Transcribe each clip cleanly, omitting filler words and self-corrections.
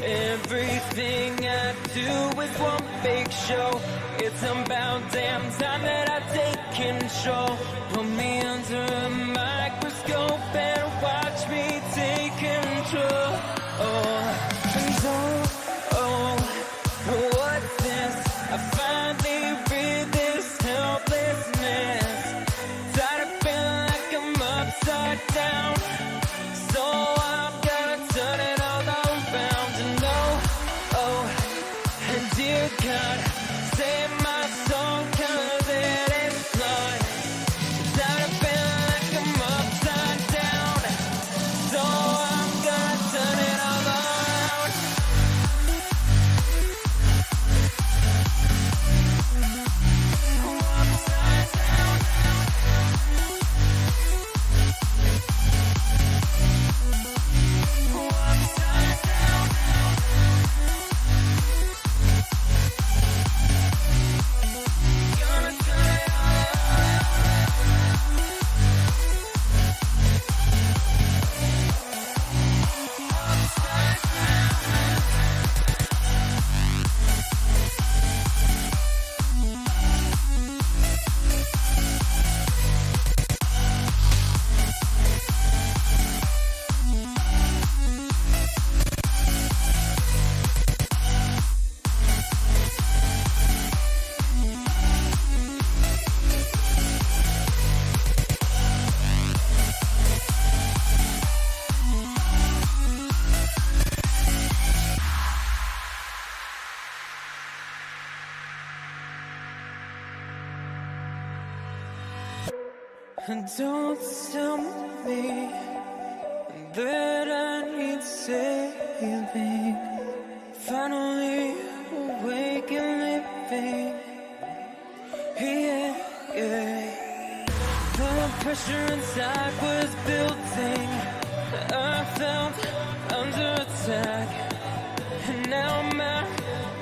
Everything I do is one big show. It's about damn time that I take control. Put me under a microscope and watch me take control. What's this? I finally read this helplessness. Tired of feeling like I'm upside down. So I'm gonna turn it all around. And dear God, save my soul, 'cause it is flawed. Tired of feeling like I'm upside down. So I'm gonna turn it all around. Upside down. Upside down. Gonna turn it all upside Don't tell me that I need saving. Finally awake and living. Yeah. The pressure inside was building. I felt under attack, and now my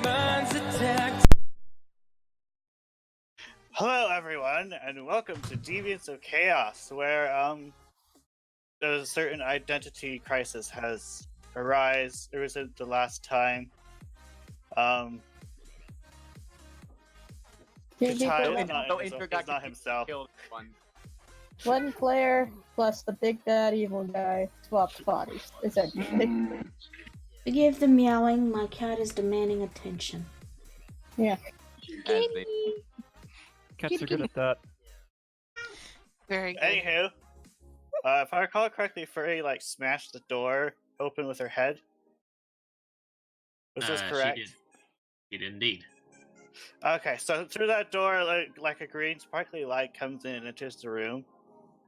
mind's attacked. Hello, everyone, and welcome to Deviants of Chaos, where there's a certain identity crisis has arisen the last time. Katai is not himself. One player plus the big bad evil guy swapped bodies, essentially. Forgive the meowing, my cat is demanding attention. Yeah. Cats are good at that. Very good. Anywho, if I recall correctly, Furry smashed the door open with her head. Was this correct? She did indeed. Okay, so through that door, like a green sparkly light comes in and enters the room,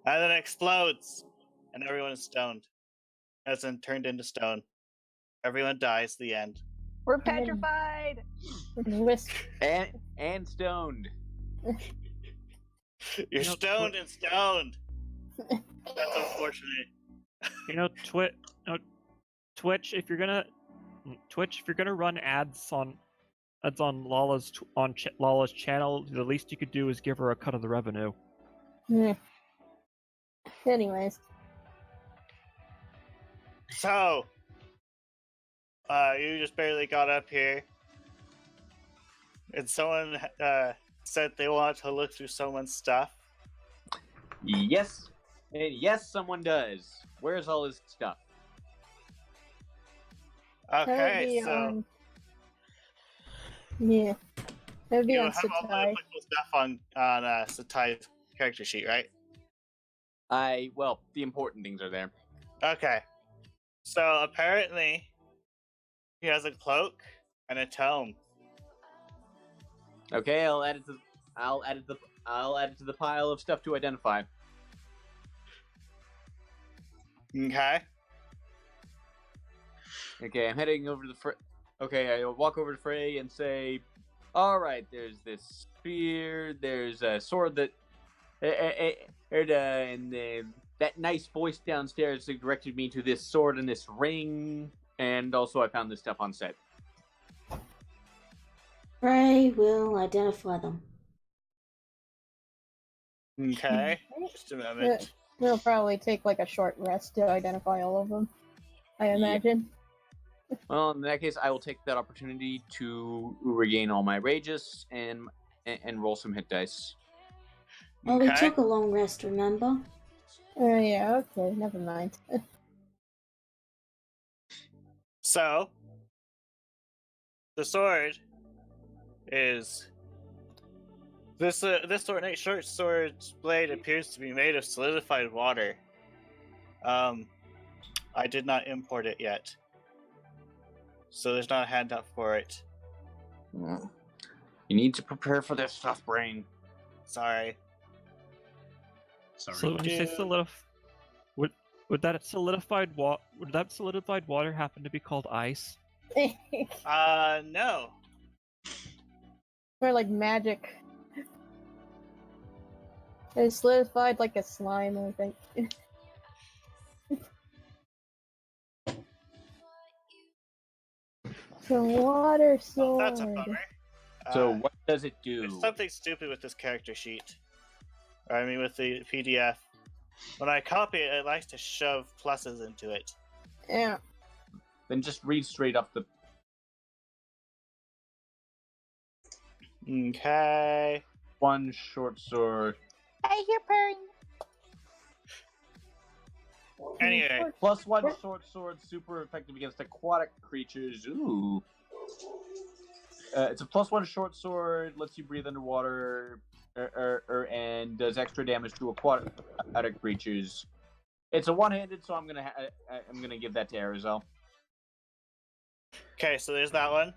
and then it explodes, and everyone is stoned, as in turned into stone. Everyone dies. The end. We're petrified. And stoned. You're stoned and stoned. That's unfortunate. Twitch, if you're gonna run ads on Lala's Lala's channel, the least you could do is give her a cut of the revenue. Yeah. Anyways. So, you just barely got up here, and someone said they wanted to look through someone's stuff. Yes, and yes, someone does. Where's all his stuff? Okay, so yeah, that would be you on have all the Satai. applicable stuff on Satai's character sheet, right? Well, the important things are there. Okay, so apparently he has a cloak and a tome. Okay, I'll add it to the pile of stuff to identify. Okay. Okay, I'm heading over to the Okay, I'll walk over to Frey and say, "All right, there's this spear. There's a sword that, and that nice voice downstairs directed me to this sword and this ring, and also I found this stuff on set." Ray will identify them. Okay, just a moment. We'll probably take a short rest to identify all of them, I imagine. Well, in that case, I will take that opportunity to regain all my rages and roll some hit dice. Well, we Okay. took a long rest, remember? Oh yeah, okay, never mind. So, the sword is this ornate short sword's blade appears to be made of solidified water. I did not import it yet, so there's not a handout for it. You need to prepare for this stuff, brain. Sorry. Sorry. So when you say Dude. would that solidified water happen to be called ice? No. Or like magic. It's solidified like a slime, I think. The water sword. That's a bummer. So what does it do? There's something stupid with this character sheet. Or, I mean, with the PDF. When I copy it, it likes to shove pluses into it. Yeah. Then just read straight up the. Okay. One short sword. Hey, you're purring. Anyway, +1 short sword, super effective against aquatic creatures. Ooh. It's a +1 short sword, lets you breathe underwater, and does extra damage to aquatic creatures. It's a one-handed, so I'm gonna give that to Arizal. okay, so there's that one.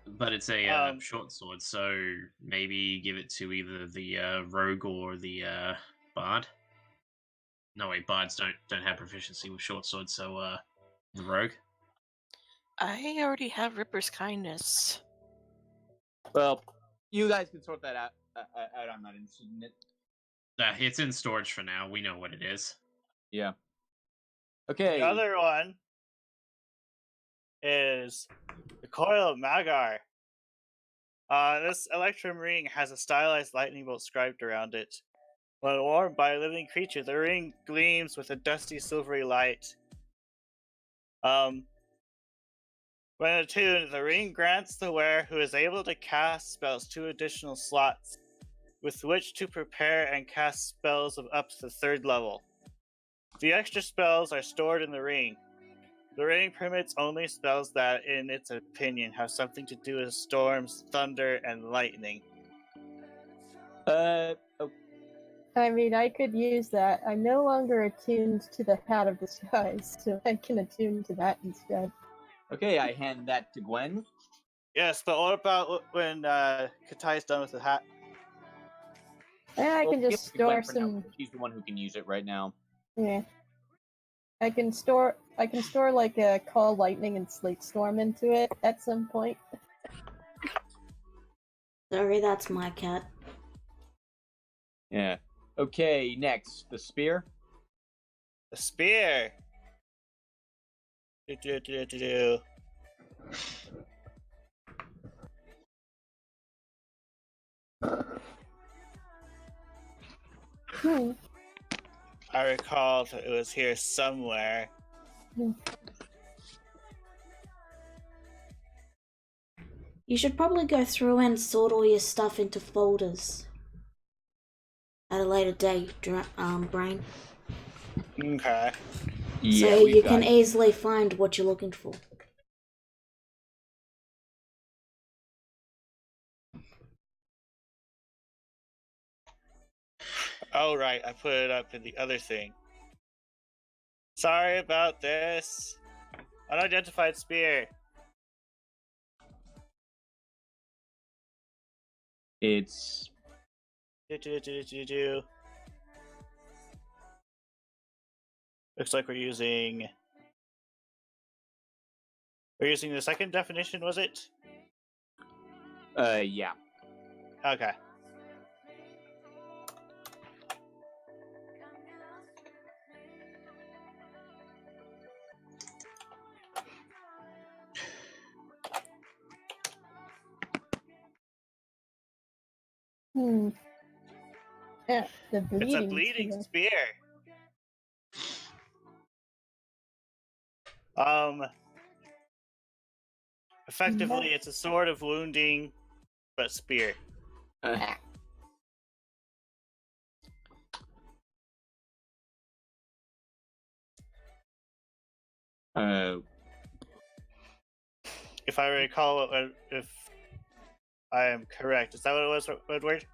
But it's a short sword, so maybe give it to either the rogue or the bard. No, wait, bards don't have proficiency with short swords, so the rogue. I already have Ripper's Kindness. Well, you guys can sort that out. I'm not interested in it. It's in storage for now. We know what it is. Yeah. Okay. The other one is the Coil of Magar. This Electrum ring has a stylized lightning bolt scribed around it. When warmed by a living creature, the ring gleams with a dusty silvery light. When attuned, the ring grants the wearer who is able to cast spells 2 additional slots, with which to prepare and cast spells of up to the 3rd level. The extra spells are stored in the ring. The ring permits only spells that, in its opinion, have something to do with storms, thunder, and lightning. Oh, I mean, I could use that. I'm no longer attuned to the Hat of the Skies, so I can attune to that instead. okay, I hand that to Gwen. Yes, but what about when Katai's done with the hat? Yeah, I Well, can give just it to Gwen store for now, some. because she's the one who can use it right now. Yeah. I can store like a Call Lightning and Slate Storm into it at some point. Sorry, that's my cat. Yeah. Okay, next, the spear. The spear! Do. I recall that it was here somewhere. You should probably go through and sort all your stuff into folders at a later date, Brain. Okay. Yeah, So we've you got can it. easily find what you're looking for. Oh, right, I put it up in the other thing. Sorry about this. Unidentified spear. It's Do. Looks like we're using the second definition, was it? yeah. Okay. Yeah, the It's bleeding. a bleeding spear. Effectively, it's a sword of wounding, but spear. If I recall, if I am correct, is that what it was, Woodward?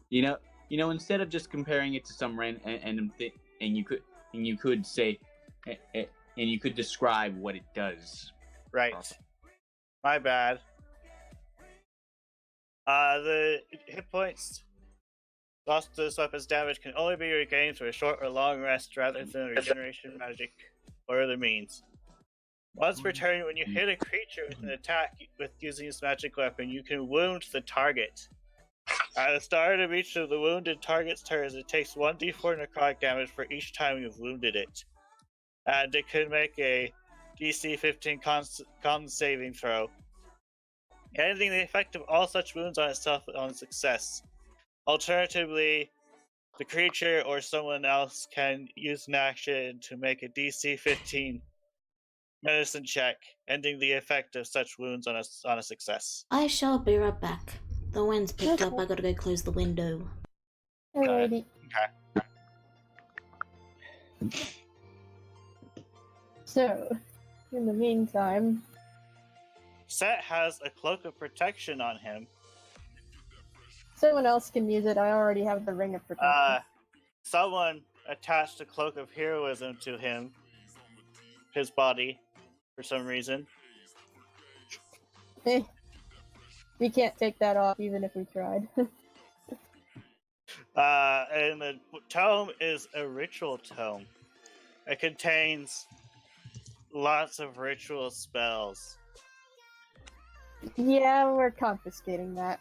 You know, instead of just comparing it to some random thing, and you could say, and you could describe what it does. Right. My bad. The hit points lost to this weapon's damage can only be regained through a short or long rest rather than regeneration magic or other means. Once per turn, when you hit a creature with an attack with using this magic weapon, you can wound the target. At the start of each of the wounded target's turns, it takes 1d4 necrotic damage for each time you've wounded it. And it can make a DC 15 con saving throw. Ending the effect of all such wounds on itself on success. Alternatively, the creature or someone else can use an action to make a DC 15 medicine check, ending the effect of such wounds on a success. I shall be right back. The wind's picked up. I gotta go close the window. Alrighty. Okay. So, in the meantime, Set has a cloak of protection on him. someone else can use it. I already have the ring of protection. Someone attached a cloak of heroism to his body, for some reason. We can't take that off even if we tried. And the tome is a ritual tome. It contains lots of ritual spells. Yeah, we're confiscating that.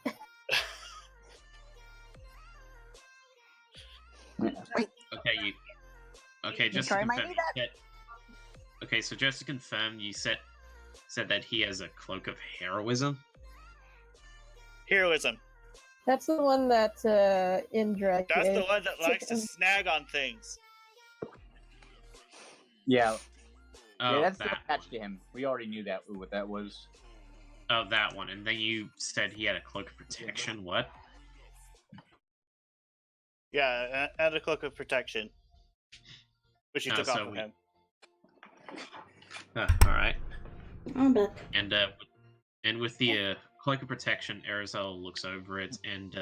Okay, just to confirm, okay, so just to confirm, you said that he has a cloak of heroism? Heroism. That's the one that Indra That's gave. the one that likes to snag on things. Yeah. Oh, Yeah, that's that attached to him. We already knew that what that was. Oh, that one. And then you said he had a cloak of protection. What? Yeah, and a cloak of protection, which you took off of him. All right. I'm back. And with the cloak of protection, Arizal looks over it and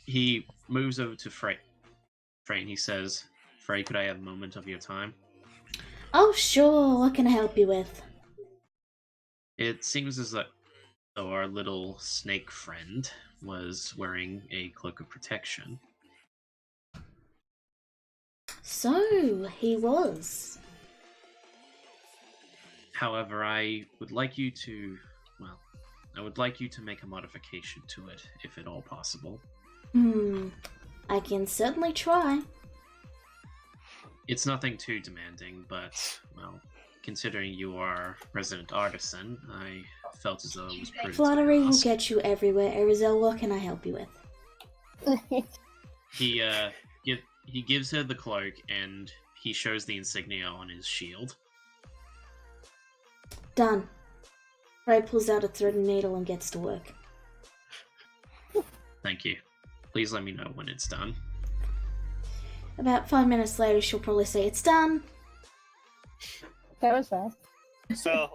he moves over to Frey. Frey, and he says, "Frey, could I have a moment of your time?" Oh, sure. What can I help you with? It seems as though our little snake friend was wearing a cloak of protection. So, he was. However, I would like you to make a modification to it, if at all possible. I can certainly try. It's nothing too demanding, but, well, considering you are resident artisan, I felt as though it was prudent. Flattery will get you everywhere. Arizel, what can I help you with? He gives her the cloak, and he shows the insignia on his shield. Done. Ray pulls out a thread and needle and gets to work. Thank you. Please let me know when it's done. About 5 minutes later, she'll probably say, "It's done." That was fast. So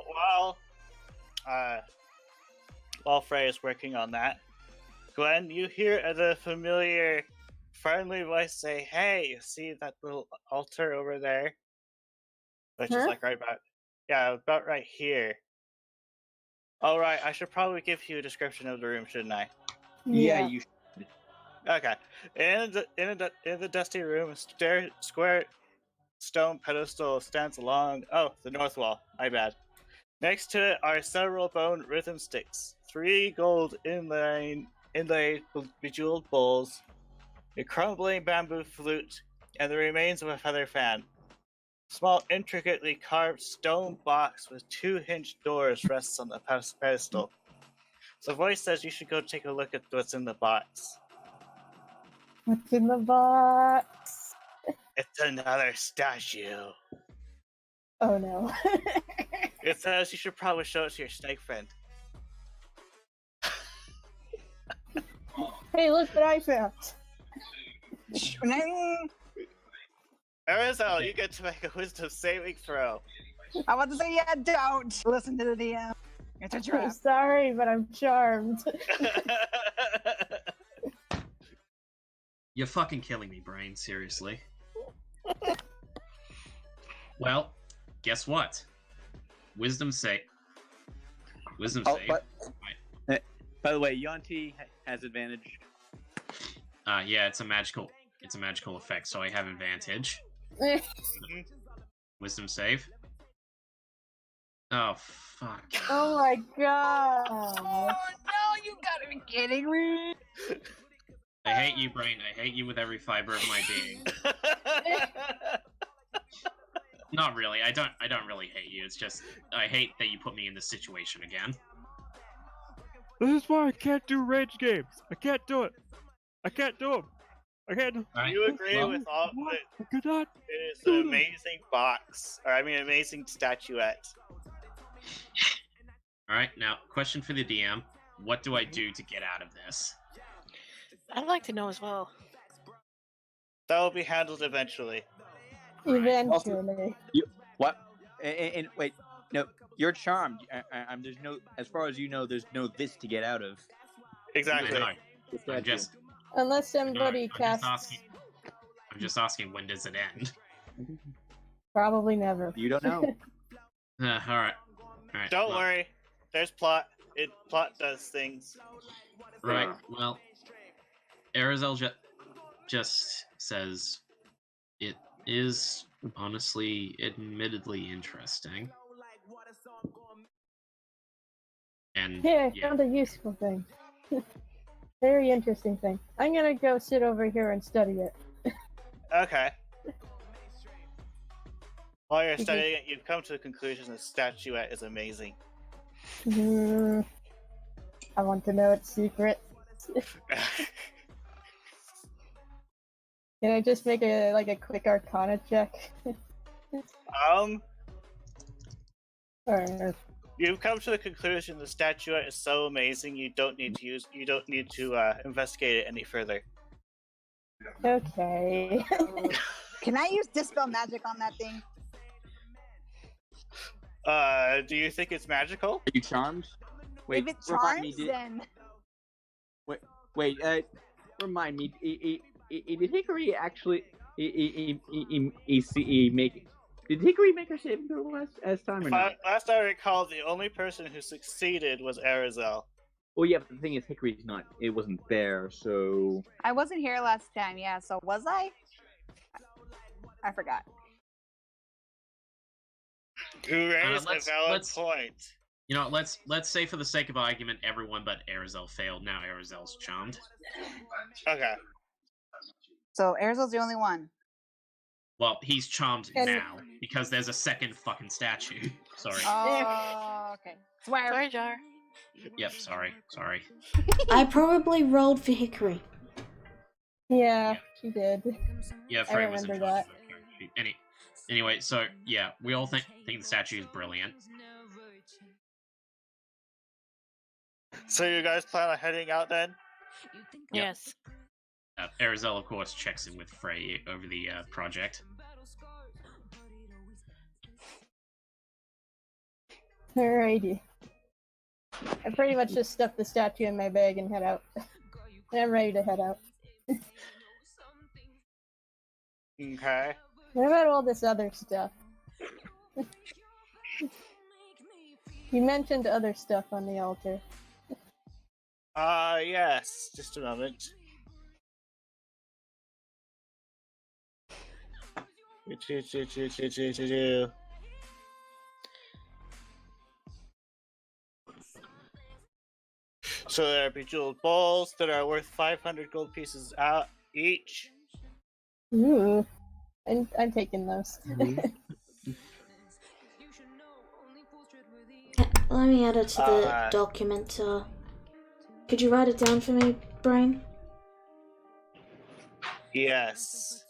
while Frey is working on that, Gwen, you hear the familiar, friendly voice say, "Hey, you see that little altar over there?" Which is like about right here. All right, I should probably give you a description of the room, shouldn't I? Yeah, you should. Okay. In the dusty room, a square stone pedestal stands along the north wall. My bad. Next to it are several bone rhythm sticks, 3 gold inlaid bejeweled bowls, a crumbling bamboo flute, and the remains of a feather fan. A small, intricately carved stone box with 2 hinged doors rests on the pedestal. So the voice says you should go take a look at what's in the box. What's in the box? It's another statue. Oh no. It says you should probably show it to your snake friend. Hey, look what I found. Arizal, you get to make a wisdom saving throw. I want to say, yeah, don't listen to the DM. It's a I'm trap. sorry, but I'm charmed. You're fucking killing me, Brain. Seriously. Well, guess what? Wisdom save. Wisdom Oh, save. by the way, Yonti has advantage. Yeah, it's a magical effect, so I have advantage. Wisdom save. Oh fuck. Oh my god. Oh no, you gotta be kidding me! I hate you, Brain. I hate you with every fiber of my being. Not really. I don't really hate you. It's just I hate that you put me in this situation again. This is why I can't do rage games. I can't do it. I can't do them. I can't. Alright, You agree well, with all What? that I could not. it is an amazing box, or I mean, amazing statuette. Alright, now, question for the DM. What do I do to get out of this? I'd like to know as well. That will be handled eventually. Eventually. What? And wait, no, you're charmed. There's no, as far as you know, there's no this to get out of. Exactly. I know. I'm just Unless somebody I'm casts. just asking when does it end? Probably never. You don't know. Alright. Don't well, worry. There's plot. Plot does things. Right, well, Arizal just says it is honestly, admittedly interesting. And Yeah, I found a useful thing. Very interesting thing. I'm gonna go sit over here and study it. Okay. While you're Mhm. studying it, you've come to the conclusion the statuette is amazing. I want to know its secret. Can I just make a quick Arcana check? Or You've come to the conclusion the statuette is so amazing you don't need to investigate it any further. okay. Can I use Dispel Magic on that thing? Do you think it's magical? Are you charmed? If it remind me, charms, then... remind me. Did Hickory actually make? Did Hickory make her saving throw last time or not? Last I recall, the only person who succeeded was Arizal. Well, yeah, but the thing is, Hickory's not. It wasn't there, so. I wasn't here last time, yeah, so was I? I forgot. Who raised a valid let's- point. you know, let's say for the sake of argument, everyone but Arizal failed. Now Arizal's charmed. Okay. So Arizal's the only one. Well, he's charmed And- now because there's a second fucking statue. Sorry. Oh, okay. Swear. Sorry, Jar. Yep. Sorry. I probably rolled for Hickory. Yeah, she did. Yeah, Frey was remember in charge. Anyway, so yeah, we all think the statue is brilliant. So you guys plan on heading out then? Yes. Arizal, of course, checks in with Frey over the project. Alrighty. I pretty much just stuffed the statue in my bag and head out. And I'm ready to head out. Okay. What about all this other stuff? You mentioned other stuff on the altar. Yes. Just a moment. So there are bejeweled bowls that are worth 500 gold pieces out each. Ooh. I'm taking those. Let me add it to the document. Could you write it down for me, Brian? Yes.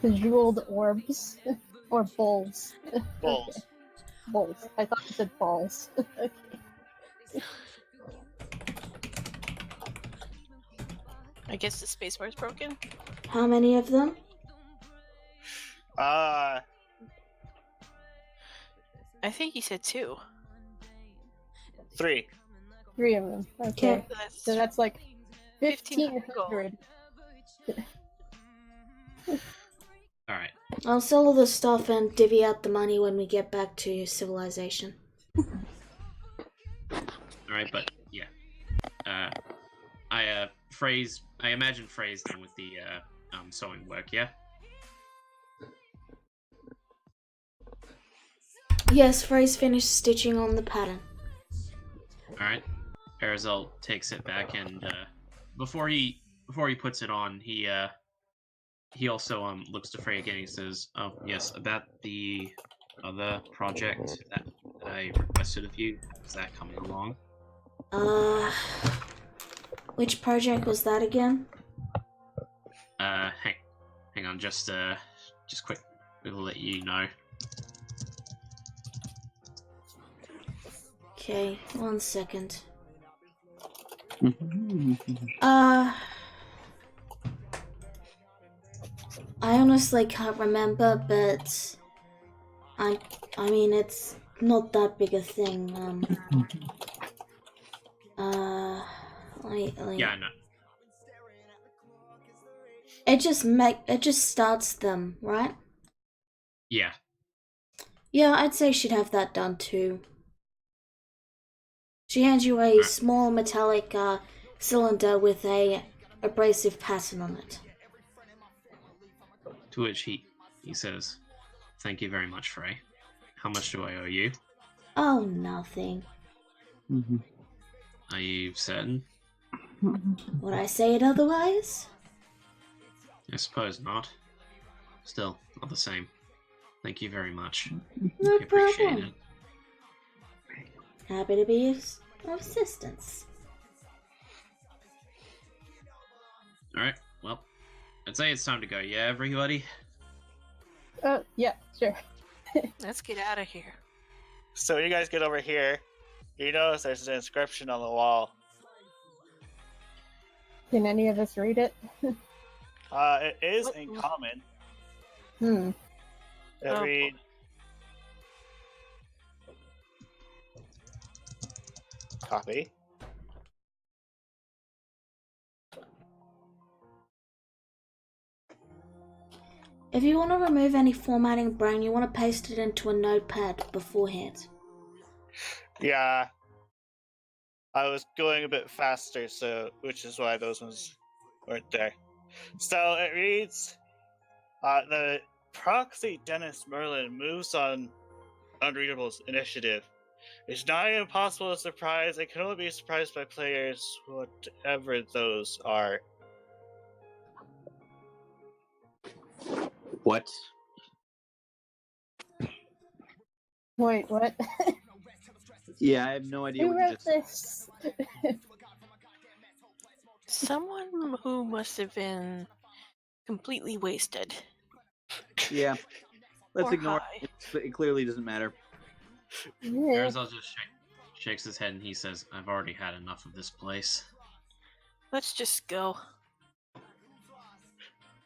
Jeweled orbs. Or bowls. Bulls. Bowls. I thought you said balls. Okay. I guess the spacebar is broken. How many of them? I think he said 2. 3. 3 of them. Okay. So that's like 1,500. Alright. I'll sell all the stuff and divvy out the money when we get back to civilization. Alright, but yeah. I imagine Frey's done with the sewing work, yeah? Yes, Frey's finished stitching on the pattern. Alright. Arizal takes it back and before he puts it on, he also looks to Frey again and says, "Oh yes, about the other project that I requested of you, is that coming along?" Which project was that again? Hang on, just quick, we'll let you know. Okay, 1 second. I honestly can't remember, but I mean it's not that big a thing. Yeah, I know. It just starts them, right? Yeah. Yeah, I'd say she'd have that done too. She hands you a small metallic cylinder with a abrasive pattern on it. To which he says, "Thank you very much, Frey. How much do I owe you?" Oh, nothing. Are you certain? Would I say it otherwise? I suppose not. Still, not the same. Thank you very much. No I appreciate problem. it. Happy to be of assistance. Alright, well, I'd say it's time to go, yeah, everybody? Yeah, sure. Let's get out of here. So you guys get over here. You notice there's an inscription on the wall. Can any of us read it? It is in common. It reads, copy. If you want to remove any formatting brain, you want to paste it into a notepad beforehand. Yeah. I was going a bit faster, so which is why those ones weren't there. So it reads, the proxy Dennis Merlin moves on Unreadable's initiative. It's not impossible to surprise. It can only be surprised by players, whatever those are. What? Wait, what? Yeah, I have no idea Who what you wrote just said. this? Someone who must have been completely wasted. Yeah. Let's Or ignore high. it. It clearly doesn't matter. Yeah. Arizal just shakes his head and he says, "I've already had enough of this place." Let's just go.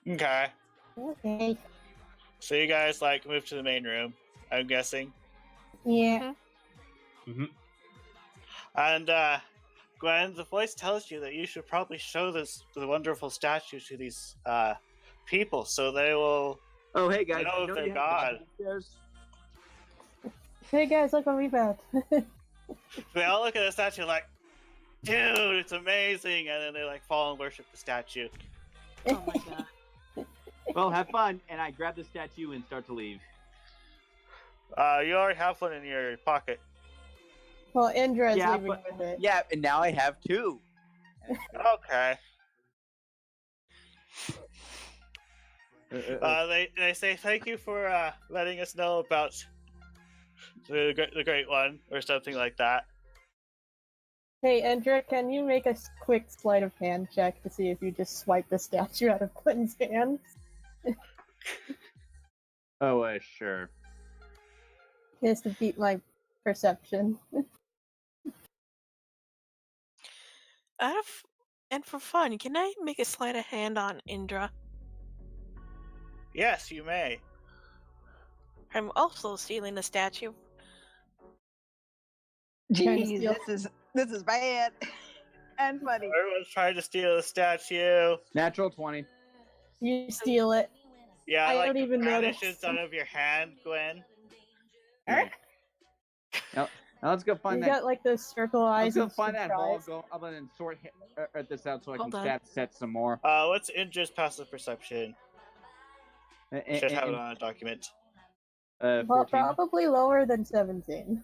Okay. Okay. So you guys move to the main room, I'm guessing. Yeah. And Gwen, the voice tells you that you should probably show the wonderful statue to these people, so they will Oh, hey guys, know you if they're you have God. downstairs? Hey guys, look what we found. They all look at the statue like, dude, it's amazing, and then they fall and worship the statue. Oh my god. Well, have fun. And I grab the statue and start to leave. You already have one in your pocket. Well, Indra's Yeah, leaving but- with it. Yeah, and now I have 2. Okay. They say thank you for letting us know about the great one, or something like that. Hey, Indra, can you make a quick sleight of hand check to see if you just swipe the statue out of Quinn's hands? Oh, sure. He has to beat my perception. And for fun, can I make a sleight of hand on Indra? Yes, you may. I'm also stealing the statue. Trying to Jeez, steal- this is bad and funny. Everyone's trying to steal the statue. Natural 20. You steal it. Yeah, I like don't it even vanishes notice. out of your hand, Gwen. Yeah. Now let's go find You that. got like those circle eyes. Let's go and find that ball. surprise. Go up and then sort this out so I Hold can on. stat set some more. What's Indra's passive perception? Should have it And, on a document. Well, 14. probably lower than 17.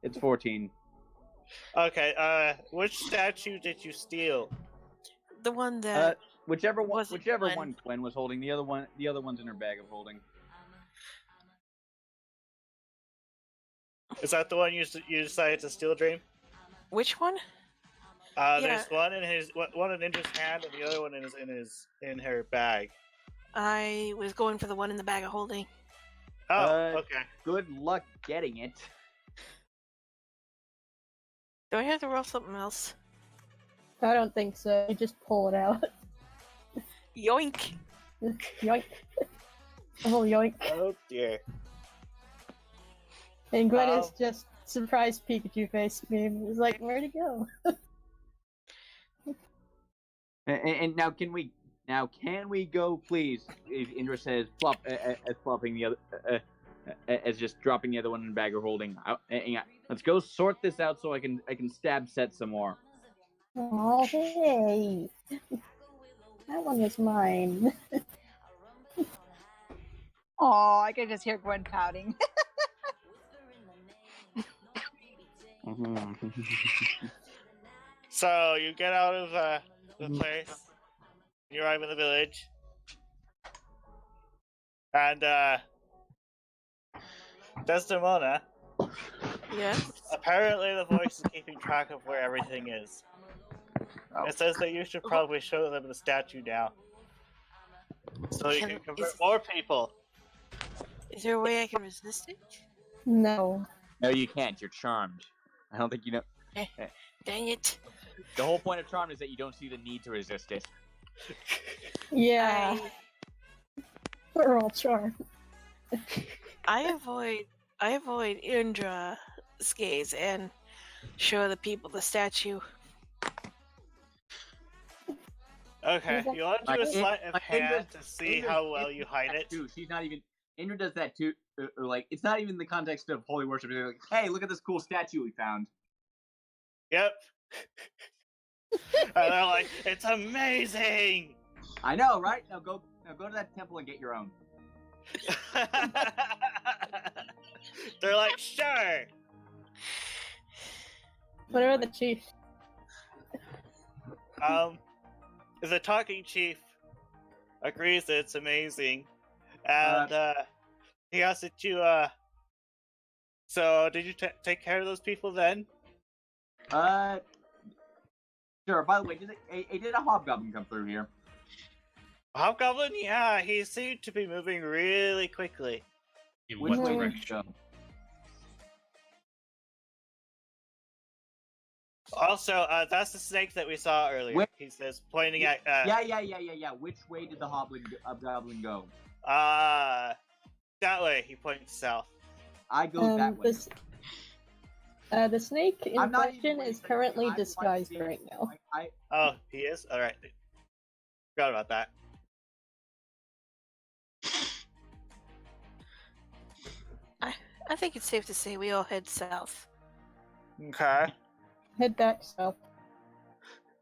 It's 14. Okay, which statue did you steal? The one that Whichever one, wasn't whichever Gwen. one Gwen was holding, the other one's in her bag of holding. Is that the one you decided to steal, Dream? which one? There's one in Indra's hand and the other one in her bag. I was going for the one in the bag of holding. Oh, okay. Good luck getting it. Do I have to roll something else? I don't think so. You just pull it out. Yoink! Yoink. Oh, yoink. Oh dear. And Gwen is just surprised Pikachu face meme. It's like, where'd he go? And now can we go, please? If Indra says flop, as flopping the other, as just dropping the other one in the bag or holding. Let's go sort this out so I can stab set some more. Oh, hey. That one was mine. Oh, I can just hear Gwen pouting. So you get out of the place, you arrive in the village, and Desdemona, Yes? apparently the voice is keeping track of where everything is. It says that you should probably show them the statue now, so you can convert more people. Is there a way I can resist it? No. No, you can't. You're charmed. I don't think you know. Dang it. The whole point of charm is that you don't see the need to resist it. Yeah. We're all charmed. I avoid Indra's gaze and show the people the statue. Okay, you want to do a sleight of hand to see Indra's- how well you hide it? Too. She's not even. Indra does that too. Or like, it's not even the context of holy worship. They're like, hey, look at this cool statue we found. Yep. And they're like, it's amazing! I know, right? Now go to that temple and get your own. They're like, sure! Whatever the chief. The talking chief agrees that it's amazing. And, he asks that you, so did you take care of those people then? Sure. By the way, did a hobgoblin come through here? Hobgoblin? Yeah, he seemed to be moving really quickly. In Which what way direction? did he go? Also, that's the snake that we saw earlier. Where- He says, pointing at, Yeah. Which way did the hobgoblin go? that way. He points south. I go that way. The snake in I'm not question even is waiting. currently I'm disguised waiting. right now. Oh, he is? Alright. Forgot about that. I think it's safe to say we all head south. Okay. Head back south.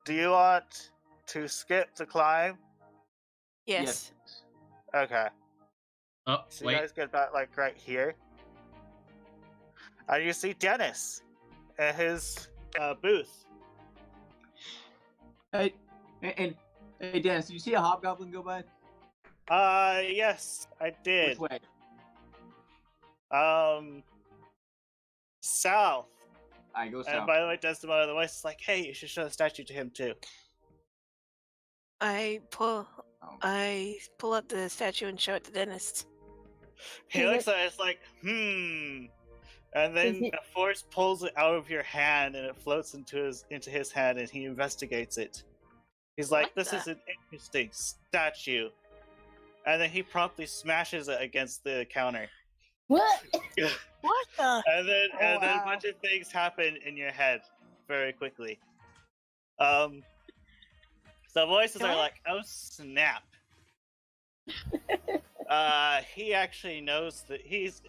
Do you want to skip the climb? Yes. Okay. Oh, So wait. you guys get back, like, right here. And you see Dennis at his booth. Hey, Dennis, did you see a hobgoblin go by? Yes, I did. Which way? South. I go And south. by the way, Desdemona, the voice is like, hey, you should show the statue to him too. I pull up the statue and show it to Dennis. He looks at it, it's like, and then he- the force pulls it out of your hand and it floats into his hand, and he investigates it. He's like, What "This the- is an interesting statue," and then he promptly smashes it against the counter. What? What the? And then a wow. bunch of things happen in your head very quickly. So voices are What? like, "Oh snap!" He actually knows that he's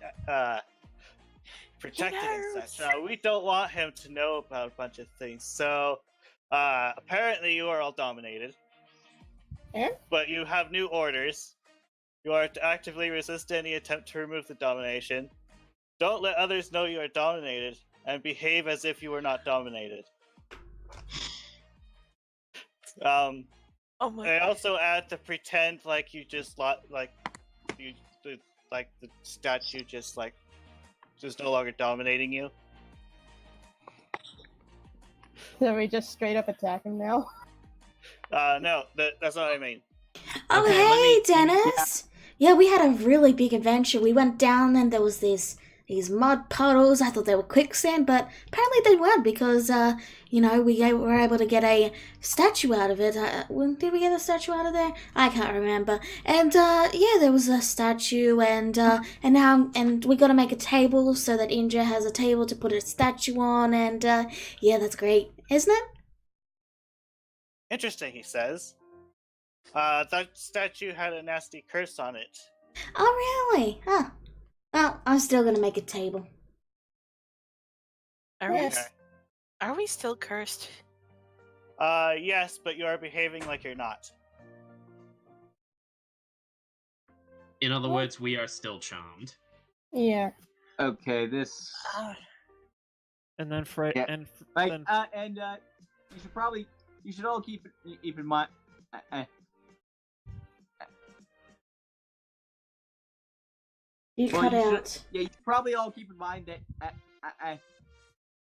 protected and knows. such. We don't want him to know about a bunch of things. So apparently you are all dominated. Eh? But you have new orders. You are to actively resist any attempt to remove the domination. Don't let others know you are dominated, and behave as if you were not dominated. Oh my. They also add to pretend like you just like the statue just no longer dominating you. So we just straight up attack him now? No, that's not what I mean. Oh, Okay, let hey, me- Dennis. Yeah, we had a really big adventure. We went down and there was these mud puddles. I thought they were quicksand, but apparently they weren't because, we were able to get a statue out of it. Did we get a statue out of there? I can't remember. And, yeah, there was a statue and we got to make a table so that Indra has a table to put a statue on and, yeah, that's great, isn't it? Interesting, he says. That statue had a nasty curse on it. Oh, really? Huh. Well, I'm still gonna make a table. Are we? Yes. Are we still cursed? Yes, but you are behaving like you're not. In other words, we are still charmed. Yeah. Okay, this. And then Fred Yeah. and Like, then you should all keep in mind. You Well, cut you should- out. Yeah, you should probably all keep in mind that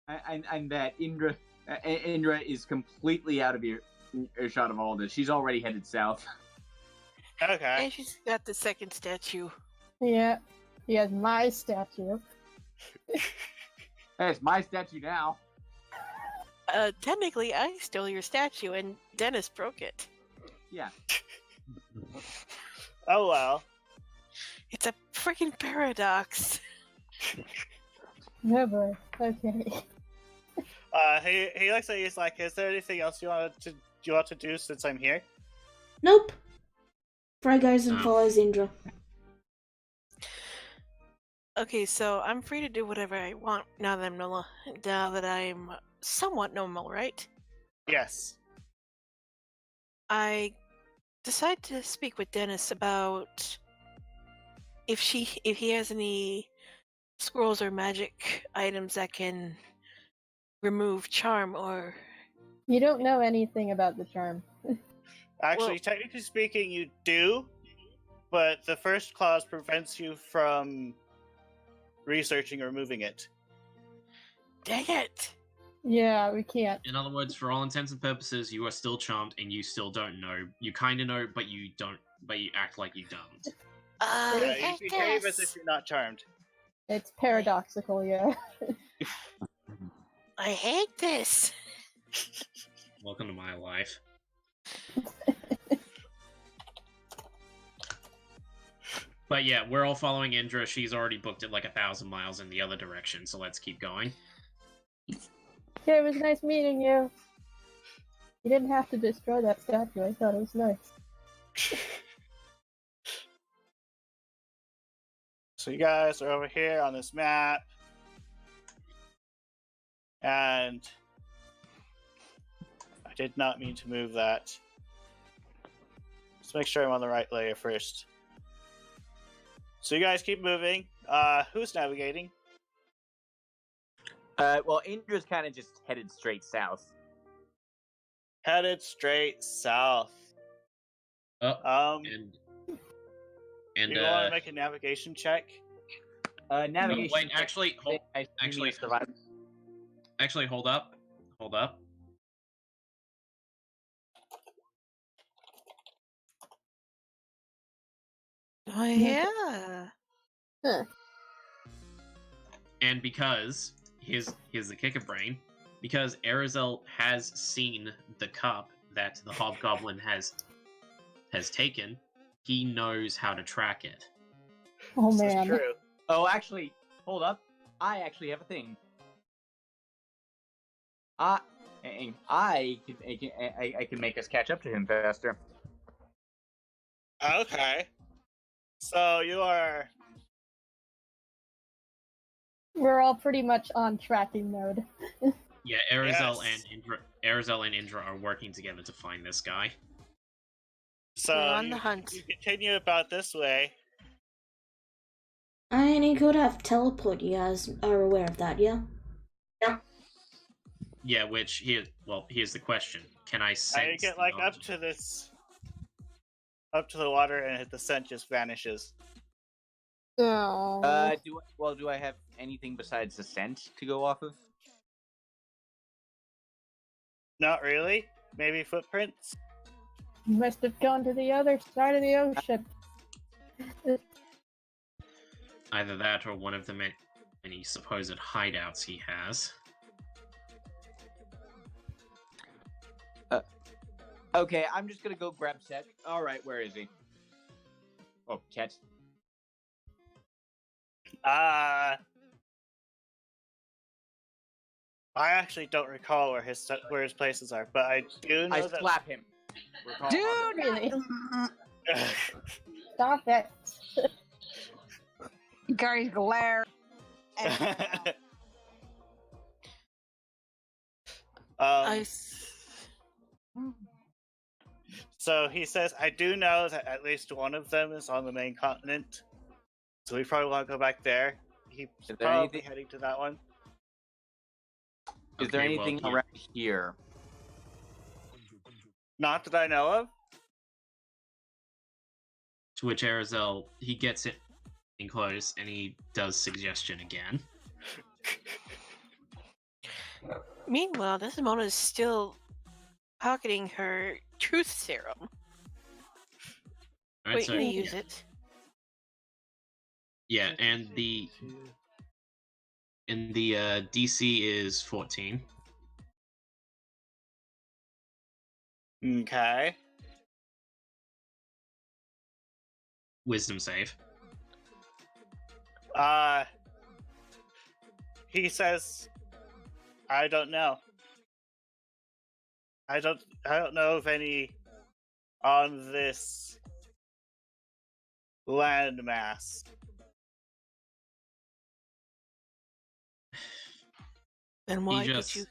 and that Indra is completely out of earshot of all this. She's already headed south. Okay. And she's got the second statue. Yeah. He has my statue. Hey, it's my statue now. Technically, I stole your statue, and Dennis broke it. Yeah. Oh well. It's a freaking paradox. Oh boy. Okay. He looks at you. He's like, "Is there anything else you want to do since I'm here?" Nope. Fred goes and Oh. follows Indra. Okay, so I'm free to do whatever I want now that I'm normal. Now that I'm somewhat normal, right? Yes. I decide to speak with Dennis about if he has any scrolls or magic items that can remove charm or You don't know anything about the charm. Actually, Well- technically speaking, you do, but the first clause prevents you from researching or removing it. dang it. Yeah, we can't. In other words, for all intents and purposes, you are still charmed, and you still don't know. You kind of know, but you don't. But you act like you don't. I You hate behave as this. if you're not charmed. It's paradoxical, yeah. I hate this. Welcome to my life. But yeah, we're all following Indra. She's already booked it like 1,000 miles in the other direction, so let's keep going. Okay, it was nice meeting you. You didn't have to destroy that statue. I thought it was nice. So you guys are over here on this map, and I did not mean to move that. Let's make sure I'm on the right layer first. So you guys keep moving. Who's navigating? Well, Indra's kind of just headed straight south. Headed straight south. Oh, Do you want to make a navigation check? Navigation. wait, actually, hold up. Hold up. Oh yeah. Huh. And because here's the kicker brain, because Arizel has seen the cup that the hobgoblin has taken, he knows how to track it. Oh This is man. true. Oh, actually, hold up. I actually have a thing. I can make us catch up to him faster. Okay. So you are. We're all pretty much on tracking mode. Yeah, Arizel Yes. and Indra are working together to find this guy. So We're on you, the hunt. you continue about this way. And he could have teleport. You guys are aware of that, yeah? Yeah, here's the question: can I sense? You get the like up object? to this, up to the water, and the scent just vanishes. Oh. Do I have anything besides the scent to go off of? Not really. Maybe footprints. Must have gone to the other side of the ocean. Either that or one of the many supposed hideouts he has. Okay, I'm just gonna go grab Set. All right, where is he? Oh, Chet. I actually don't recall where his places are, but I do know I that. slap him. Recall Dude! Really? Stop it. Gary's glare. um, so he says, I do know that at least one of them is on the main continent, so we probably want to go back there. He's there probably anything- heading to that one. Is there Okay, well, anything yeah. around here? Not that I know of. To which Arizel, he gets it in close and he does suggestion again. Meanwhile, Desdemona is still pocketing her truth serum. Alright, Wait, so let me use it. yeah, and the DC is 14. Okay. Wisdom save. He says, I don't know. I don't know of any on this landmass. Then why just- could you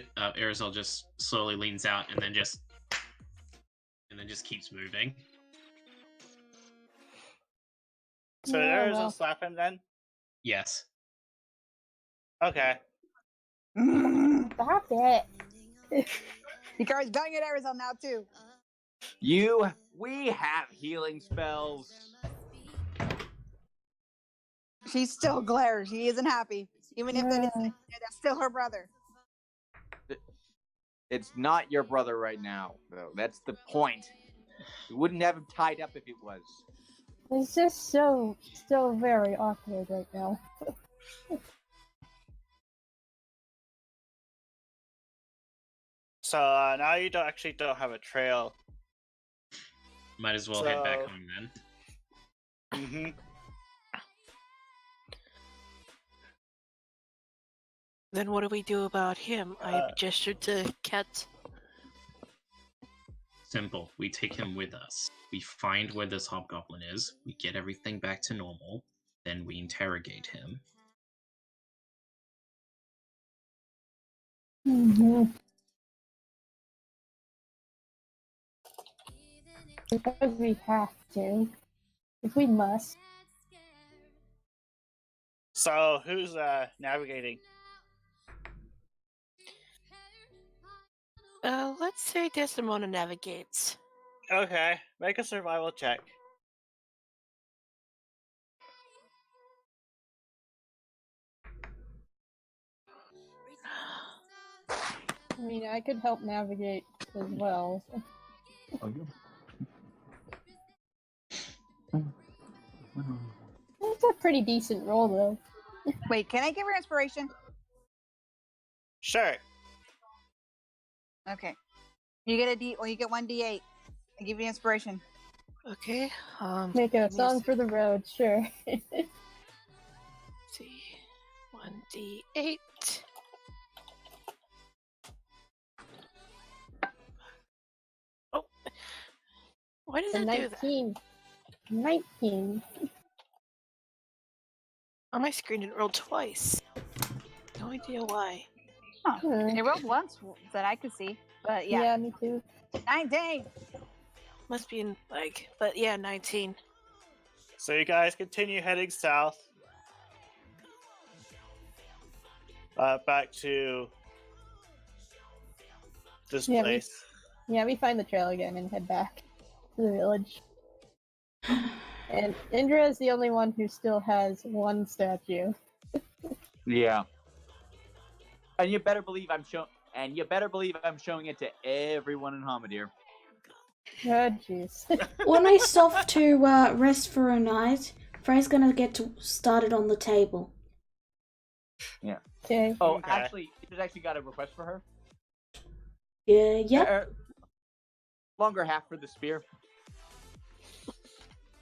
come? Arizel just slowly leans out and then just keeps moving. So Yeah, there's well. a slap him then? Yes. Okay. Stop it. Gary's gunning at Arizona now too. We have healing spells. She's still glares. She isn't happy. Even if that is, that's still her brother. It's not your brother right now, though. That's the point. We wouldn't have him tied up if it was. It's just so very awkward right now. So now you don't have a trail. Might as well head back So- home then. Mm-hmm. Then what do we do about him? I gestured to Ket. Simple. We take him with us. We find where this hobgoblin is. We get everything back to normal. Then we interrogate him. Mm-hmm. Because we have to. If we must. So who's navigating? Let's say Desdemona navigates. Okay, make a survival check. I mean, I could help navigate as well. pretty decent roll though. Wait, can I give her inspiration? Sure. Okay. You get a D. Well, you get 1d8. I give you inspiration. Okay. Make a give me song for the road, sure. see. 1d8. Oh. Why did A it do that? 19. 19. On my screen, it rolled twice. No idea why. Oh, Hmm. it rolled once that I could see, but yeah. Yeah, me too. 19. Must be in but yeah, 19. So you guys continue heading south. Back to this Yeah, place. Yeah, we find the trail again and head back to the village. And Indra is the only one who still has one statue. Yeah. And you better believe I'm showing it to everyone in Homadir. Oh, jeez. When I stop to rest for a night, Frey's gonna get started on the table. Yeah. Okay. Oh, Okay. actually, you just actually got a request for her. Yeah. Longer half for the spear.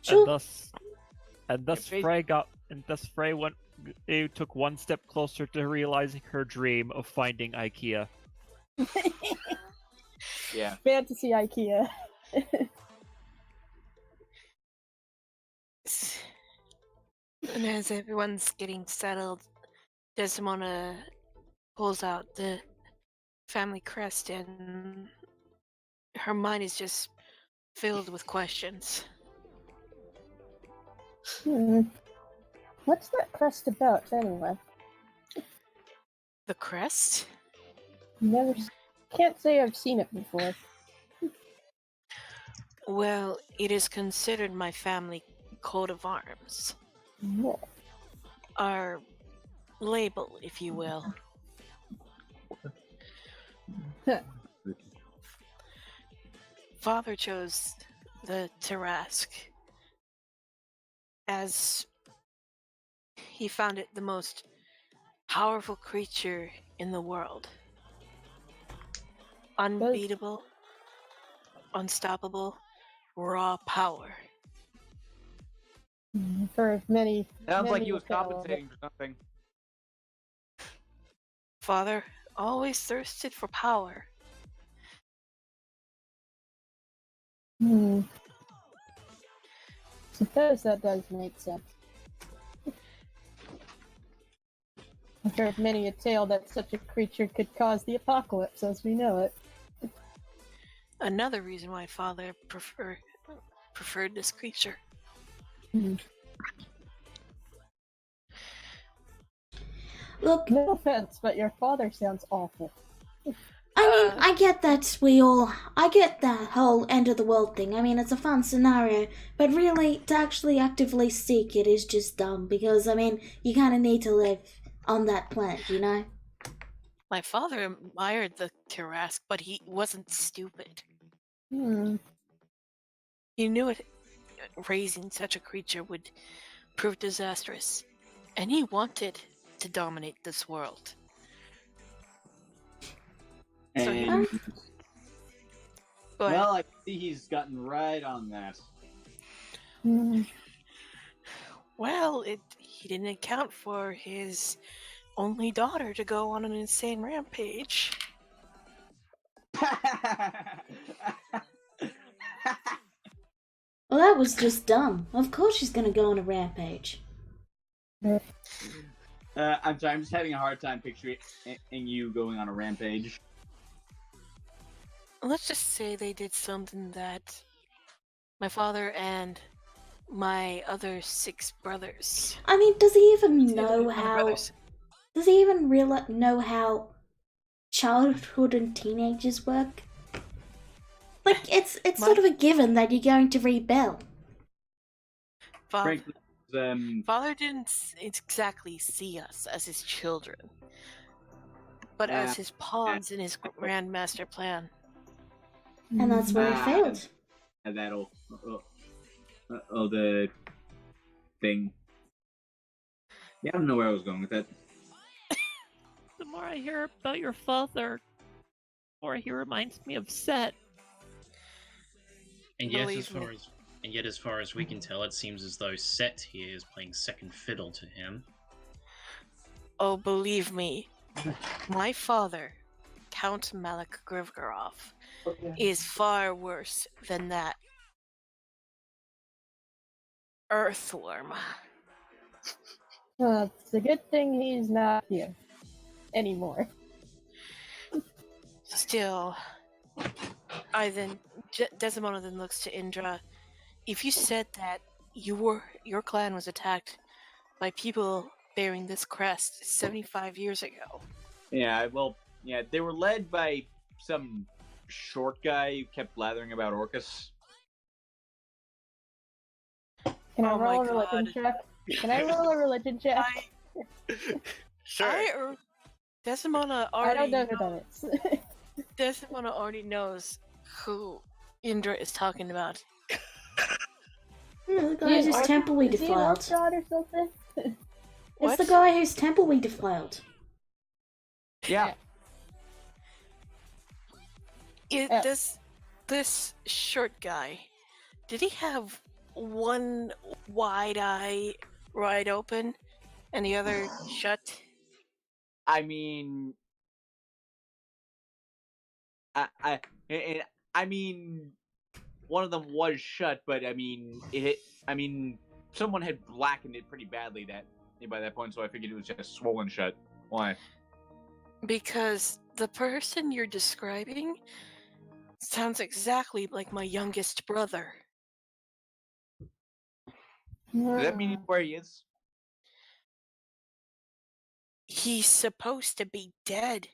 Sure. And thus Frey took one step closer to realizing her dream of finding IKEA. Yeah. Fantasy IKEA. And as everyone's getting settled, Desdemona pulls out the family crest, and her mind is just filled with questions. What's that crest about, anyway? The crest? Can't say I've seen it before. Well, it is considered my family coat of arms. Yeah. Our label, if you will. Father chose the Tarask as he found it the most powerful creature in the world. Unbeatable, unstoppable, raw power. For many. Sounds like many he was will tell. compensating for something. Father always thirsted for power. Suppose that does make sense. I've heard many a tale that such a creature could cause the apocalypse as we know it. Another reason why Father preferred this creature. Look, No offense, but your father sounds awful. I mean, I get that I get that whole end of the world thing. I mean, it's a fun scenario, but really, to actually actively seek it is just dumb, because, I mean, you kind of need to live on that planet, you know? My father admired the Tarask, but he wasn't stupid. He knew it. Raising such a creature would prove disastrous, and he wanted to dominate this world. And Go ahead. well, I see he's gotten right on that. Well, he didn't account for his only daughter to go on an insane rampage. Well, that was just dumb. Of course she's gonna go on a rampage. I'm sorry, I'm just having a hard time picturing you going on a rampage. Let's just say they did something that my father and my other 6 brothers. I mean, does he even Other know how... brothers. Does he even know how childhood and teenagers work? Like, it's sort of a given that you're going to rebel. Frankly, Father didn't exactly see us as his children, but as his pawns in his grand master plan. And that's where he failed. And that'll... the thing. Yeah, I don't know where I was going with that. The more I hear about your father, the more he reminds me of Set. And yet, Believe me. as far as we can tell, it seems as though Set here is playing second fiddle to him. Oh, believe me, my father, Count Malik Grivgorov, is far worse than that earthworm. It's a good thing he's not here anymore. Still, Desdemona then looks to Indra. If you said that your clan was attacked by people bearing this crest 75 years ago. Yeah, well, yeah, they were led by some short guy who kept blathering about Orcus. Can I Oh roll my a religion God. check? Can I roll a religion check? Sure. Desdemona I already don't know who that is. Desdemona already knows who Indra is talking about. The guy whose temple we Is he an orc defiled. god or something? It's What? the guy whose temple we defiled. Yeah. This short guy, did he have one wide eye wide open and the other shut? I mean, I mean, one of them was shut, but I mean, someone had blackened it pretty badly by that point, so I figured it was just swollen shut. Why? Because the person you're describing sounds exactly like my youngest brother. Does that mean where he is? He's supposed to be dead.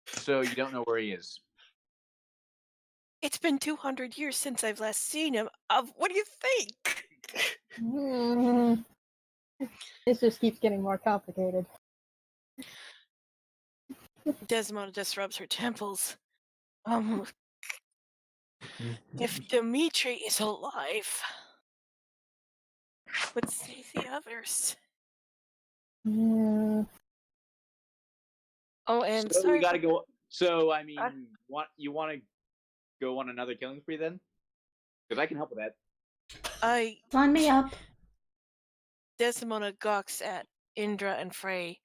So you don't know where he is? It's been 200 years since I've last seen him. What do you think? This just keeps getting more complicated. Desmond just rubs her temples. If Dimitri is alive, but say the others. Oh, and So sorry. we gotta go. So I mean, you want to go on another killing spree then? Because I can help with that. Sign me up. Desdemona gawks at Indra and Frey.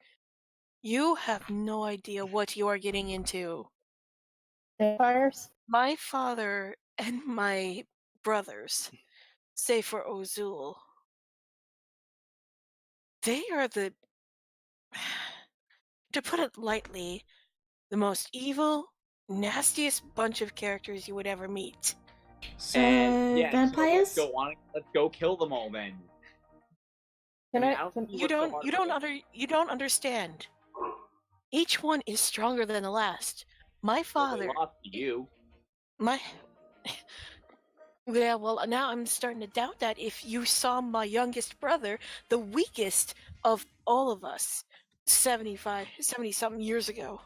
You have no idea what you are getting into. Vampires? My father and my brothers, say for Ozul, they are to put it lightly, the most evil, nastiest bunch of characters you would ever meet. So, yeah, vampires? So let's go kill them all then. You don't understand. Each one is stronger than the last. My father. They lost to you. Yeah, well, now I'm starting to doubt that. If you saw my youngest brother, the weakest of all of us, 70-something years ago.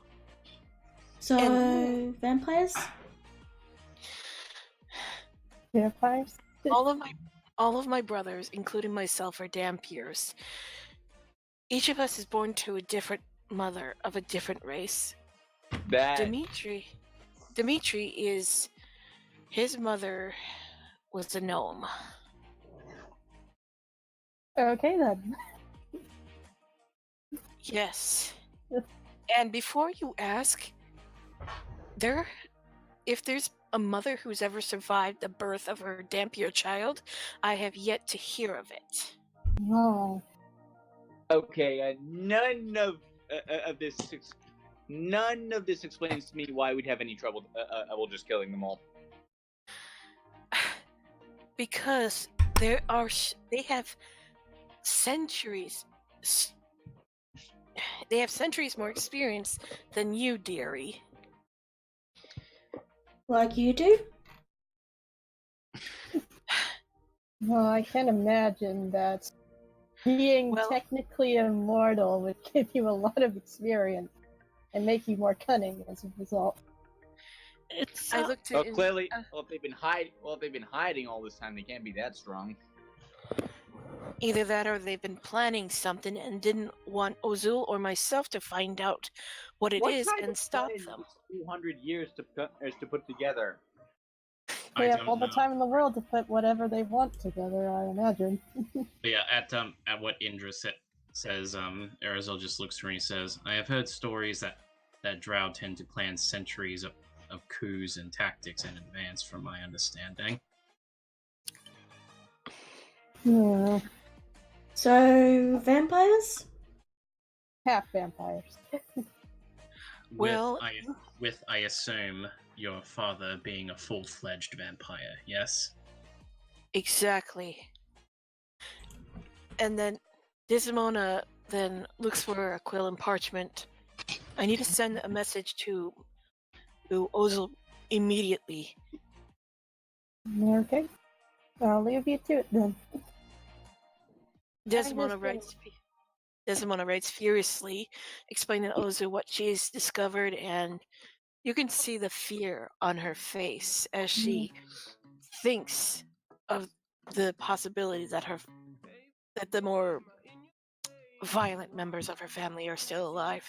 So, vampires? Vampires? All of my brothers, including myself, are Dampiers. Each of us is born to a different mother of a different race. Dimitri is... His mother was a gnome. Okay then. Yes. And before you ask, if there's a mother who's ever survived the birth of her Dampier child, I have yet to hear of it. No. Okay, none of this explains to me why we'd have any trouble just killing them all. Because they have centuries. They have centuries more experience than you, dearie. Like you do? Well, I can imagine that being technically immortal would give you a lot of experience and make you more cunning as a result. Clearly, if they've been hiding all this time, they can't be that strong. Either that or they've been planning something and didn't want Ozul or myself to find out what it What is kind and of stop plan them. takes 200 years to put together? They I have don't all the know. time in the world to put whatever they want together, I imagine. But yeah, at what Indra says, Arizal just looks through and he says, "I have heard stories that Drow tend to plan centuries of coups and tactics in advance, from my understanding." Yeah. So, vampires? Half vampires. Well- With I assume your father being a full-fledged vampire, yes? Exactly. And then Desdemona then looks for a quill and parchment. I need to send a message to Ozil immediately. Okay. I'll leave you to it then. Desdemona just writes. Desdemona writes furiously, explaining to Ozu what she's discovered, and you can see the fear on her face as she thinks of the possibility that the more violent members of her family are still alive.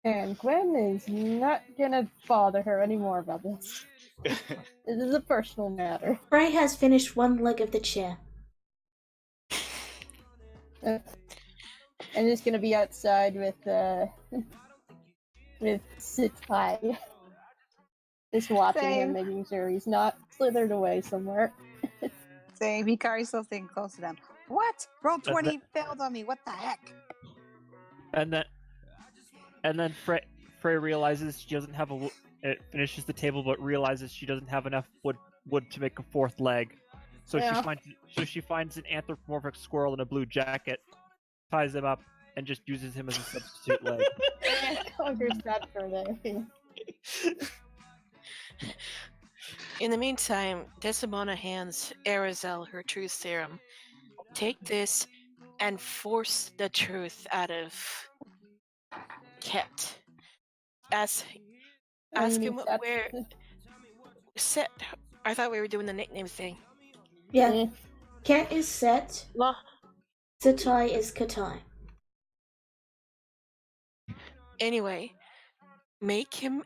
And Gwen is not gonna bother her anymore about this. This is a personal matter. Frey has finished one leg of the chair. I'm just gonna be outside with Sitai. Just watching him, Same. making sure he's not slithered away somewhere. Same. Hikari's still staying close to them. What? Roll 20 failed on me. What the heck? And then Frey realizes she doesn't have it finishes the table, but realizes she doesn't have enough wood to make a fourth leg. So Yeah. she finds an anthropomorphic squirrel in a blue jacket, ties him up, and just uses him as a substitute leg. Conquers that for there. In the meantime, Desdemona hands Arizel her truth serum. Take this and force the truth out of Ket. Ask him where Set. I thought we were doing the nickname thing. Yeah. Ket is Set. Satai is Katai. Anyway, make him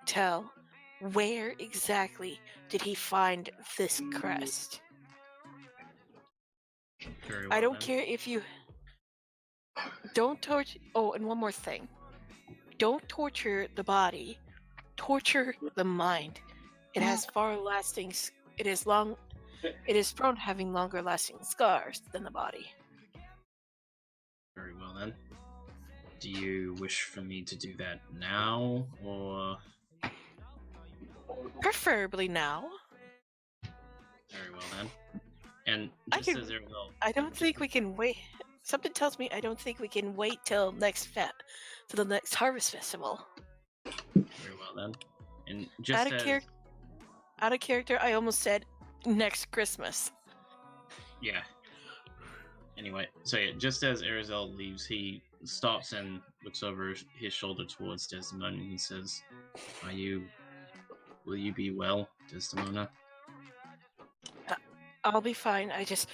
tell where exactly did he find this crest. Very well, I don't then. care if you don't torture. Oh, and one more thing. Don't torture the body. Torture the mind. It has far-lasting. It is prone to having longer-lasting scars than the body. Very well, then. Do you wish for me to do that now, or...? Preferably now. Very well, then. And just as there will... I don't think we can wait. Something tells me I don't think we can wait till the next harvest festival. Very well, then. And just out of character, I almost said next Christmas. Yeah. Anyway, so yeah, just as Arizel leaves, he stops and looks over his shoulder towards Desdemona, and he says, will you be well, Desdemona? I'll be fine. I just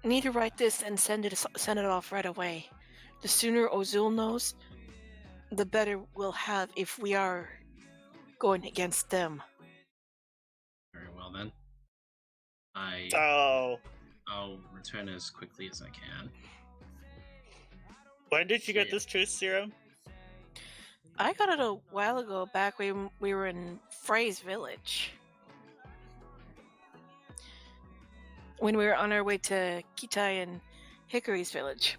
need to write this and send it off right away. The sooner Ozul knows, the better we'll have if we are going against them. Very well, then. I'll return as quickly as I can. When did you get this truth serum? I got it a while ago, back when we were in Frey's village. When we were on our way to Kitai and Hickory's village.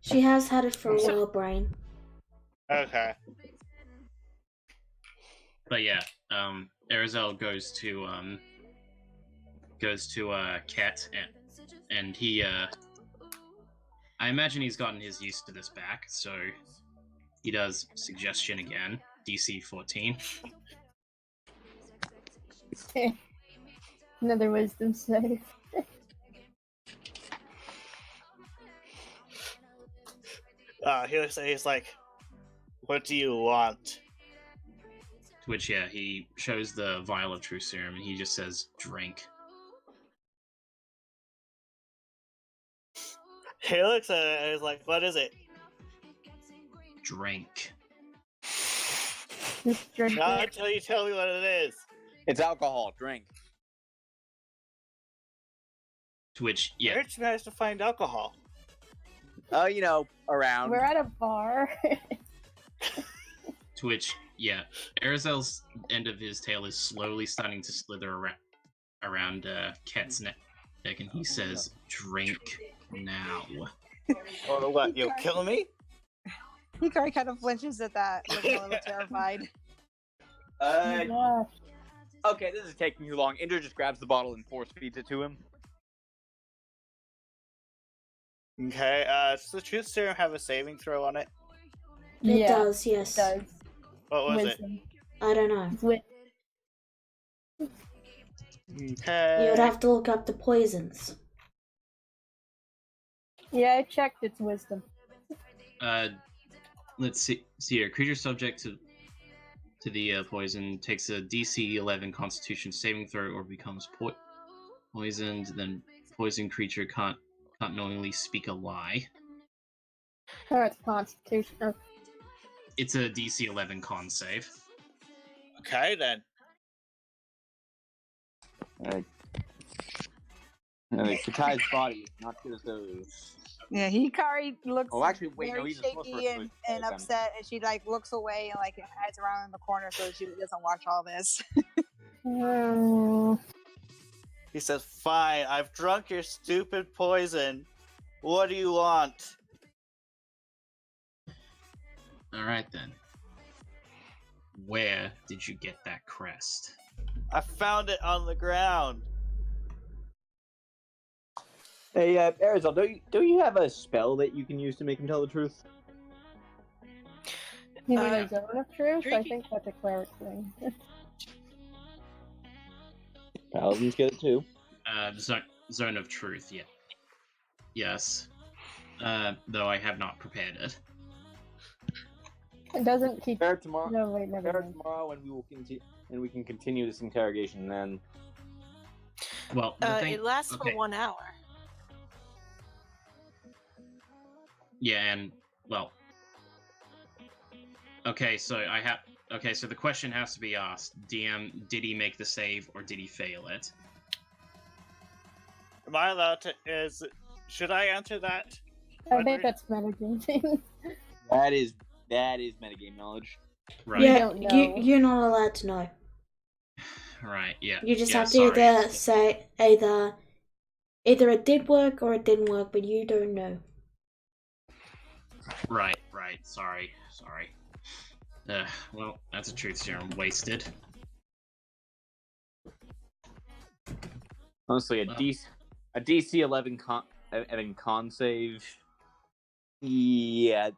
She has had it for a while, Brain. Okay. But yeah, Arizel goes to Ket, and he I imagine he's gotten his used to this back, so he does suggestion again, DC 14. Another wisdom save. He's like, what do you want? To which, yeah, he shows the vial of truth serum and he just says, drink. He looks at it and is like, what is it? Drink. Just drink Not it. until you tell me what it is. It's alcohol. Drink. To which, yeah, Where'd you manage to find alcohol? Oh, around. We're at a bar. to which, yeah, Arazel's end of his tail is slowly starting to slither around Ket's neck, and he says, drink now. Or what, you'll kill me? Hikari kind of flinches at that, looking a little terrified. Yeah. Okay, this is taking too long. Indra just grabs the bottle and force feeds it to him. Okay, does the truth serum have a saving throw on it? It Yeah, does, yes. It does. What was Wisdom. I don't know. It's wi- it? Okay. You would have to look up the poisons. Yeah, I checked its wisdom. Let's see here. Creature subject to the poison takes a DC 11 Constitution saving throw or becomes poisoned. Then poison creature can't knowingly speak a lie. Oh, it's Constitution. Oh, It's a DC 11 con save. Okay, then. Katai's body is not good as those. Yeah, Hikari looks Oh, actually, wait, no, very he's a plus shaky person, and upset, and she looks away and hides around in the corner so she doesn't watch all this. He says, fine, I've drunk your stupid poison. What do you want? Alright then. Where did you get that crest? I found it on the ground. Hey, Arizal, don't you have a spell that you can use to make him tell the truth? you mean a zone of truth? I drinking- think that's a cleric thing. Paladins get it too. Zone of truth, yeah. Yes. Though I have not prepared it. It doesn't keep. Prepare tomorrow. No, wait, never Prepare mind. tomorrow, and we can continue this interrogation then. Well, the thing, It lasts okay. for 1 hour. Yeah, and well. Okay, so so the question has to be asked: DM, did he make the save or did he fail it? Am I allowed to? Should I answer that? I think that's managing. That is metagame knowledge. Right. Yeah, don't know. you're not allowed to know. Right. Yeah. You just yeah, have to sorry. either say either it did work or it didn't work, but you don't know. Right. Sorry. Well, that's a truth serum wasted. Honestly, Well. a DC 11 con save. Yeah, it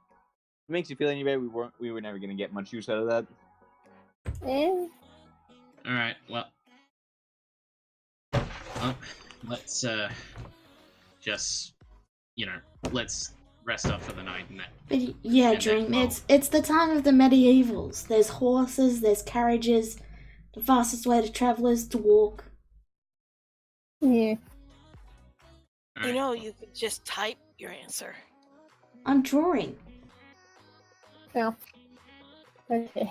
makes you feel any better. We were never gonna get much use out of that. Eh, All right. Well, let's just let's rest up for the night and that. Yeah, And then, Dream. well- It's the time of the medievals. There's horses, there's carriages. The fastest way to travel is to walk. yeah. All You right, know, well, you could just type your answer. I'm drawing. Well. Okay. all In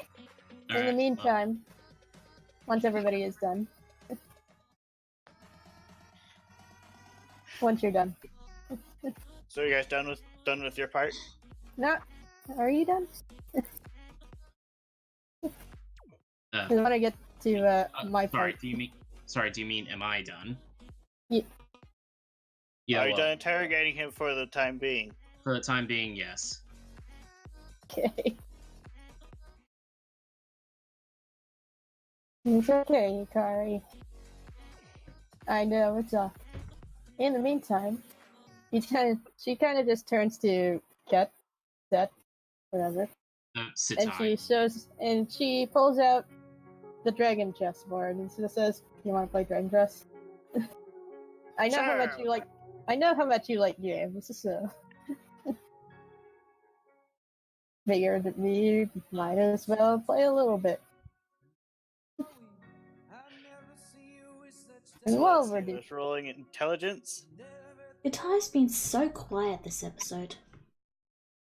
the right, well, meantime, once everybody is done. Once you're done. So you guys done with your part? No, are you done? uh, I want to get to my sorry. part. Do you mean? Am I done? Yeah. Yeah. Are you well, done interrogating him for the time being? For the time being, yes. Okay. It's okay, Yukari. I know, it's off. In the meantime, she kind of just turns to Ket, Set, whatever, and Sitai. she pulls out the dragon chess board and she says, "You want to play dragon chess?" I know how much Sure. you like. I know how much you like games, so figured that we might as well play a little bit. And So while let's we're see, doing, there's rolling intelligence. Katai's been so quiet this episode.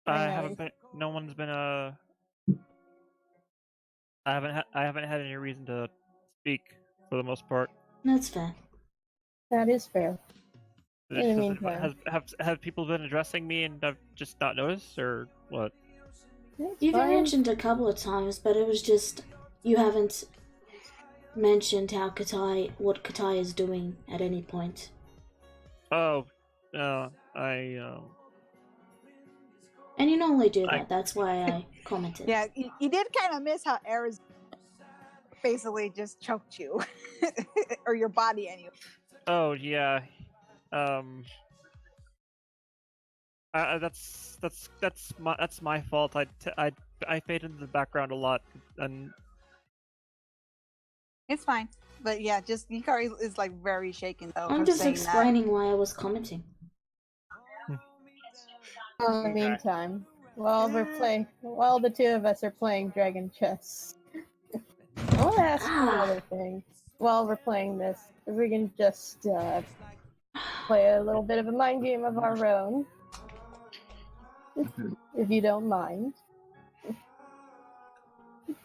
I know, haven't been. No one's been. I haven't had any reason to speak for the most part. That's fair. that is fair. Is In the it- meantime, have people been addressing me and I've just not noticed, or what? it's You've been fine. mentioned a couple of times, but it was just you haven't mentioned what Katai is doing at any point. Oh, And you normally do I- that. That's why I commented. Yeah, you did kind of miss how Arizona basically just choked you, or your body anyway. Oh yeah. That's my fault. I fade into the background a lot, and It's fine, but yeah, just Hikari is like very shaken though. I'm from just saying explaining why I was commenting. In the Okay. meantime, while the two of us are playing Dragon Chess, I want to ask you another thing. While we're playing this, if we can just play a little bit of a mind game of our own, if you don't mind.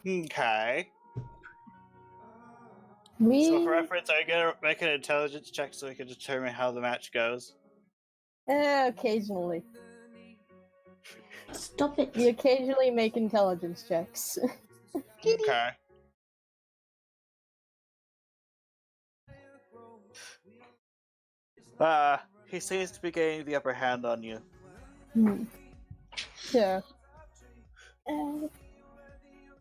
Okay. We So for reference, are you gonna make an intelligence check so we can determine how the match goes? occasionally. Stop it. We occasionally make intelligence checks. Okay. He seems to be gaining the upper hand on you. So,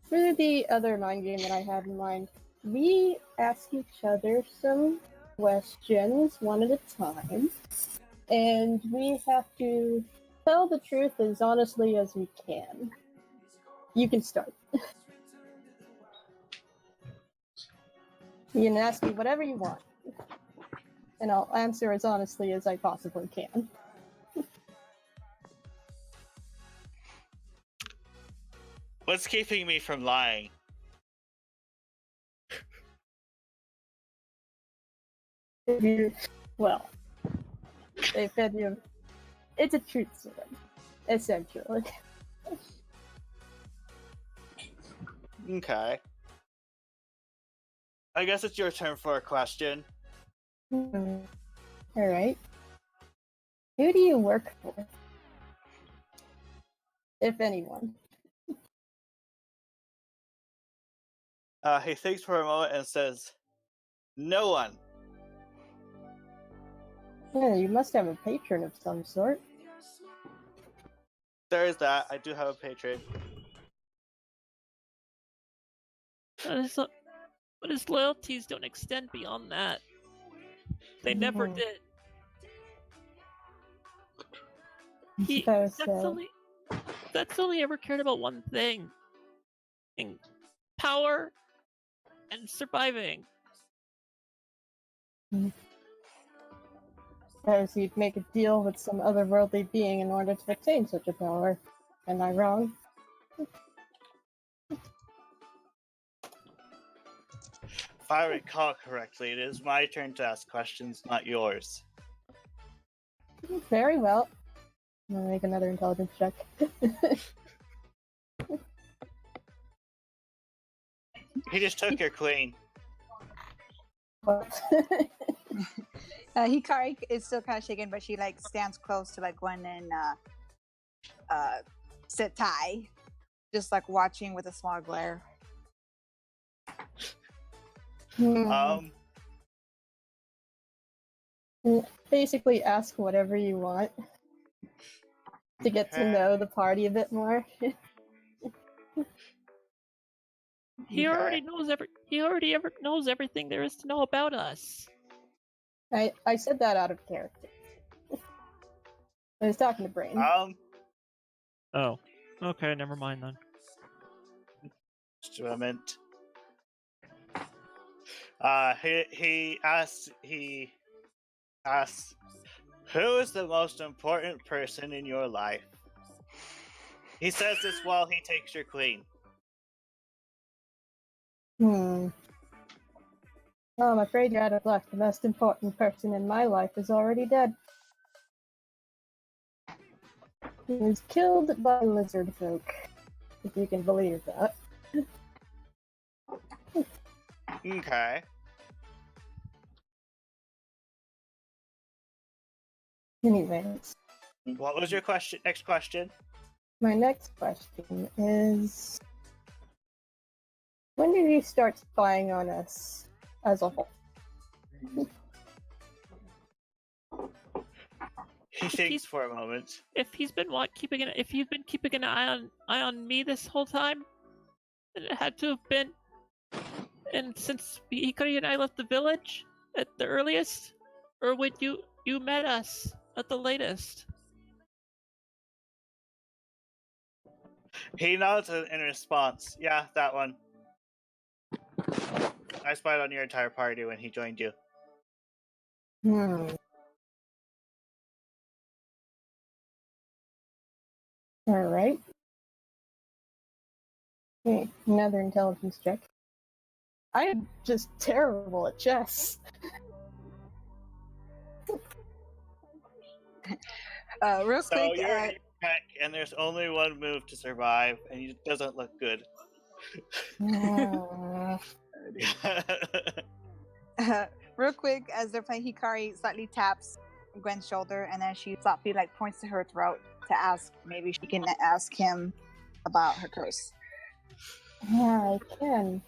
for the other mind game that I had in mind, we ask each other some questions one at a time, and we have to tell the truth as honestly as we can. You can start. You can ask me whatever you want, and I'll answer as honestly as I possibly can. What's keeping me from lying? Well, they fed you. It's a truth serum, essentially. Okay. I guess it's your turn for a question. Alright. Who do you work for? If anyone. He thinks for a moment and says, "No one." Yeah, you must have a patron of some sort. There is that. I do have a patron. But his loyalties don't extend beyond that. They never Mhm. did. Suppose so. That's only ever cared about one thing: power and surviving. Suppose he'd make a deal with some otherworldly being in order to obtain such a power. Am I wrong? If I recall correctly, it is my turn to ask questions, not yours. Very well. I'm gonna make another intelligence check. He just took your queen. What? Hikari is still kind of shaken, but she like stands close to like Gwen and Setai, just like watching with a small glare. Basically, ask whatever you want to get to know the party a bit more. He already knows knows everything there is to know about us. I said that out of character. I was talking to Brain. Oh, okay, never mind then. Just a moment. He asks, who is the most important person in your life? He says this while he takes your queen. Oh, I'm afraid you're out of luck. The most important person in my life is already dead. He was killed by lizard folk, if you can believe that. Okay. Anyways, What was your question? Next question. my next question is, when did you start spying on us as a whole? He thinks for a moment. If you've been keeping an eye on me this whole time, then it had to have been. And since Hikari and I left the village at the earliest, or when you met us at the latest. He nods in response. Yeah, that one. I spied on your entire party when he joined you. Alright. Okay, another intelligence check. I am just terrible at chess. Real So quick, you're in tech, and there's only one move to survive, and it doesn't look good. real quick, as they're playing, Hikari slightly taps Gwen's shoulder, and then she softly points to her throat to ask maybe she can ask him about her curse. Yeah, I can.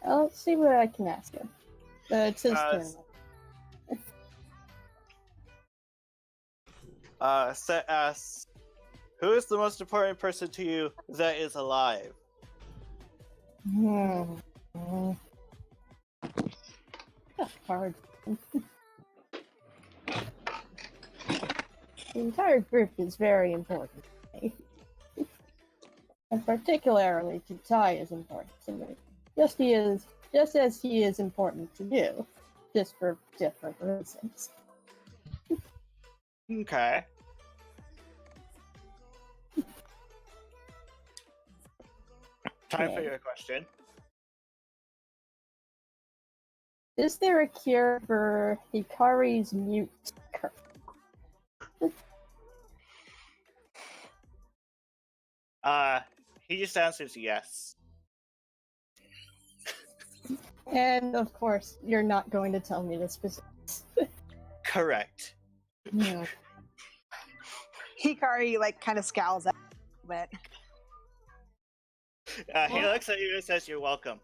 Let's see what I can ask him. It's his turn. Set asks, who is the most important person to you that is alive? That's hard. The entire group is very important to me. And particularly to Tai is important to me. Just as he is important to you. Just for different reasons. Okay. Time for Okay. your question. Is there a cure for Hikari's mute curse? He just answers yes. And of course, you're not going to tell me the specifics. Correct. No. Hikari kind of scowls at him a He looks at you and says, "You're welcome."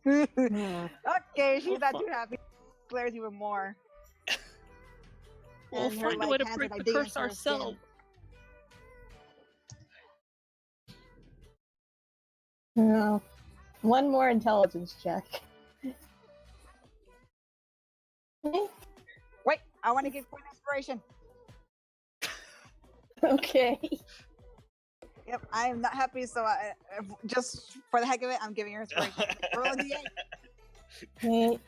bit. Okay, she's not too happy. Glares even more. We'll And her, find a way to hands break are the digging curse into her skin. ourselves. No. One more intelligence check. Wait, I want to give Gwen inspiration. Okay. Yep, I am not happy, so just for the heck of it, I'm giving her inspiration. Roll a d8. Okay.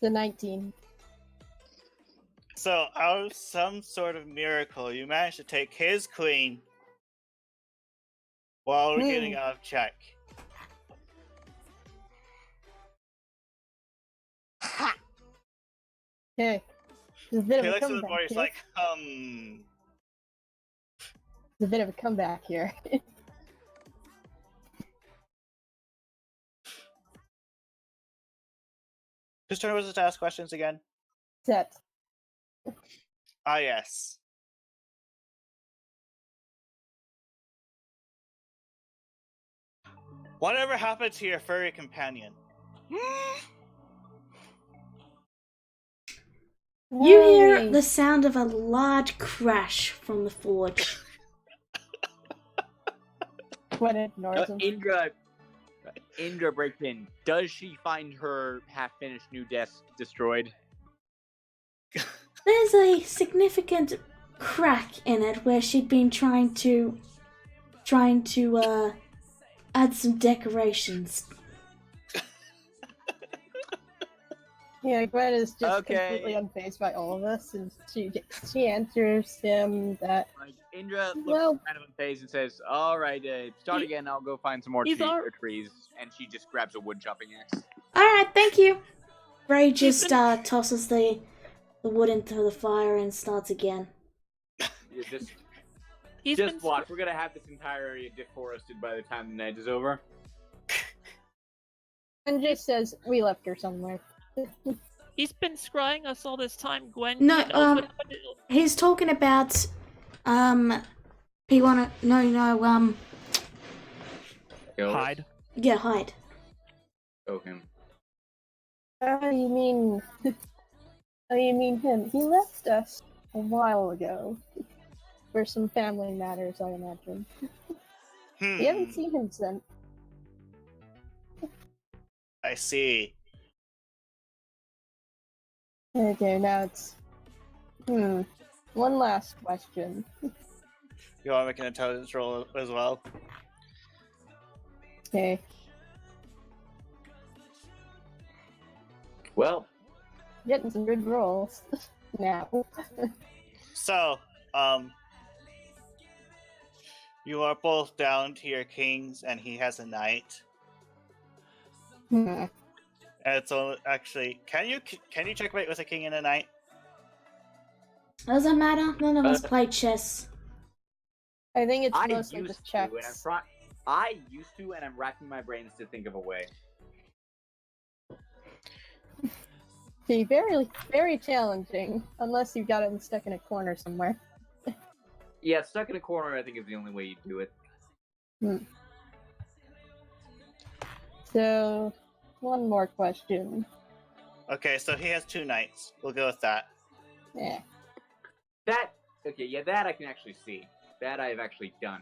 The 19. So, out of some sort of miracle, you managed to take his queen while getting out of check. Ha! Okay. There's a bit He of a looks at the comeback board, he's here. like, There's a bit of a comeback here. Whose turn was it to ask questions again? Set. Ah, yes. Whatever happened to your furry companion? You hear Yay. the sound of a large crash from the forge. What ignores him. Indra breaks in. Does she find her half-finished new desk destroyed? There's a significant crack in it where she'd been trying to add some decorations. Yeah, Gwen is just Okay. completely unfazed by all of this, and she answers him that Like, Indra looks Well- kind of unfazed and says, "Alright, start He- again, I'll go find some more he's al- trees." And she just grabs a wood chopping axe. Alright, thank you. Ray just been- tosses the wood into the fire and starts again. You just He's just been watch, we're gonna have this entire area deforested by the time the night is over. and just says we left her somewhere. he's been scrying us all this time, Gwen. No, He knows what happened. He's talking about, Hide. yeah, hide. Go him. You mean? Oh, you mean him? He left us a while ago for some family matters, I imagine. We haven't seen him since. I see. Okay, now it's one last question. You want to make an intelligence roll as well? Okay. Well, Getting some good rolls now. So, you are both down to your kings, and he has a knight. Hmm. And so, actually, can you checkmate with a king and a knight? Doesn't matter. None of us play chess. I think it's I mostly used just to, and checks. I used to, and I'm racking my brains to think of a way. See, very, very challenging, unless you got him stuck in a corner somewhere. Yeah, stuck in a corner, I think, is the only way you do it. So, one more question. Okay, so he has 2 knights. We'll go with that. Yeah. That I can actually see. That I've actually done.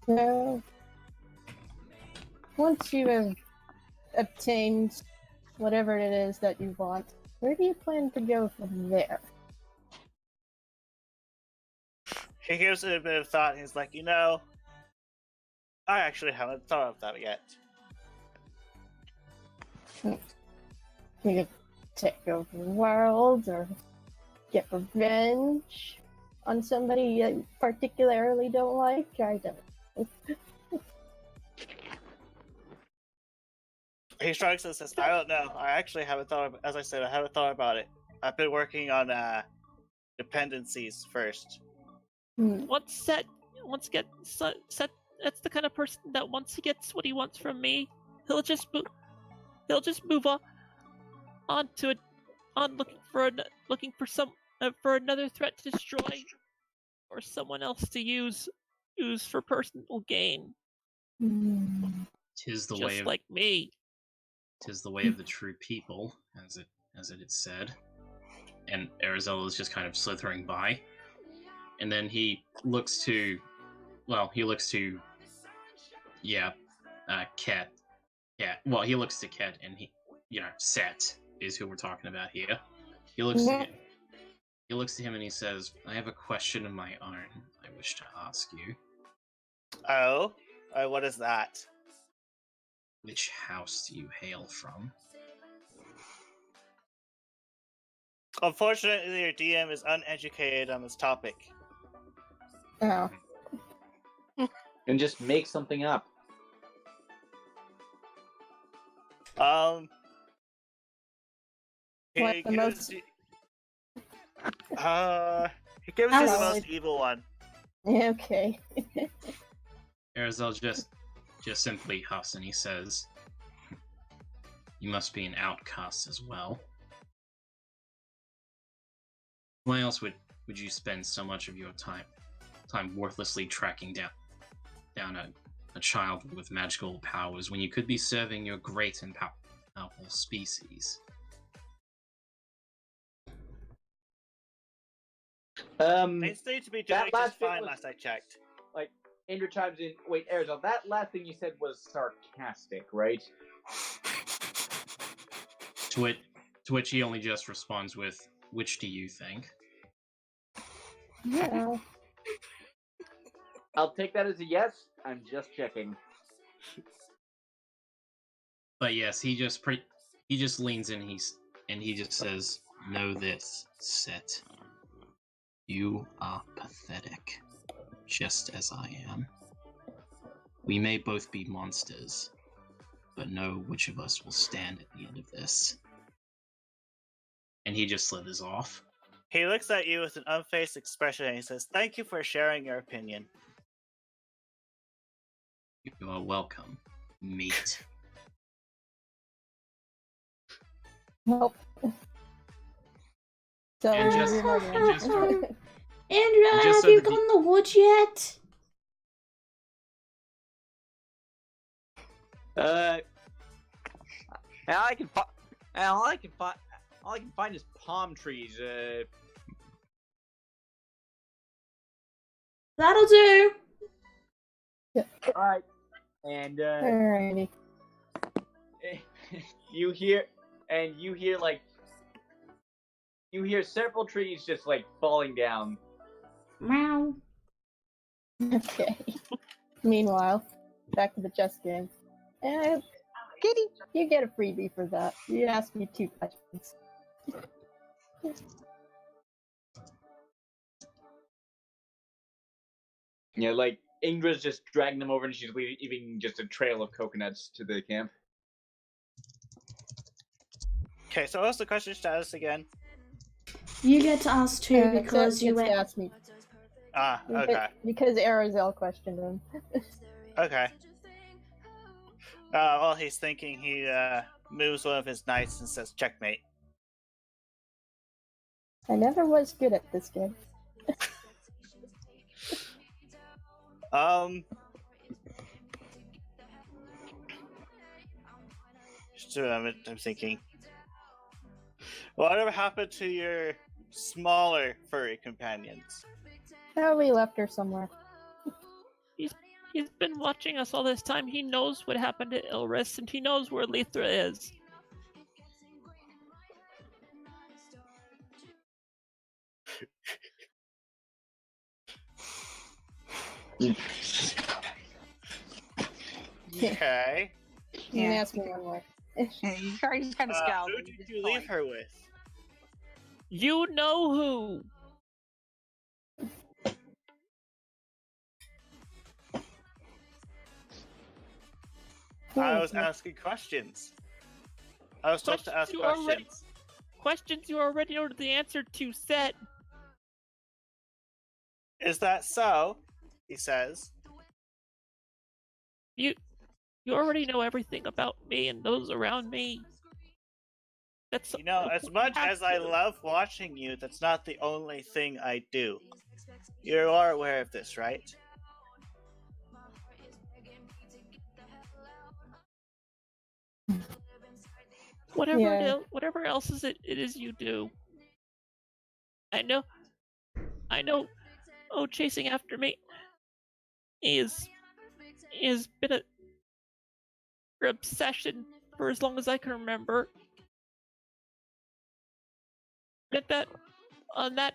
So, once you have obtained whatever it is that you want, where do you plan to go from there? He gives it a bit of thought, and he's like, I actually haven't thought of that yet. You could take over the world, or get revenge on somebody you particularly don't like. I don't know. He shrugs and says, I don't know. I actually haven't as I said, I haven't thought about it. I've been working on dependencies first. Once get set, that's the kind of person that once he gets what he wants from me, he'll just move on to it, on looking for another threat to destroy, or someone else to use for personal gain. Tis the Just way of like me. tis the way of the true people, as it is said. And Arizella is just kind of slithering by, and then he looks to Ket. Yeah, well, he looks to Ket, and Set is who we're talking about here. He looks to him and he says, I have a question of my own I wish to ask you. Oh? What is that? Which house do you hail from? Unfortunately, your DM is uneducated on this topic. Oh. And just make something up. He What, the gives most- you he gives you the Outside. most evil one. Okay. Arizella just simply huffs and he says, you must be an outcast as well. Why else would you spend so much of your time worthlessly tracking down a child with magical powers when you could be serving your great and powerful species? They seem to be doing That last just bit fine was- last I checked. Like, Indra chimes in. Wait, Arizona, that last thing you said was sarcastic, right? To which he only just responds with, which do you think? Yeah. I'll take that as a yes. I'm just checking. But yes, he just leans in. He just says, "Know this, Set. You are pathetic, just as I am. We may both be monsters, but know which of us will stand at the end of this." And he just slithers off. He looks at you with an unfazed expression and he says, "Thank you for sharing your opinion." You are welcome, meat. Nope. So And we just- remember. and just- Andrea, just have so you that the- gotten the wood yet? All I can find is palm trees. That'll do. All right, and Alrighty. you hear several trees just like falling down. Meow. Okay. Meanwhile, back to the chess game. And Kitty. you get a freebie for that. You asked me 2 questions. Yeah, like Ingra's just dragging them over, and she's leaving just a trail of coconuts to the camp. Okay, so what's the question status again? You get to ask two because you gets to went. ask me. Ah, okay. Because Arozel questioned him. Okay. While he's thinking, he moves one of his knights and says, "Checkmate." I never was good at this game. So I'm thinking, whatever happened to your smaller furry companions? Probably left her somewhere. He's been watching us all this time. He knows what happened to Ilris, and he knows where Lethra is. Okay. You can ask me one more. He's kind of scowled. Who did you leave her with? You know who. I was asking questions. I was told to ask questions. Questions you already know the answer to, Set. Is that so? He says. You already know everything about me and those around me. That's You know, as much as I love watching you, that's not the only thing I do. You are aware of this, right? Whatever else it is you do. I know. Oh, chasing after me is been a obsession for as long as I can remember. On that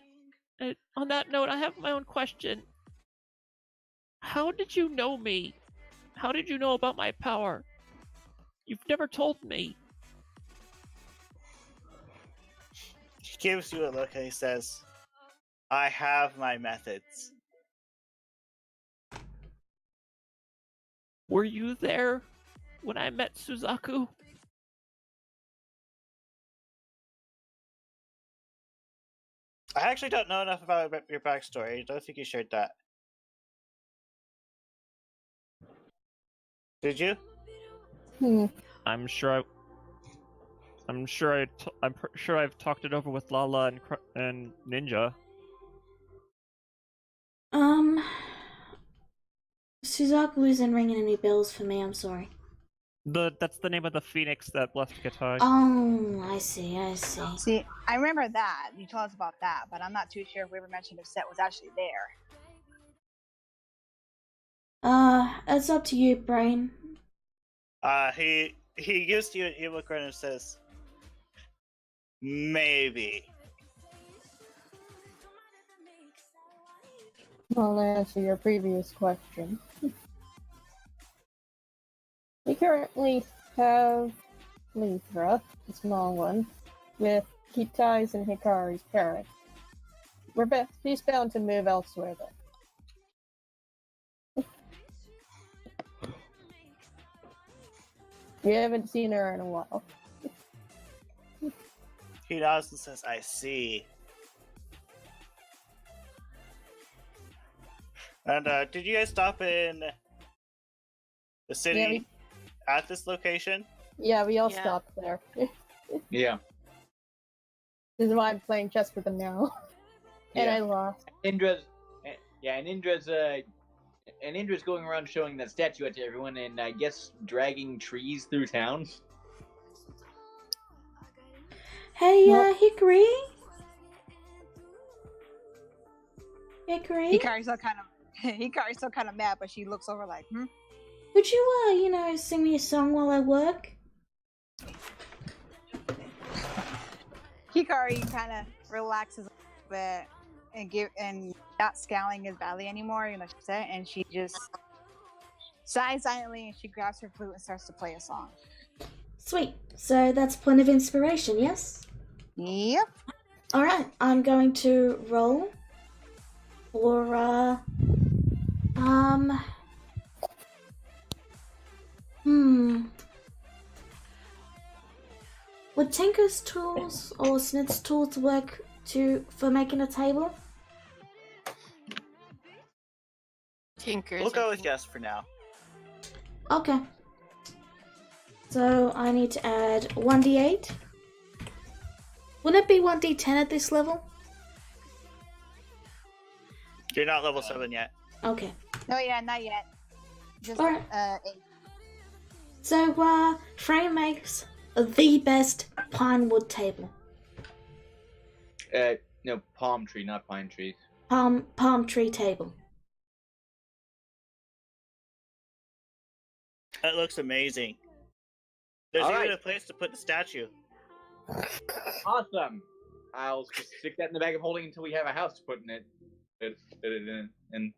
note, I have my own question. How did you know me? How did you know about my power? You've never told me. He gives you a look and he says, "I have my methods." Were you there when I met Suzaku? I actually don't know enough about your backstory. I don't think you shared that. Did you? I'm sure I've talked it over with Lala and Ninja. Suzaku isn't ringing any bells for me, I'm sorry. That's the name of the phoenix that blessed Katai. Oh, I see. See, I remember that. You told us about that, but I'm not too sure if we ever mentioned if Set was actually there. It's up to you, Brain. He gives you an evil grin and says, "Maybe." I'll answer your previous question. We currently have Lithra, the small one, with Kitai's and Hikari's parrot. She's bound to move elsewhere, though. We haven't seen her in a while. He nods and says, I see. And did you guys stop in the city at this location? Yeah, we all Yeah. stopped there. Yeah. This is why I'm playing chess with them now. And Yeah. I lost. Indra's Indra's going around showing that statue to everyone, and I guess dragging trees through town. Hey, What? Hickory? Hickory? Hikari's still kind of mad, but she looks over like, Would you, sing me a song while I work? Hikari kind of relaxes a bit and not scowling as badly anymore, she said, and she just sighs silently and she grabs her flute and starts to play a song. Sweet. So that's point of inspiration, yes? Yep. Alright, I'm going to roll for, Would Tinker's tools or Snit's tools work for making a table? Tinkers. We'll go with yes for now. Okay. So I need to add 1d8. Wouldn't it be 1d10 at this level? You're not level 7 yet. Okay. No, yeah, not yet. Just Alright. 8. So, Frey makes the best pine wood table. No, palm tree, not pine trees. Palm tree table. That looks amazing. There's All even right. a place to put the statue. Awesome. I'll just stick that in the bag of holding until we have a house to put in it. And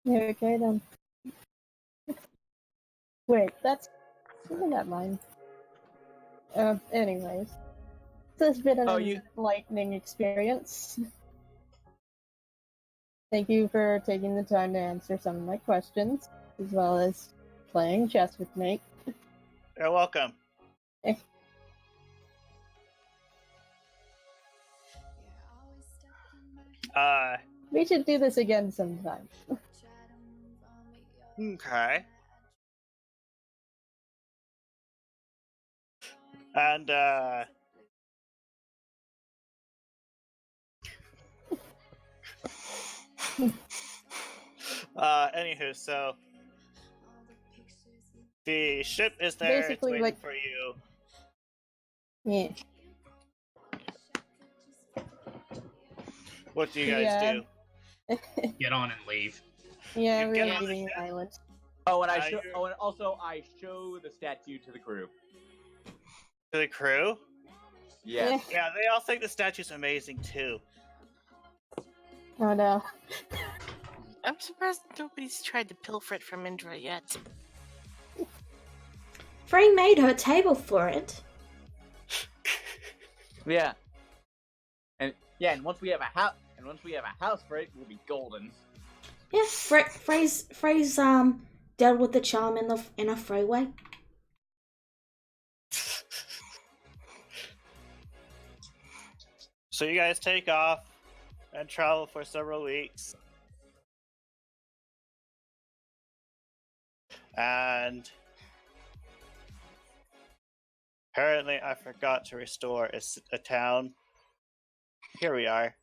Okay then. Wait, that's not mine. Anyways. This has been an enlightening experience. Thank you for taking the time to answer some of my questions, as well as playing chess with me. You're welcome. We should do this again sometime. Okay. And, anywho, so the ship is there, Basically, it's waiting like- for you. Yeah. What do you guys do? Get on and leave. Yeah, You we're get on leaving the the island. oh, and you're- and also I show the statue to the crew. To the crew? Yes. Yeah, they all think the statue's amazing too. Oh no. I'm surprised nobody's tried to pilfer it from Indra yet. Frey made her table for it. Yeah. And once we have a house, for it, we'll be golden. Yeah, Frey's dealt with the charm in a Frey way. So you guys take off and travel for several weeks. And apparently I forgot to restore a town. Here we are.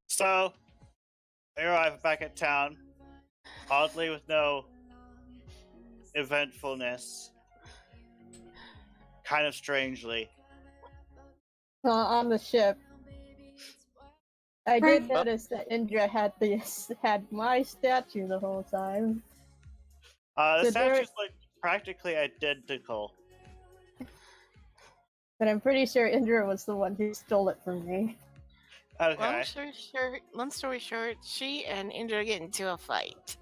So, they arrive back at town, oddly with no eventfulness. Kind of strangely. On the ship. I Right. did notice that Indra had my statue the whole time. The So there- statues look practically identical. But I'm pretty sure Indra was the one who stole it from me. Okay. Long story short, she and Indra get into a fight.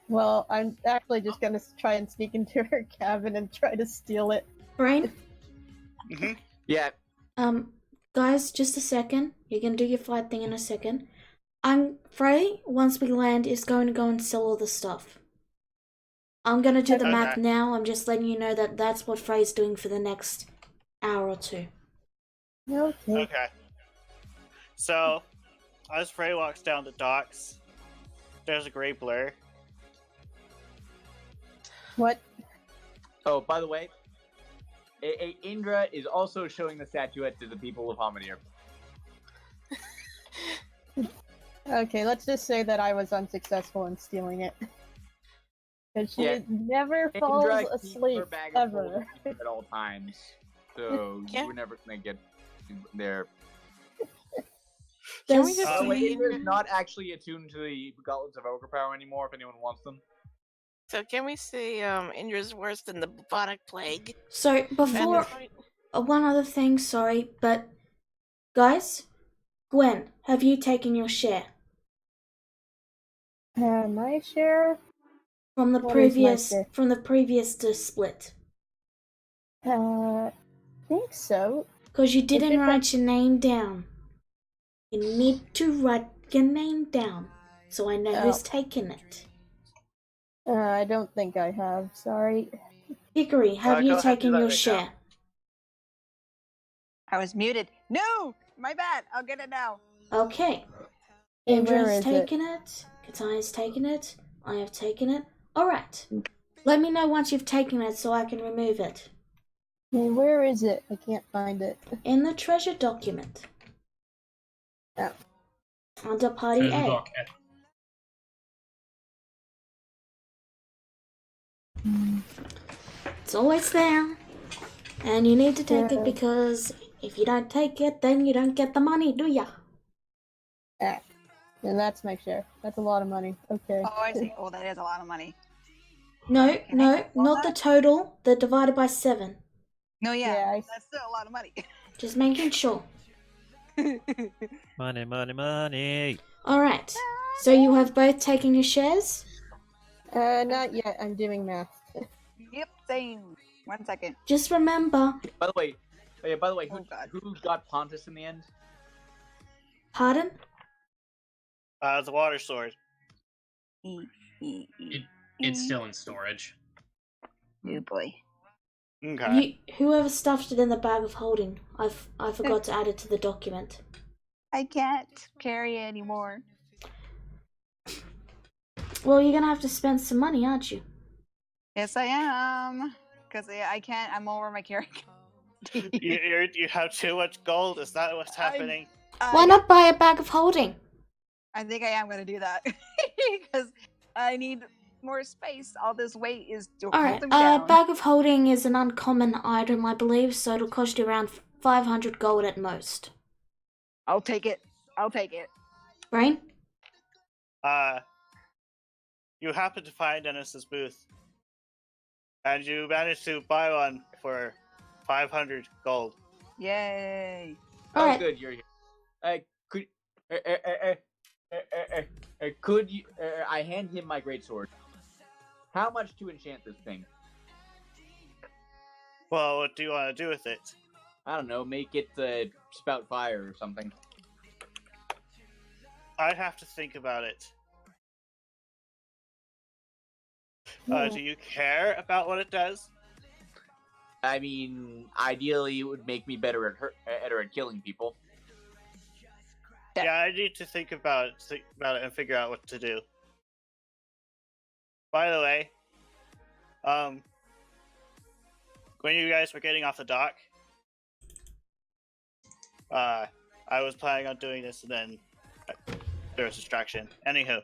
Well, I'm actually just gonna try and sneak into her cabin and try to steal it. Brain? Mm-hmm. Yeah. Guys, just a second. You're gonna do your flight thing in a second. Frey, once we land, is going to go and sell all the stuff. I'm gonna do the math Okay. now. I'm just letting you know that that's what Frey's doing for the next hour or two. Okay. Okay. So, as Frey walks down the docks, there's a gray blur. What? Oh, by the way, Indra is also showing the statuette to the people of Homidir. Okay, let's just say that I was unsuccessful in stealing it. Because she Yeah. never falls Indra keeps asleep, her bag of ever. holding at all times, so Yeah. we're never gonna get there. Can we Does- just Oh, Wait, see Indra's Indra? not actually attuned to the gauntlets of ogre power anymore. If anyone wants them. So can we say Indra's worse than the bubonic plague? So, And before... one other thing, sorry, but... Guys? Gwen, have you taken your share? My share? From the What is my previous... share? From the previous split? Think so. Because you Is didn't it write your name down. You need to write your name down, so I know who's taken it. I don't think I have, sorry. Hickory, have Go you ahead and do taken that your right share? now. I was muted. No! My bad. I'll get it now. Okay. Hey, Indra's where is taken it. Katai's taken it. I have taken it. Alright. Let me know once you've taken it so I can remove it. Hey, where is it? I can't find it. In the treasure document. Oh. Under party Treasure A. dock. It's always there. And you need to take Yeah. it because if you don't take it, then you don't get the money, do ya? Ah. And that's my share. That's a lot of money. Okay. Oh, I see. Oh, that is a lot of money. No, Can I no, have all not the that? total. The divided by 7. No, yeah. Yeah, That's still a lot of money. Just making sure. Money, money, money. Alright. So you have both taken your shares? Not yet. I'm doing math. Yep, same. 1 second. Just remember. By the way, who, Oh, God. who got Pontus in the end? Pardon? The water sword. It's still in storage. Oh boy. Okay. Whoever stuffed it in the bag of holding. I forgot to add it to the document. I can't carry it anymore. Well, you're gonna have to spend some money, aren't you? Yes, I am. Because I can't. I'm over my carrying. You have too much gold. Is that what's happening? Why not buy a bag of holding? I think I am going to do that. Because I need more space. All this weight is Alright, holding me down. bag of holding is an uncommon item, I believe, so it'll cost you around 500 gold at most. I'll take it. I'll take it. Brain? You happen to find Dennis's booth, and you managed to buy one for 500 gold. Yay. Oh, Alright. good, you're here. Could you? I hand him my greatsword. How much to enchant this thing? Well, what do you want to do with it? I don't know. Make it spout fire or something. I'd have to think about it. Do you care about what it does? I mean, ideally, it would make me better at killing people. Yeah, I need to think about it and figure out what to do. By the way, when you guys were getting off the dock, I was planning on doing this, and then there was a distraction. Anywho,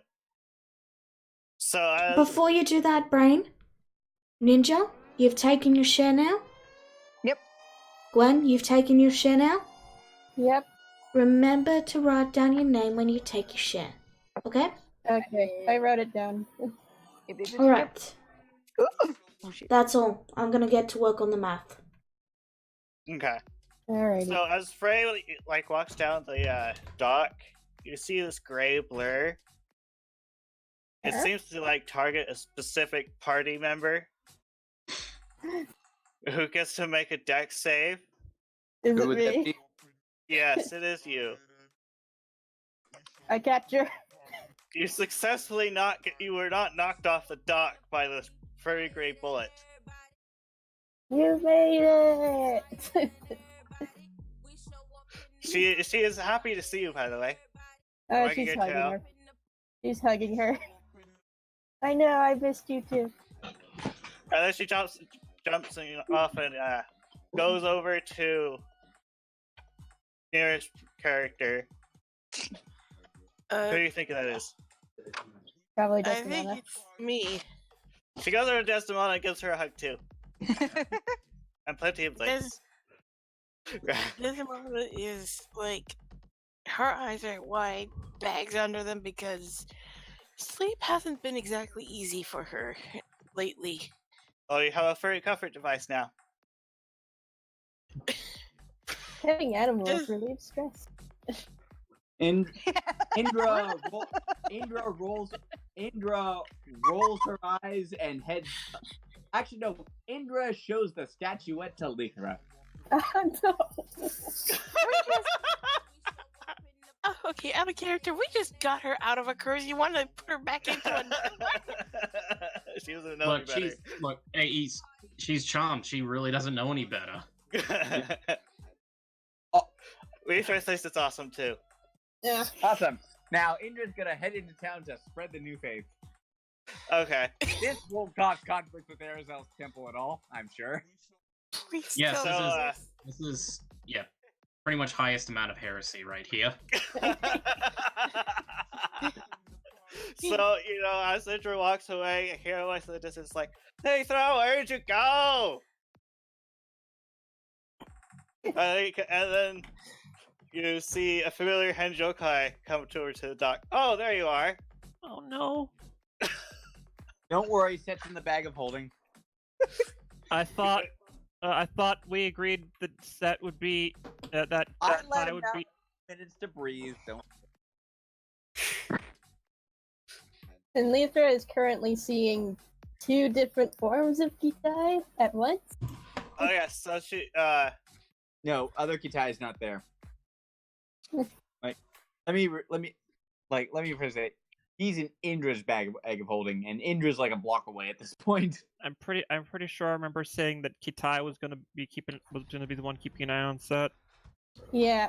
so Before you do that, Brain, Ninja, you've taken your share now? Yep. Gwen, you've taken your share now? Yep. Remember to write down your name when you take your share. Okay? Okay, I wrote it down. Alright. Oh, shit. That's all. I'm gonna get to work on the math. okay. Alrighty. So as Frey like walks down the dock, you see this gray blur. It Huh? seems to like target a specific party member who gets to make a dex save. Is Who it would that me? be? Yes, it is you. I capture. You successfully you were not knocked off the dock by this furry gray bullet. You made it! She is happy to see you, by the way. Oh, Wagging she's her hugging tail. her. She's hugging her. I know, I missed you too. And then she jumps off and goes over to nearest character. Who do you think that is? Probably I think Desdemona. it's me. She goes over to Desdemona and gives her a hug too. And plenty of things. Desdemona is like, her eyes are wide, bags under them because sleep hasn't been exactly easy for her lately. Oh, you have a furry comfort device now. Petting animals relieves stress. Indra rolls her eyes and heads. Actually, no. Indra shows the statuette to Lithra. Oh no! Oh, okay, out of character. We just got her out of a curse. You want to put her back into a... She doesn't know any better. She's charmed. She really doesn't know any better. Research thinks it's awesome too. Yeah. Awesome. Now Indra's gonna head into town to spread the new faith. Okay. This won't cause conflict with Arazel's temple at all, I'm sure. Please Yes, tell this is pretty much highest amount of heresy right here. So, as Indra walks away, I hear a voice in the distance like, "Hey, where'd you go?" And then you see a familiar Henjokai come towards the dock. Oh, there you are. Oh no. Don't worry, Set's in the bag of holding. I thought we agreed that Set would be that I let I him would have be. minutes to breathe. Don't. And Lithra is currently seeing 2 different forms of Kitai at once. Oh, yes, so she, No, other Kitai is not there. Like, let me phrase it. He's in Indra's bag of holding, and Indra's like a block away at this point. I'm pretty sure I remember saying that Kitai was gonna be the one keeping an eye on Set. Yeah.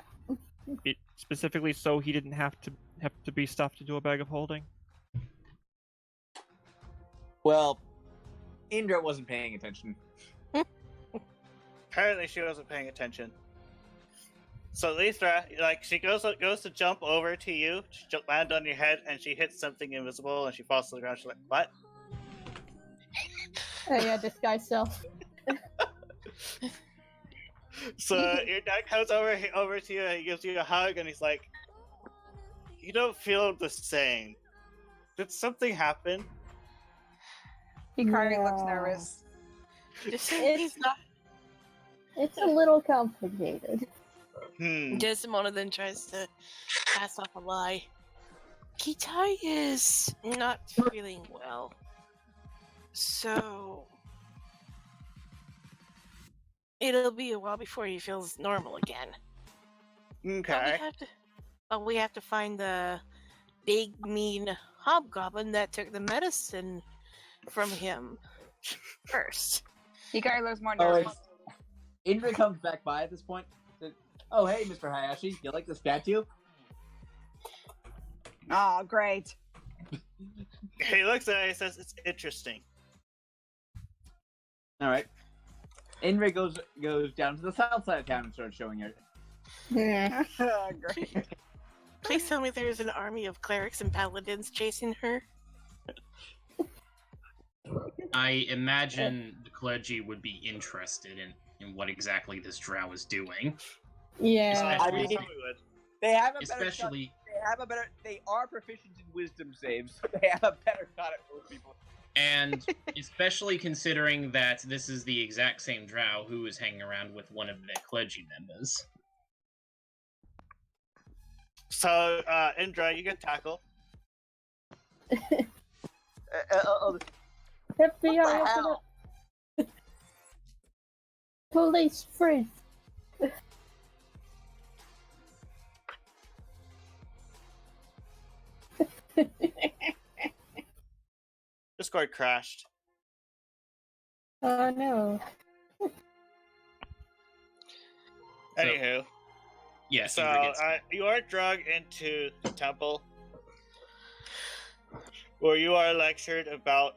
Specifically, so he didn't have to be stuffed into a bag of holding. Well, Indra wasn't paying attention. apparently she wasn't paying attention. So Lithra, she goes to jump over to you, to land on your head, and she hits something invisible, and she falls to the ground. She's like, "What?" Oh yeah, disguise self. So your dad comes over to you, and he gives you a hug, and he's like, "You don't feel the same. Did something happen?" Hikari looks No. nervous. It's a little complicated. Desdemona then tries to pass off a lie. Kitai is not feeling well. So it'll be a while before he feels normal again. Okay. But we have to find the big mean hobgoblin that took the medicine from him first. Hikari looks more Oh, nervous. Indra comes back by at this point. Says, "Oh, hey, Mr. Hayashi, you like the statue?" Oh, great. He looks at it and says, "It's interesting." All right. Indra goes down to the south side of town and starts showing her. Great. Please tell me there's an army of clerics and paladins chasing her. I imagine the clergy would be interested in what exactly this drow is doing. Yeah. I mean, they have a better Especially, They are proficient in wisdom saves, so they have a better shot at most people. And especially considering that this is the exact same drow who is hanging around with one of their clergy members. So, Indra, you get tackle. FBI, What the open hell? up. Police, freeze. Discord crashed. Oh no. So- Anywho, Yeah, so Indra gets you are dragged into the temple, where you are lectured about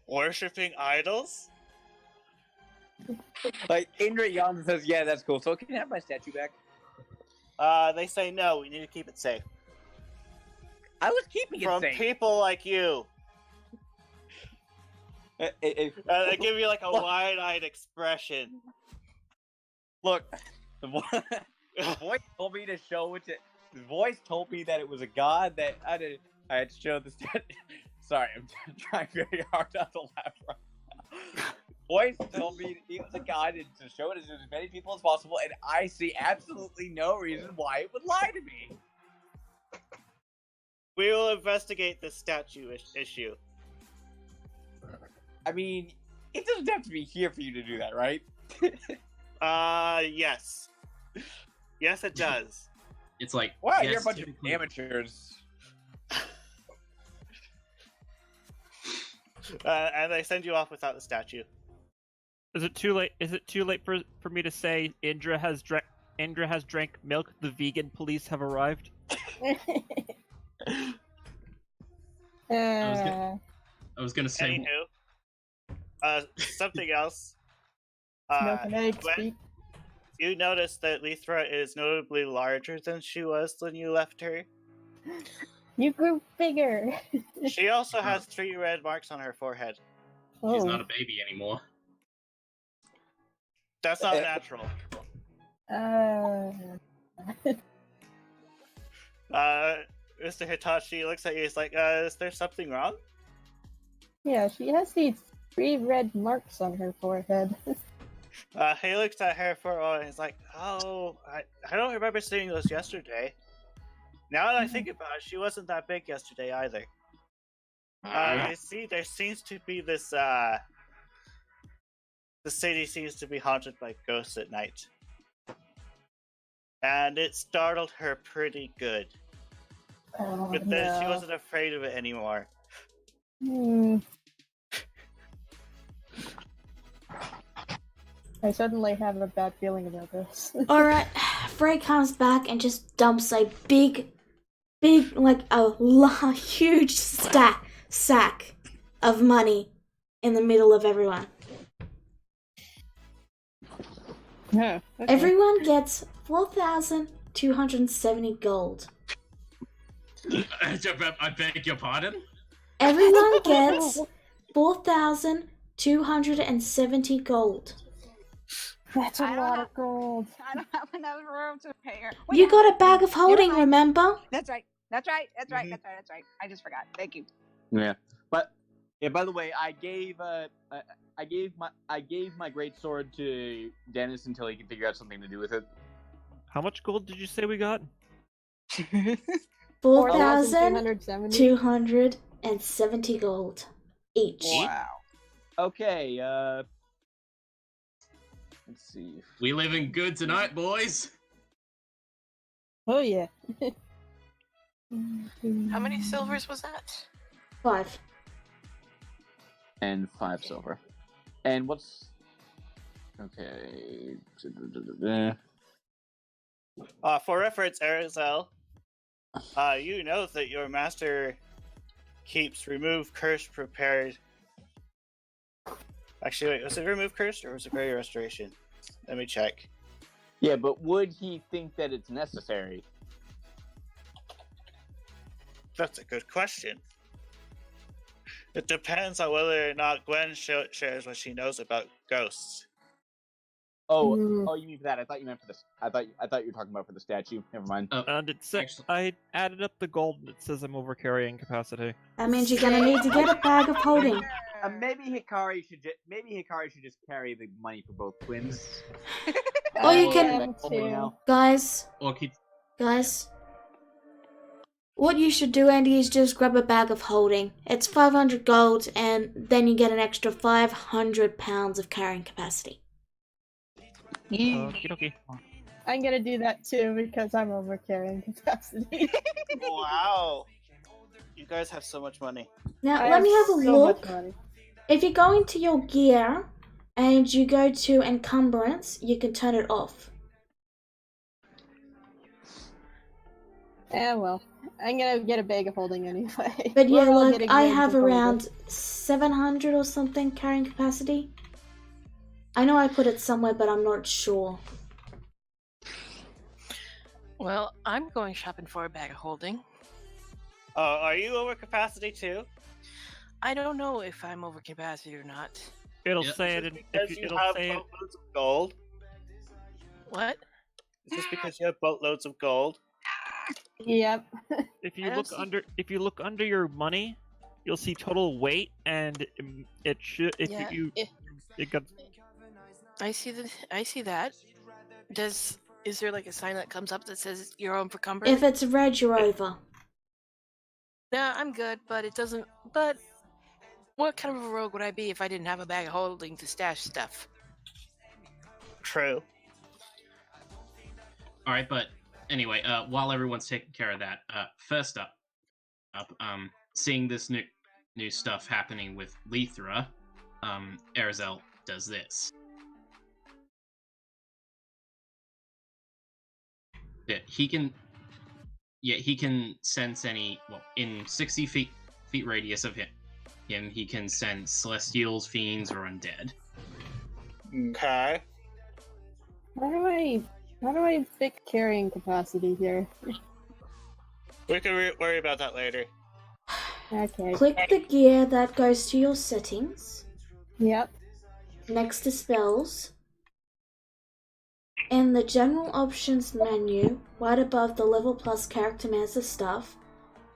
worshipping idols. Like Indra yawns and says, "Yeah, that's cool. So can I have my statue back?" They say no. We need to keep it safe I was keeping it from safe. people like you. Hey, They give you like a wide-eyed expression. look, the voice told me to show it. The voice told me that it was a god that I had to show the statue. Sorry, I'm trying very hard not to laugh right now. Voice told me it was a god and to show it to as many people as possible, and I see absolutely no reason why it would lie to me. We will investigate this statue issue. I mean, it doesn't have to be here for you to do that, right? Yes. Yes, it does. It's like, Wow, yes, you're a bunch of typically- amateurs. And they send you off without the statue. Is it too late? Is it too late for me to say Indra has drank milk? The vegan police have arrived. I was gonna say, Anywho, something else. Milk and eggs, Gwen, Pete. you notice that Lithra is notably larger than she was when you left her. You grew bigger. She also has 3 red marks on her forehead. she's Oh. not a baby anymore. That's not natural. Mr. Hitachi looks at you. He's like, "Is there something wrong?" Yeah, she has these 3 red marks on her forehead. He looks at her for a while and he's like, "Oh, I don't remember seeing those yesterday. Now that I think about it, she wasn't that big yesterday either." I see there seems to be this, the city seems to be haunted by ghosts at night. And it startled her pretty good. Oh, But then she no. wasn't afraid of it anymore. I suddenly have a bad feeling about this. Alright, Frey comes back and just dumps a big, like huge sack of money in the middle of everyone. Yeah. Okay. Everyone gets 4,270 gold. I beg your pardon? Everyone gets 4,270 gold. That's a I don't lot have- of gold. I don't have enough room to pay her. You got a bag of holding, mind. remember? That's right. That's right. That's right. That's right. That's right. I just forgot. Thank you. Yeah, but yeah. By the way, I gave my great sword to Dennis until he can figure out something to do with it. How much gold did you say we got? 4,270. 4,270 gold each. Wow. Okay. Let's see. We living good tonight, boys. Oh yeah. How many silvers was that? 5. And 5 silver. And what's okay? For reference, Arizel, you know that your master keeps remove curse prepared. Actually, wait, was it remove curse or was it greater restoration? Let me check. Yeah, but would he think that it's necessary? That's a good question. It depends on whether or not Gwen shares what she knows about ghosts. Oh, Mm. oh, you mean for that? I thought you meant for this. I thought you were talking about for the statue. Never mind. And it said Actually- I added up the gold and it says I'm over carrying capacity. That means you're gonna need to get a bag of holding. Maybe Hikari should just carry the money for both twins. Or you I can- am Holding too. now. Guys, Or keep what you should do, Andy, is just grab a bag of holding. It's 500 gold, and then you get an extra 500 pounds of carrying capacity. Okie dokie. I'm gonna do that too because I'm over carrying capacity. Wow. You guys have so much money. Now, I let me have a so look. much money. If you go into your gear and you go to encumbrance, you can turn it off. Yeah, well, I'm gonna get a bag of holding anyway. But yeah, We're all like, getting I bags have of holding. around 700 or something carrying capacity. I know I put it somewhere, but I'm not sure. Well, I'm going shopping for a bag of holding. Are you over capacity too? I don't know if I'm over capacity or not. It'll Yeah. say Is it this in because if you it'll have say it. boatloads of gold? What? Is this because you have boatloads of gold? Yep. If I you don't look see- under your money, you'll see total weight, and it should if Yeah, you it- it got I see that. Is there like a sign that comes up that says you're on for cumber? If it's red, you're over. Nah, I'm good, but it doesn't. But what kind of a rogue would I be if I didn't have a bag of holding to stash stuff? True. All right, but anyway, while everyone's taking care of that, first up, seeing this new stuff happening with Lethra, Arizel does this. Yeah, he can sense any. Well, in 60 feet radius of him, he can sense celestials, fiends, or undead. Okay. How do I pick carrying capacity here? We can worry about that later. Okay. Click the gear that goes to your settings, Yep. next to spells. In the general options menu, right above the level plus character master stuff,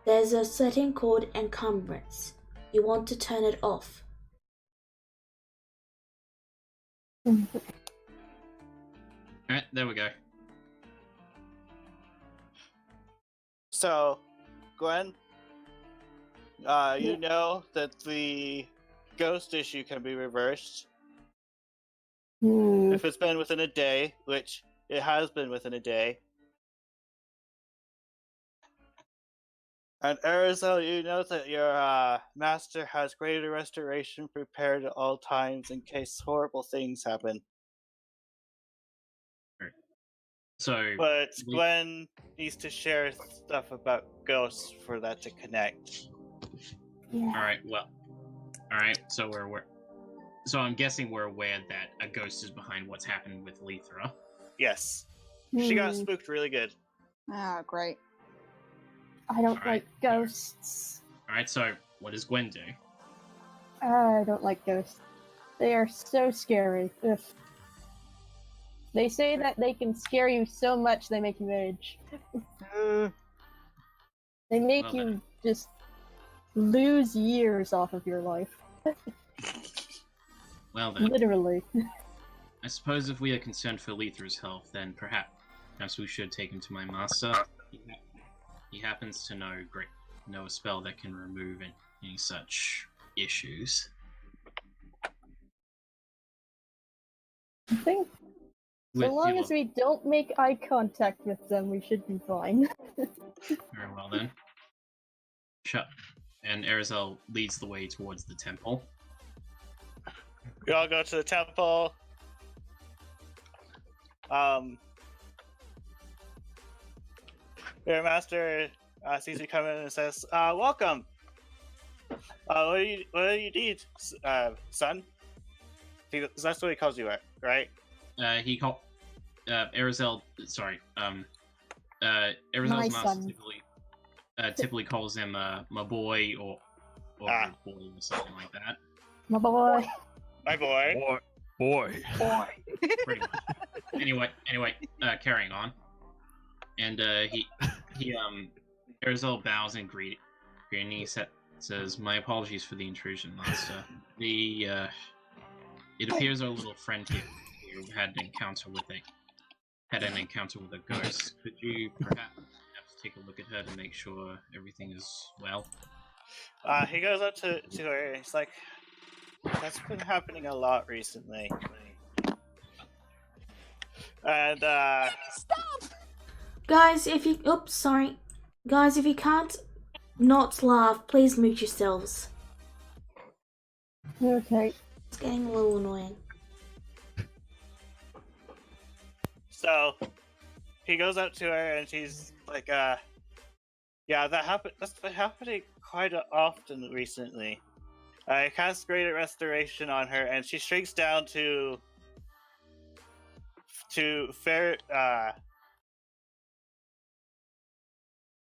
there's a setting called encumbrance. You want to turn it off. Alright, there we go. So, Gwen, you know that the ghost issue can be reversed if it's been within a day, which it has been within a day. And Arizel, you know that your master has greater restoration prepared at all times in case horrible things happen. So, But Gwen needs to share stuff about ghosts for that to connect. Yeah. all right. So so I'm guessing we're aware that a ghost is behind what's happened with Lethra. Yes. She got spooked really good. Ah, great. I don't Alright. like ghosts. All right. So, what does Gwen do? I don't like ghosts. They are so scary. Ugh. They say that they can scare you so much they make you age. They make Well, you just lose years off of your life. Well then, Literally. I suppose if we are concerned for Lethra's health, then perhaps we should take him to my master. He happens to know a spell that can remove any such issues. I think With so long your- as we don't make eye contact with them, we should be fine. Very well then. Shut. And Arizel leads the way towards the temple. We all go to the temple. Your master sees you come in and says, "Welcome. What do you need, son?" That's what he calls you, right? He called Arizel. Sorry. My Arizel's master son. typically calls him my boy or boy or something like that. My boy. My boy. Boy. Pretty much. Anyway, carrying on. And he Arizal bows in greeting. He says, "My apologies for the intrusion, Master. It appears our little friend here had an encounter with a ghost. Could you perhaps take a look at her to make sure everything is well?" He goes up to her and he's like, "That's been happening a lot recently." And Stop! Guys, if you Guys, if you can't not laugh, please mute yourselves. Okay. It's getting a little annoying. so he goes up to her and she's like, "Yeah, that's been happening quite often recently." I cast Greater Restoration on her, and she shrinks down to fair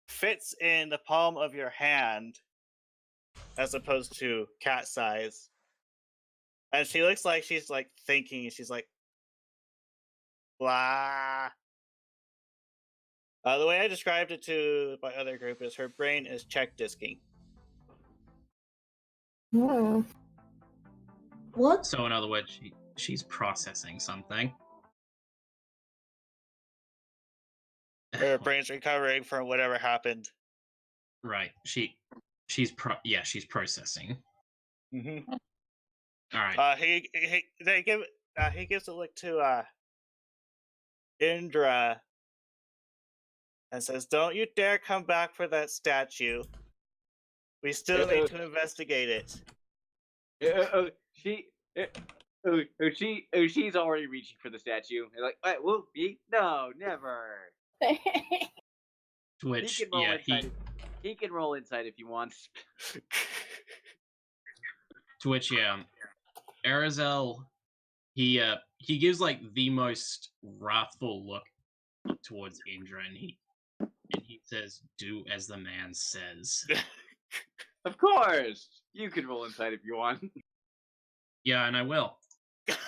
fits in the palm of your hand, as opposed to cat size. And she looks like she's like thinking. She's like, blah. The way I described it to my other group is her brain is check disking. Hmm. What? So in other words, she's processing something. Her brain's recovering from whatever happened. Right. She's processing. Mm-hmm. All right. He gives a look to Indra and says, "Don't you dare come back for that statue. We still need to investigate it." She's already reaching for the statue. They're like, "What? Will be? No, never." To which, He can roll inside if he wants. To which, Arazel, he gives like the most wrathful look towards Indra, and he says, "Do as the man says." Of course, you can roll inside if you want. Yeah, and I will. With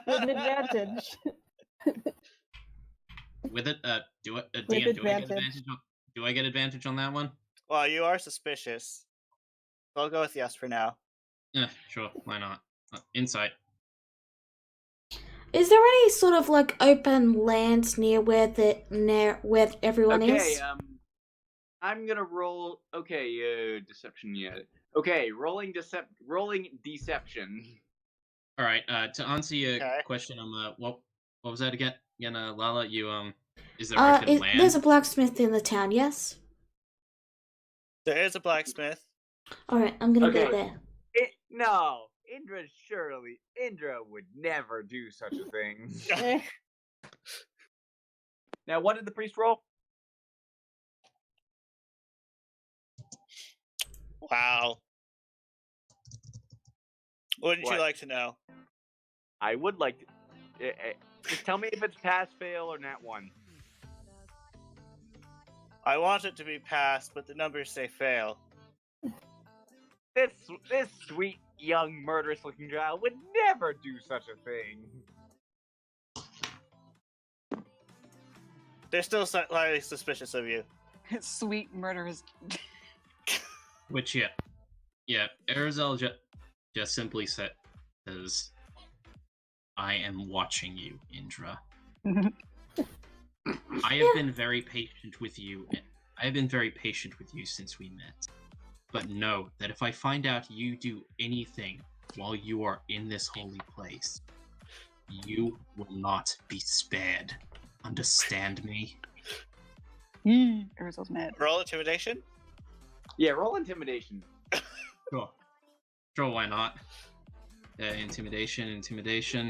an advantage. With it, do I get advantage on that one? Well, you are suspicious. So I'll go with yes for now. Yeah, sure. Why not? Insight. Is there any sort of like open land near where everyone is? I'm gonna roll. Okay, deception. Yeah. Okay, rolling deception. All right. To answer your question, what was that again? Lala, you is there open land? There's a blacksmith in the town. Yes. There is a blacksmith. All right, I'm gonna go there. No, Indra would never do such a thing. Now, what did the priest roll? Wow. Wouldn't you like to know? I would like to. Just tell me if it's pass, fail, or nat 1. I want it to be pass, but the numbers say fail. This sweet, young, murderous-looking child would never do such a thing. They're still slightly suspicious of you. Sweet murderous. Which, yeah, Arazel just simply says, "I am watching you, Indra. I have been very patient with you. I have been very patient with you since we met. But know that if I find out you do anything while you are in this holy place, you will not be spared. Understand me?" Arizona's mad. Roll intimidation? Yeah, roll intimidation. Sure, why not? Intimidation.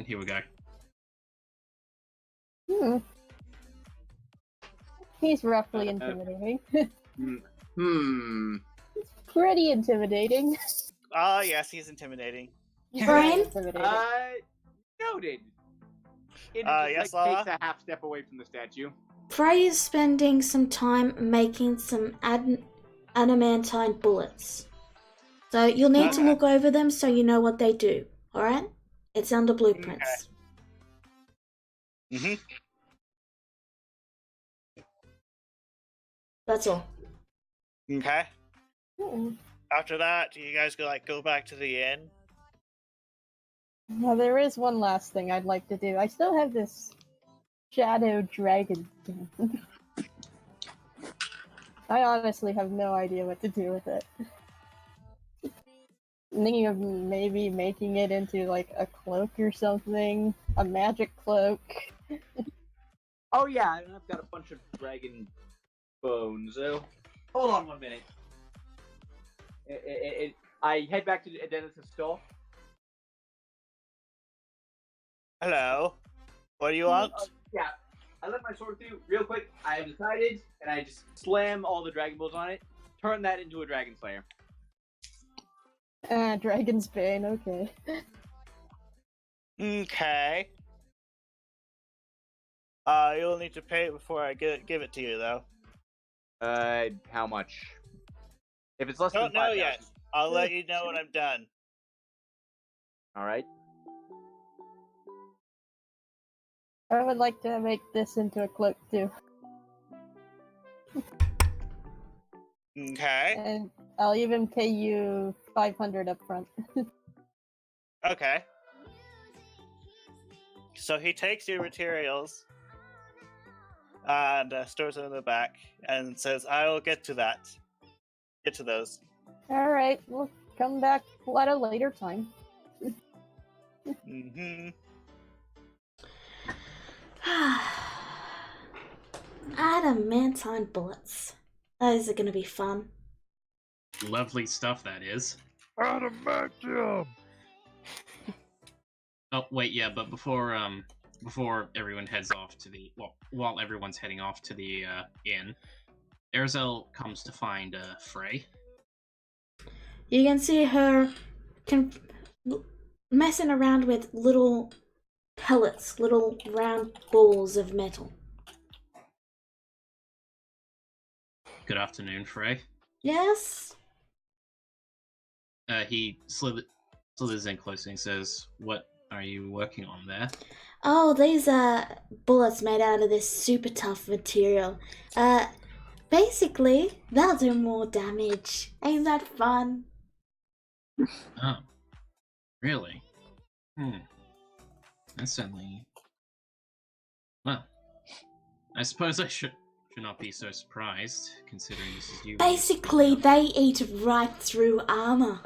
Here we go. He's roughly intimidating. Pretty intimidating. Yes, he's intimidating. Brian? Noted. Yes, takes Lala? a half step away from the statue. Frey is spending some time making some adamantine bullets. So you'll need to look over them so you know what they do, alright? It's under blueprints. Mm-hmm. That's all. Okay. Mm-mm. After that, do you guys go back to the inn? Now, there is one last thing I'd like to do. I still have this shadow dragon thing. I honestly have no idea what to do with it. Thinking of maybe making it into like a cloak or something, a magic cloak. Oh yeah, and I've got a bunch of dragon bones. So hold on 1 minute. I head back to Dennis's stall. Hello. What do you want? Yeah, I let my sword through real quick. I have decided, and I just slam all the dragon bones on it. Turn that into a dragon slayer. Dragon's Bane, okay. Okay. You'll need to pay it before I give it to you, though. How much? If it's less Don't than know 5,000. yet. I'll let you know when I'm done. All right. I would like to make this into a cloak too. Okay. And I'll even pay you 500 up front. Okay. So he takes your materials and stores them in the back and says, I will get to that. Get to those. Alright, we'll come back at a later time. Mm-hmm. Adamantine bullets. Those are gonna be fun. Lovely stuff, that is. Adamantium! Oh wait, yeah, but before everyone heads off to the while everyone's heading off to the inn, Erzel comes to find Frey. You can see her messing around with little pellets, little round balls of metal. Good afternoon, Frey. Yes? He slithers in closely and says, "What are you working on there?" Oh, these are bullets made out of this super tough material. Basically, they'll do more damage. Ain't that fun? Oh, really? That's certainly... Well, I suppose I should not be so surprised, considering this is you. Basically, they eat right through armor.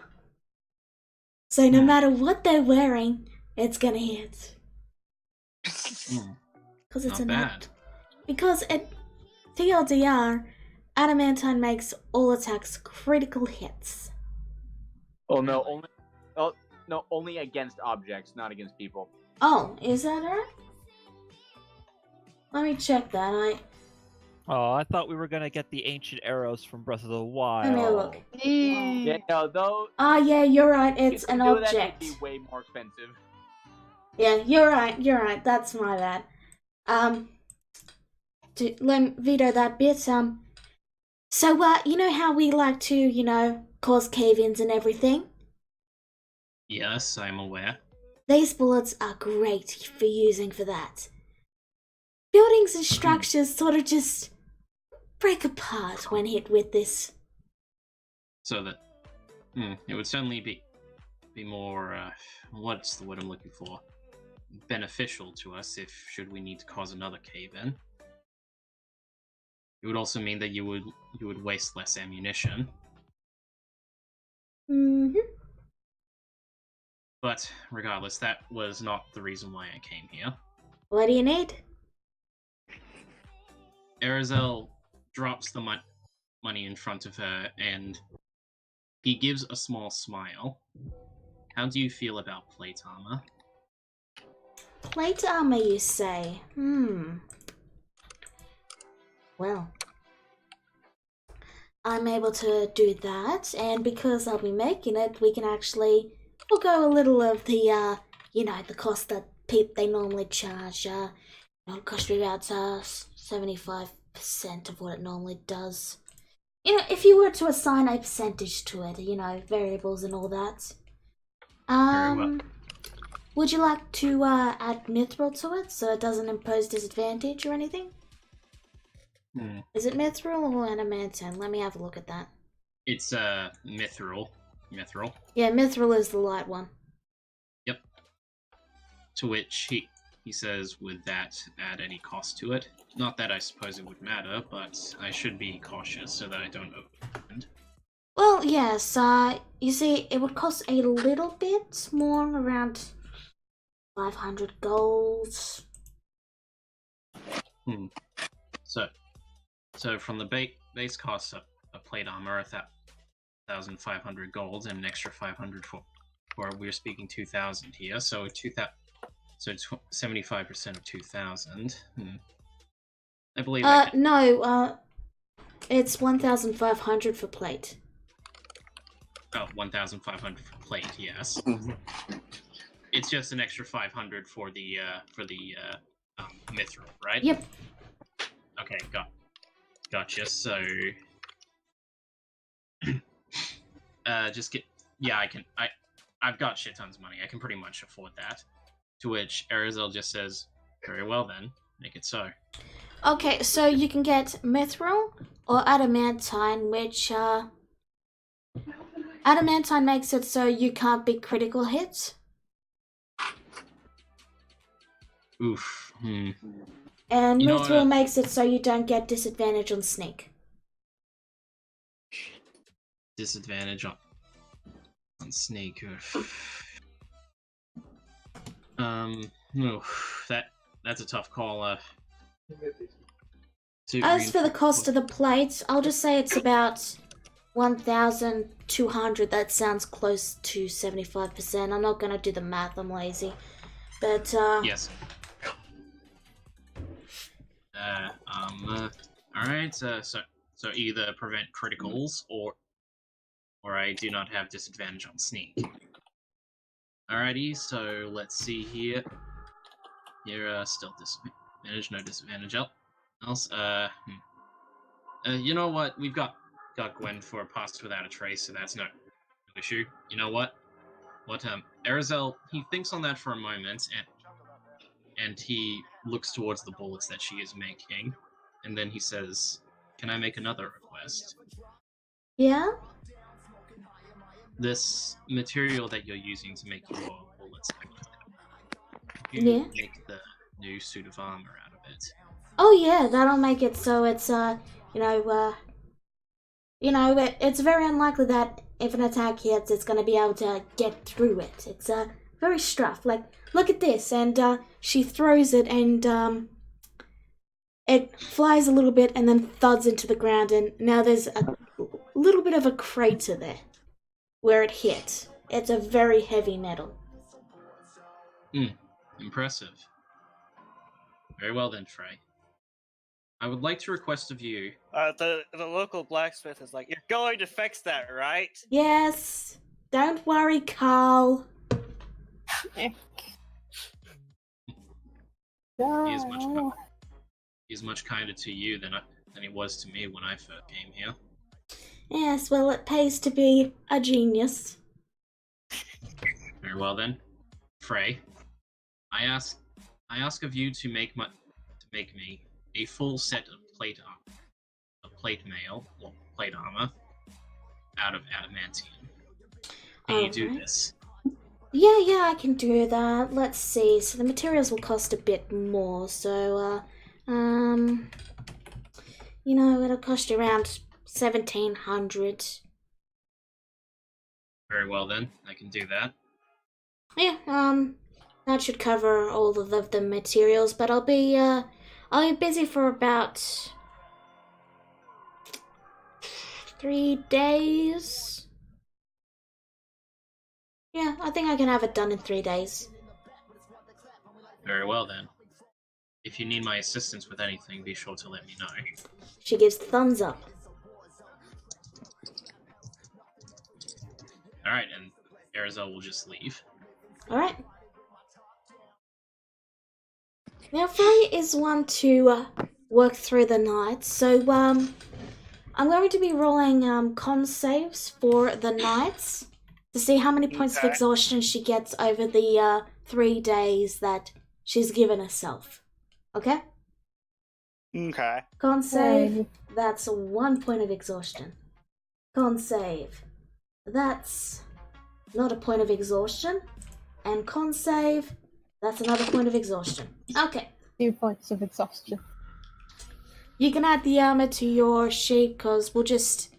So no matter what they're wearing, it's gonna hit. Because it's Not bad. Because at TLDR, Adamantine makes all attacks critical hits. Oh no, only against objects, not against people. Oh, is that right? Let me check that. Oh, I thought we were gonna get the ancient arrows from Breath of the Wild. Let me look. Yeah, no, though. Ah, yeah, you're right. It's if an you do that, object. it'd be way more expensive. Yeah, you're right. You're right. That's my bad. Let me veto that bit. So, you know how we like to, cause cave-ins and everything? Yes, I'm aware. These bullets are great for using for that. Buildings and structures sort of just break apart when hit with this. So that it would certainly be more what's the word I'm looking for? Beneficial to us should we need to cause another cave-in. It would also mean that you would waste less ammunition. Mm-hmm. But regardless, that was not the reason why I came here. What do you need? Erzel drops the money in front of her, and he gives a small smile. How do you feel about plate armor? Plate armor, you say? Well, I'm able to do that, and because I'll be making it, we'll go a little of the, the cost that they normally charge. It'll cost me about 75% of what it normally does. If you were to assign a percentage to it, variables and all that. Very well. Would you like to add mithril to it so it doesn't impose disadvantage or anything? Is it mithril or adamantine? Let me have a look at that. It's mithril. Mithril. Yeah, mithril is the light one. Yep. To which he says, would that add any cost to it? Not that I suppose it would matter, but I should be cautious so that I don't overspend. Well, yes, you see, it would cost a little bit more, around 500 gold. So from the base cost of plate armor, 1,500 gold, and an extra 500 for we're speaking 2,000 here, so 2,000. So 75% of 2,000. I believe. No, it's 1,500 for plate. Oh, 1,500 for plate. Yes. It's just an extra 500 for the mithril, right? Yep. Okay, gotcha. So, I've got shit tons of money. I can pretty much afford that. To which Arizel just says, "Very well then, make it so." Okay, so you can get mithril or adamantine, which adamantine makes it so you can't be critical hits. Oof. And You know mithril what? makes it so you don't get disadvantage on sneak. Disadvantage on snake. No, that's a tough call. As for the cost of the plates, I'll just say it's about 1,200. That sounds close to 75%. I'm not gonna do the math, I'm lazy. But, Yes. Alright, so either prevent criticals or I do not have disadvantage on sneak. Alrighty, so let's see here. Here, still disadvantage, no disadvantage else. You know what? We've got Gwen for a pass without a trace, so that's no issue. You know what? Arizel, he thinks on that for a moment, and he looks towards the bullets that she is making, and then he says, "Can I make another request?" yeah? This material that you're using to make your bullets, you Yeah. make the new suit of armor out of it. Oh yeah, that'll make it so it's, it's very unlikely that if an attack hits, it's gonna be able to get through it. It's, very struff. Like, look at this, and, she throws it, and, it flies a little bit and then thuds into the ground, and now there's a little bit of a crater there where it hit. It's a very heavy metal. Impressive. Very well then, Frey. I would like to request of you. The local blacksmith is like, "You're going to fix that, right?" Yes. Don't worry, Carl. He is much kinder to you than he was to me when I first came here. Yes, well, it pays to be a genius. Very well then, Frey. I ask of you to make me a full set of plate armor out of adamantium. Can you do this? Yeah, I can do that. Let's see. So the materials will cost a bit more. So, it'll cost you around 1,700. Very well then, I can do that. Yeah, that should cover all of the materials. But I'll be busy for about 3 days. Yeah, I think I can have it done in 3 days. Very well then. If you need my assistance with anything, be sure to let me know. She gives thumbs up. Alright, and Arizel will just leave. Alright. Now, Frey is one to work through the night, so I'm going to be rolling con saves for the nights to see how many points of exhaustion she gets over the 3 days that she's given herself. Okay? Okay. Con save, that's 1 point of exhaustion. Con save, that's not a point of exhaustion. And con save, that's another point of exhaustion. Okay. 2 points of exhaustion. You can add the armor to your sheet because we'll just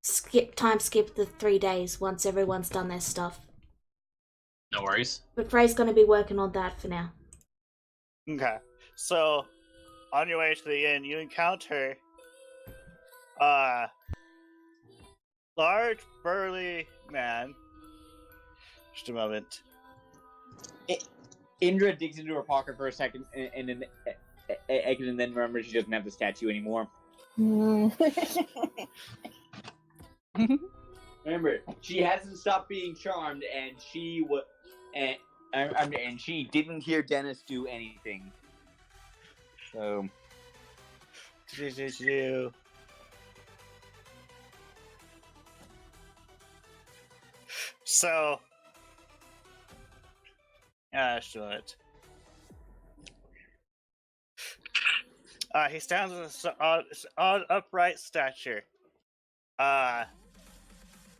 skip the 3 days once everyone's done their stuff. No worries. But Frey's going to be working on that for now. Okay. So, on your way to the inn, you encounter a large, burly man. Just a moment. Indra digs into her pocket for a second, and then remembers she doesn't have the statue anymore. Remember, she hasn't stopped being charmed, and she and she didn't hear Dennis do anything. So, So, just a minute. He stands in an upright stature.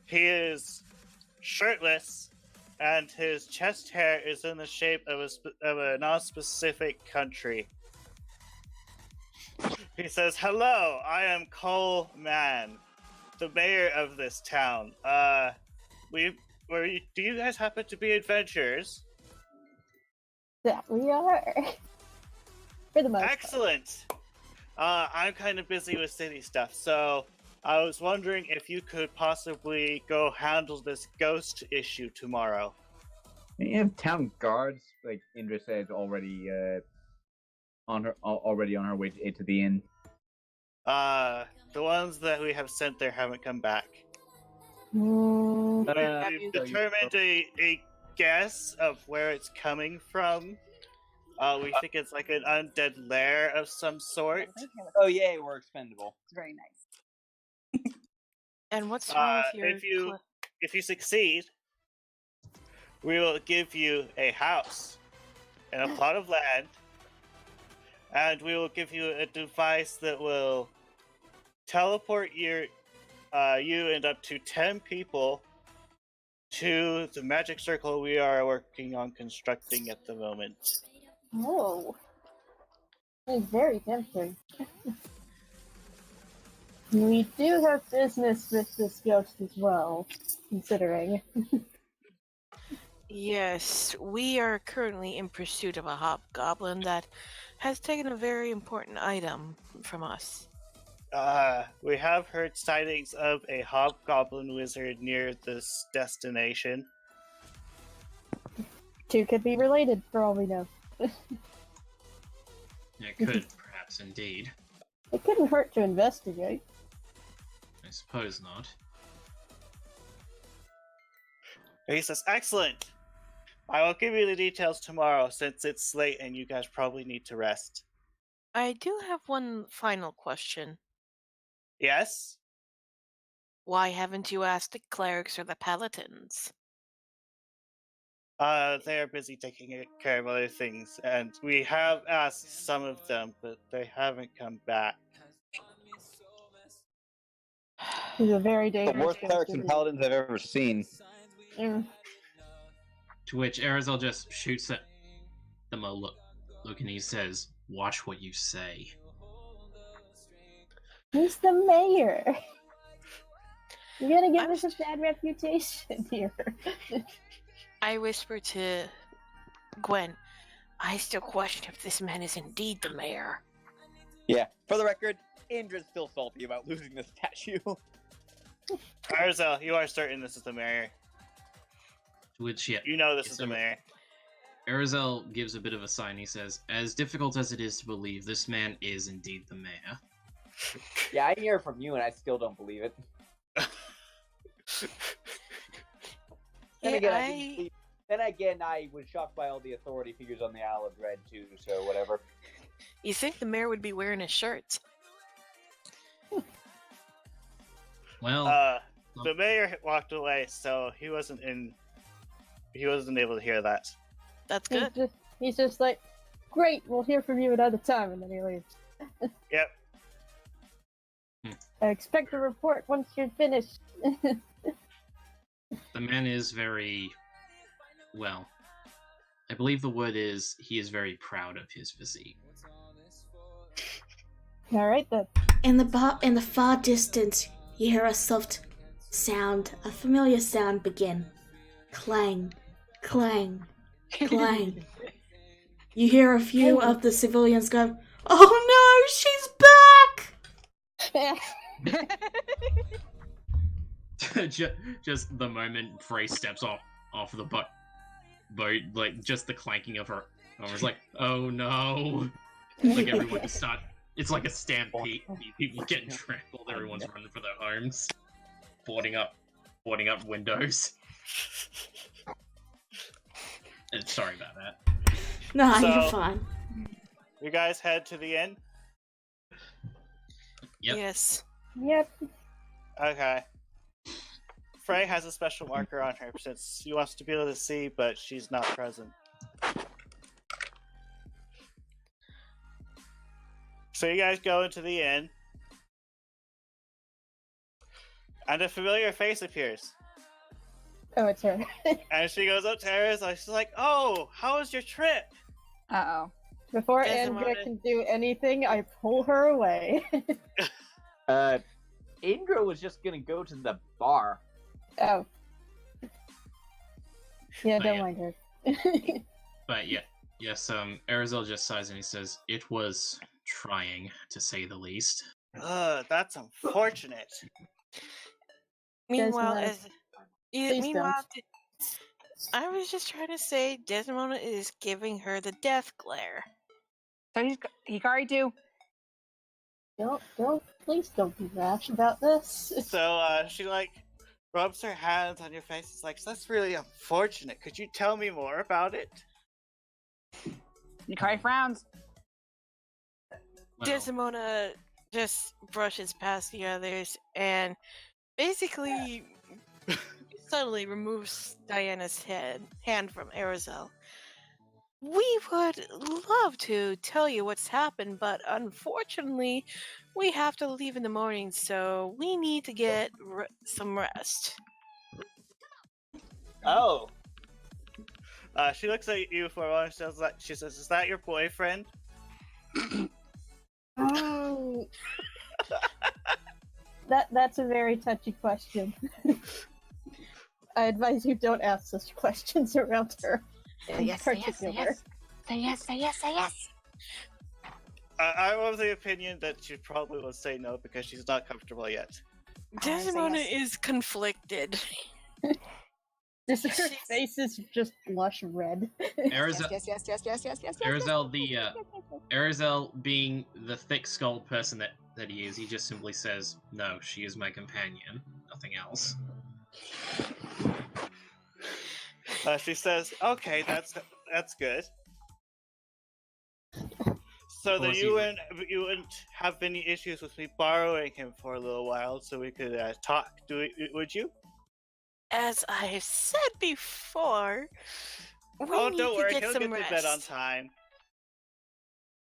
He is shirtless, and his chest hair is in the shape of a non-specific country. He says, "Hello, I am Cole Mann, the mayor of this town. Do you guys happen to be adventurers?" That we are. For the most part. Excellent. I'm kind of busy with city stuff, so I was wondering if you could possibly go handle this ghost issue tomorrow. we have town guards, like Indra said, already on her way to the inn. The ones that we have sent there haven't come back. Mm, We've determined a guess of where it's coming from. We think it's like an undead lair of some sort. Oh yay, we're expendable. It's very nice. And what's wrong with your If you succeed, we will give you a house and a plot of land, and we will give you a device that will teleport you and up to 10 people to the magic circle we are working on constructing at the moment. oh. It's very tempting. We do have business with this ghost as well, considering. Yes, we are currently in pursuit of a hobgoblin that has taken a very important item from us. We have heard sightings of a hobgoblin wizard near this destination. 2 could be related, for all we know. It could, perhaps, indeed. It couldn't hurt to investigate. I suppose not. He says, "Excellent! I will give you the details tomorrow since it's late and you guys probably need to rest." I do have one final question. Yes? Why haven't you asked the clerics or the paladins? They are busy taking care of other things, and we have asked some of them, but they haven't come back. He's a very The dangerous worst clerics and paladins I've ever seen. Yeah. To which Arizal just shoots at them a look and he says, "Watch what you say." He's the mayor. You're gonna give us a bad reputation here. I whisper to Gwen, I still question if this man is indeed the mayor. Yeah, for the record, Indra's still salty about losing the statue. Arzel, you are certain this is the mayor. To which, yeah, You know this is the mayor. Arizal gives a bit of a sigh and he says, "As difficult as it is to believe, this man is indeed the mayor." Yeah, I hear it from you and I still don't believe it. Then again, I was shocked by all the authority figures on the Isle of Red too, so whatever. You think the mayor would be wearing his shirts? Well, The mayor walked away, so he wasn't able to hear that. That's good. He's just like, great, we'll hear from you another time, and then he leaves. Yep. I expect a report once you're finished. The man is very, well, I believe the word is he is very proud of his physique. Alright then. In the far distance, you hear a soft sound, a familiar sound begin. Clang, clang, clang. You hear a few of the civilians go, "Oh no, she's back!" Just the moment Frey steps off the boat, like just the clanking of her arms, like, oh no! Like everyone just start. It's like a stampede. People getting trampled. Everyone's running for their homes, boarding up windows. Sorry about that. No, So- you're fine. You guys head to the inn? Yep. Yes. Yep. Okay. Frey has a special marker on her since she wants to be able to see, but she's not present. So you guys go into the inn, and a familiar face appears. Oh, it's her. And she goes up to Arizona. She's like, "Oh, how was your trip?" Uh-oh. Before Doesn't Andrea wanna- can do anything, I pull her away. Indra was just gonna go to the bar. Oh. Yeah, Oh, don't yeah. mind her. But yeah, yes. Arizal just sighs and he says, "It was trying, to say the least." Ugh, that's unfortunate. Meanwhile, Desmond, as please I was just trying to say, Desmond is giving her the death glare. So he's Hikari too. Please don't be rash about this. So she like rubs her hands on your face. It's like, "That's really unfortunate. Could you tell me more about it?" Hikari frowns. Well, Desmona just brushes past the others and basically subtly removes Diana's hand from Arizal. We would love to tell you what's happened, but unfortunately, we have to leave in the morning, so we need to get some rest. Oh. She looks at you for a while. She says, "Is that your boyfriend?" That's a very touchy question. I advise you don't ask such questions around her. In particular. Say yes, say yes, say yes. I'm of the opinion that she probably will say no because she's not comfortable yet. Desmona is conflicted. Her face is just blush red. Arizal, Yes. Arizal, being the thick-skulled person that he is, he just simply says, "No, she is my companion, nothing else." She says, "Okay, that's good." So then Well, you wouldn't have any issues with me borrowing him for a little while, so we could talk. Would you? As I've said before, we Oh, need don't to worry, get he'll some get rest. to bed on time.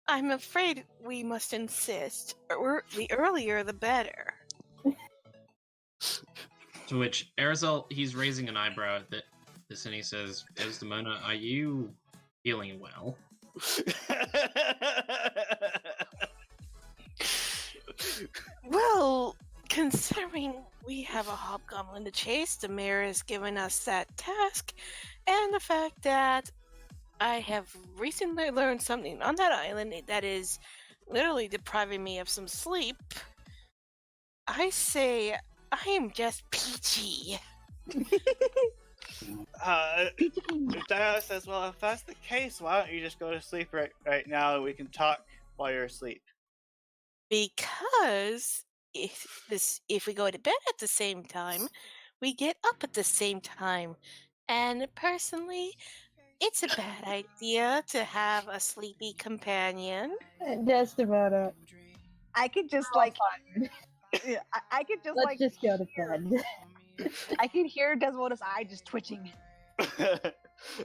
I'm afraid we must insist. The earlier, the better. To which Arizal, he's raising an eyebrow at this, and he says, "Desdemona, are you feeling well?" Well, considering we have a hobgoblin to chase, the mayor has given us that task, and the fact that I have recently learned something on that island that is literally depriving me of some sleep, I say I am just peachy. Diana says, "Well, if that's the case, why don't you just go to sleep right now and we can talk while you're asleep?" Because if we go to bed at the same time, we get up at the same time. And personally, it's a bad idea to have a sleepy companion. Desdemona, I could just Oh, like yeah, I could just let's like just go to bed. I could hear Desmoda's eye just twitching.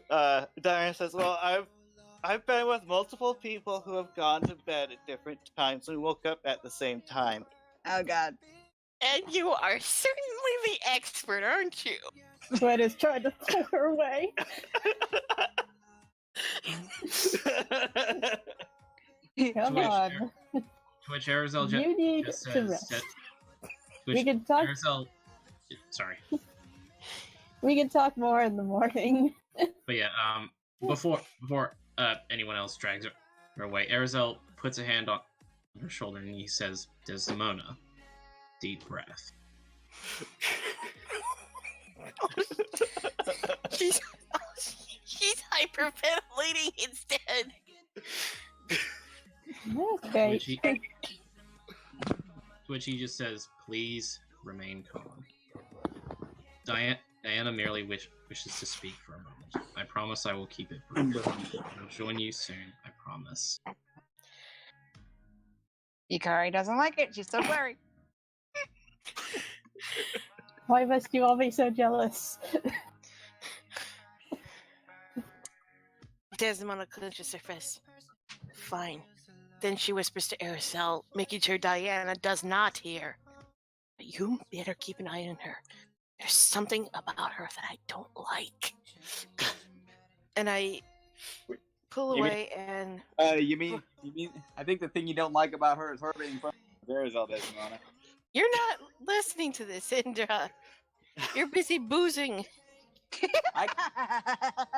Diana says, "Well, I've been with multiple people who have gone to bed at different times and woke up at the same time." Oh god. And you are certainly the expert, aren't you? Sweat is trying to pull her away. Come Twitch, on. Twitch Arizal You need just to says. rest. Twitch We can talk. Arizal. Sorry. We can talk more in the morning. But yeah, before anyone else drags her away, Arizal puts a hand on her shoulder and he says, "Desdemona, deep breath." She's hyperventilating instead. Okay. Which he just says, "Please remain calm." Diana merely wishes to speak for a moment. I promise I will keep it brief. I'll join you soon, I promise. Ikari doesn't like it. She's so worried. Why must you all be so jealous? Desdemona clenches her fist. Fine. Then she whispers to Aracel, making sure Diana does not hear. But you better keep an eye on her. There's something about her that I don't like. And I pull away and... You mean? I think the thing you don't like about her is her being from Arizal, Desdemona. You're not listening to this, Indra. You're busy boozing. I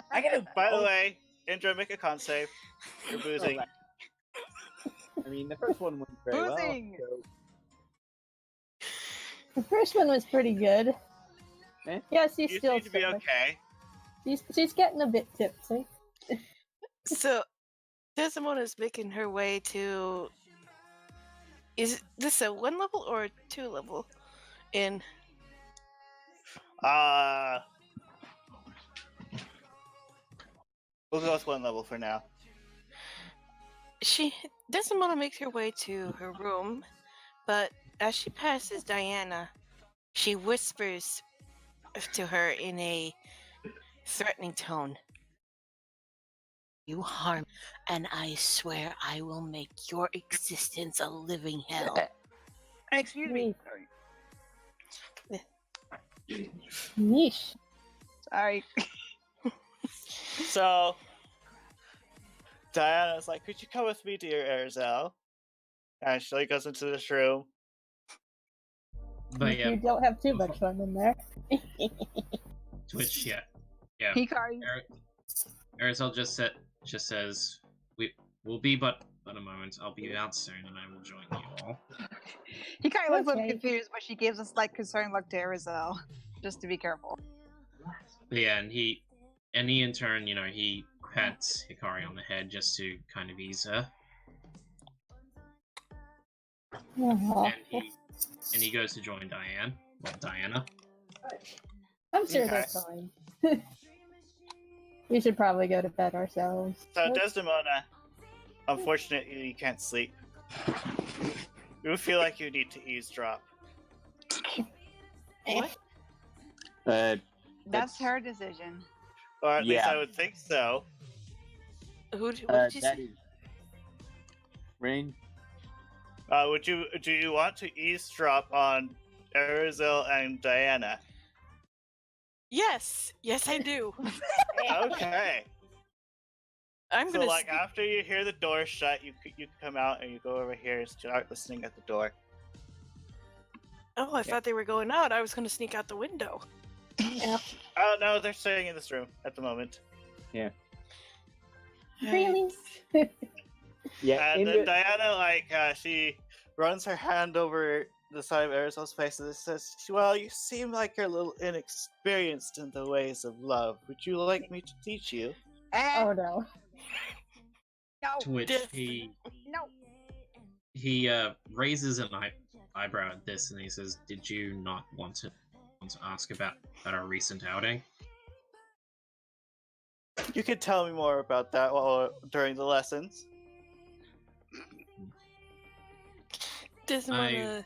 gotta. By the way, Indra, make a con save. You're boozing. I mean, the first one went very Boozing! well. The first one was pretty good. Eh? Yes, she's You still seem to be okay. She's getting a bit tipsy. So, Desdemona's making her way to... Is this a 1 level or a 2 level in? We'll go with 1 level for now. Desdemona makes her way to her room, but as she passes Diana, she whispers to her in a threatening tone. You harm, and I swear I will make your existence a living hell. Excuse me. Yeesh. Sorry. So, Diana's like, "Could you come with me, dear Arizal?" And she goes into this room. But yeah, You don't have too much fun in there. Twitch, yeah. Hikari. Arizal just says, "We'll be but a moment. I'll be out soon, and I will join you all." Hikari looks a little Okay. confused, but she gives a slight concerned look to Arizal, just to be careful. But yeah, and he in turn, he pats Hikari on the head just to kind of ease her, Aw. and he goes to join Diana. I'm sure Okay. they're fine. We should probably go to bed ourselves. So, Desdemona, unfortunately, you can't sleep. You feel like you need to eavesdrop. What? That's her decision. Or at least Yeah. I would think so. What did you say? Rain. Do you want to eavesdrop on Arizal and Diana? Yes, I do. Okay. I'm So, gonna. like, after you hear the door shut, you come out and you go over here and start listening at the door. Oh, I thought they were going out. I was gonna sneak out the window. Oh no, they're staying in this room at the moment. Really? Yeah. And then Diana, she runs her hand over the side of Arizal's face and says, "Well, you seem like you're a little inexperienced in the ways of love. Would you like me to teach you?" Oh no. No. To which No. he raises an eyebrow at this, and he says, "Did you not want to ask about our recent outing?" You could tell me more about that during the lessons. Desdemona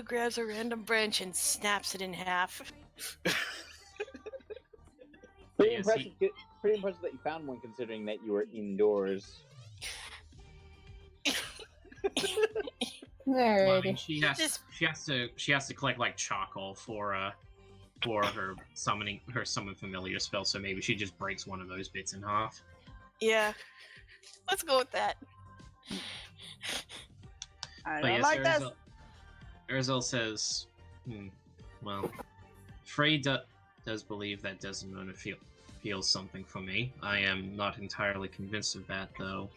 grabs a random branch and snaps it in half. Pretty yes, impressive. Pretty impressive that you found one, considering that you were indoors. Well, I mean, Alrighty. she has to collect like charcoal for her summon familiar spell. So maybe she just breaks one of those bits in half. Yeah. Let's go with that. I But don't yes, like this. Urzel says, well, Frey does believe that Desdemona feels something for me. I am not entirely convinced of that, though.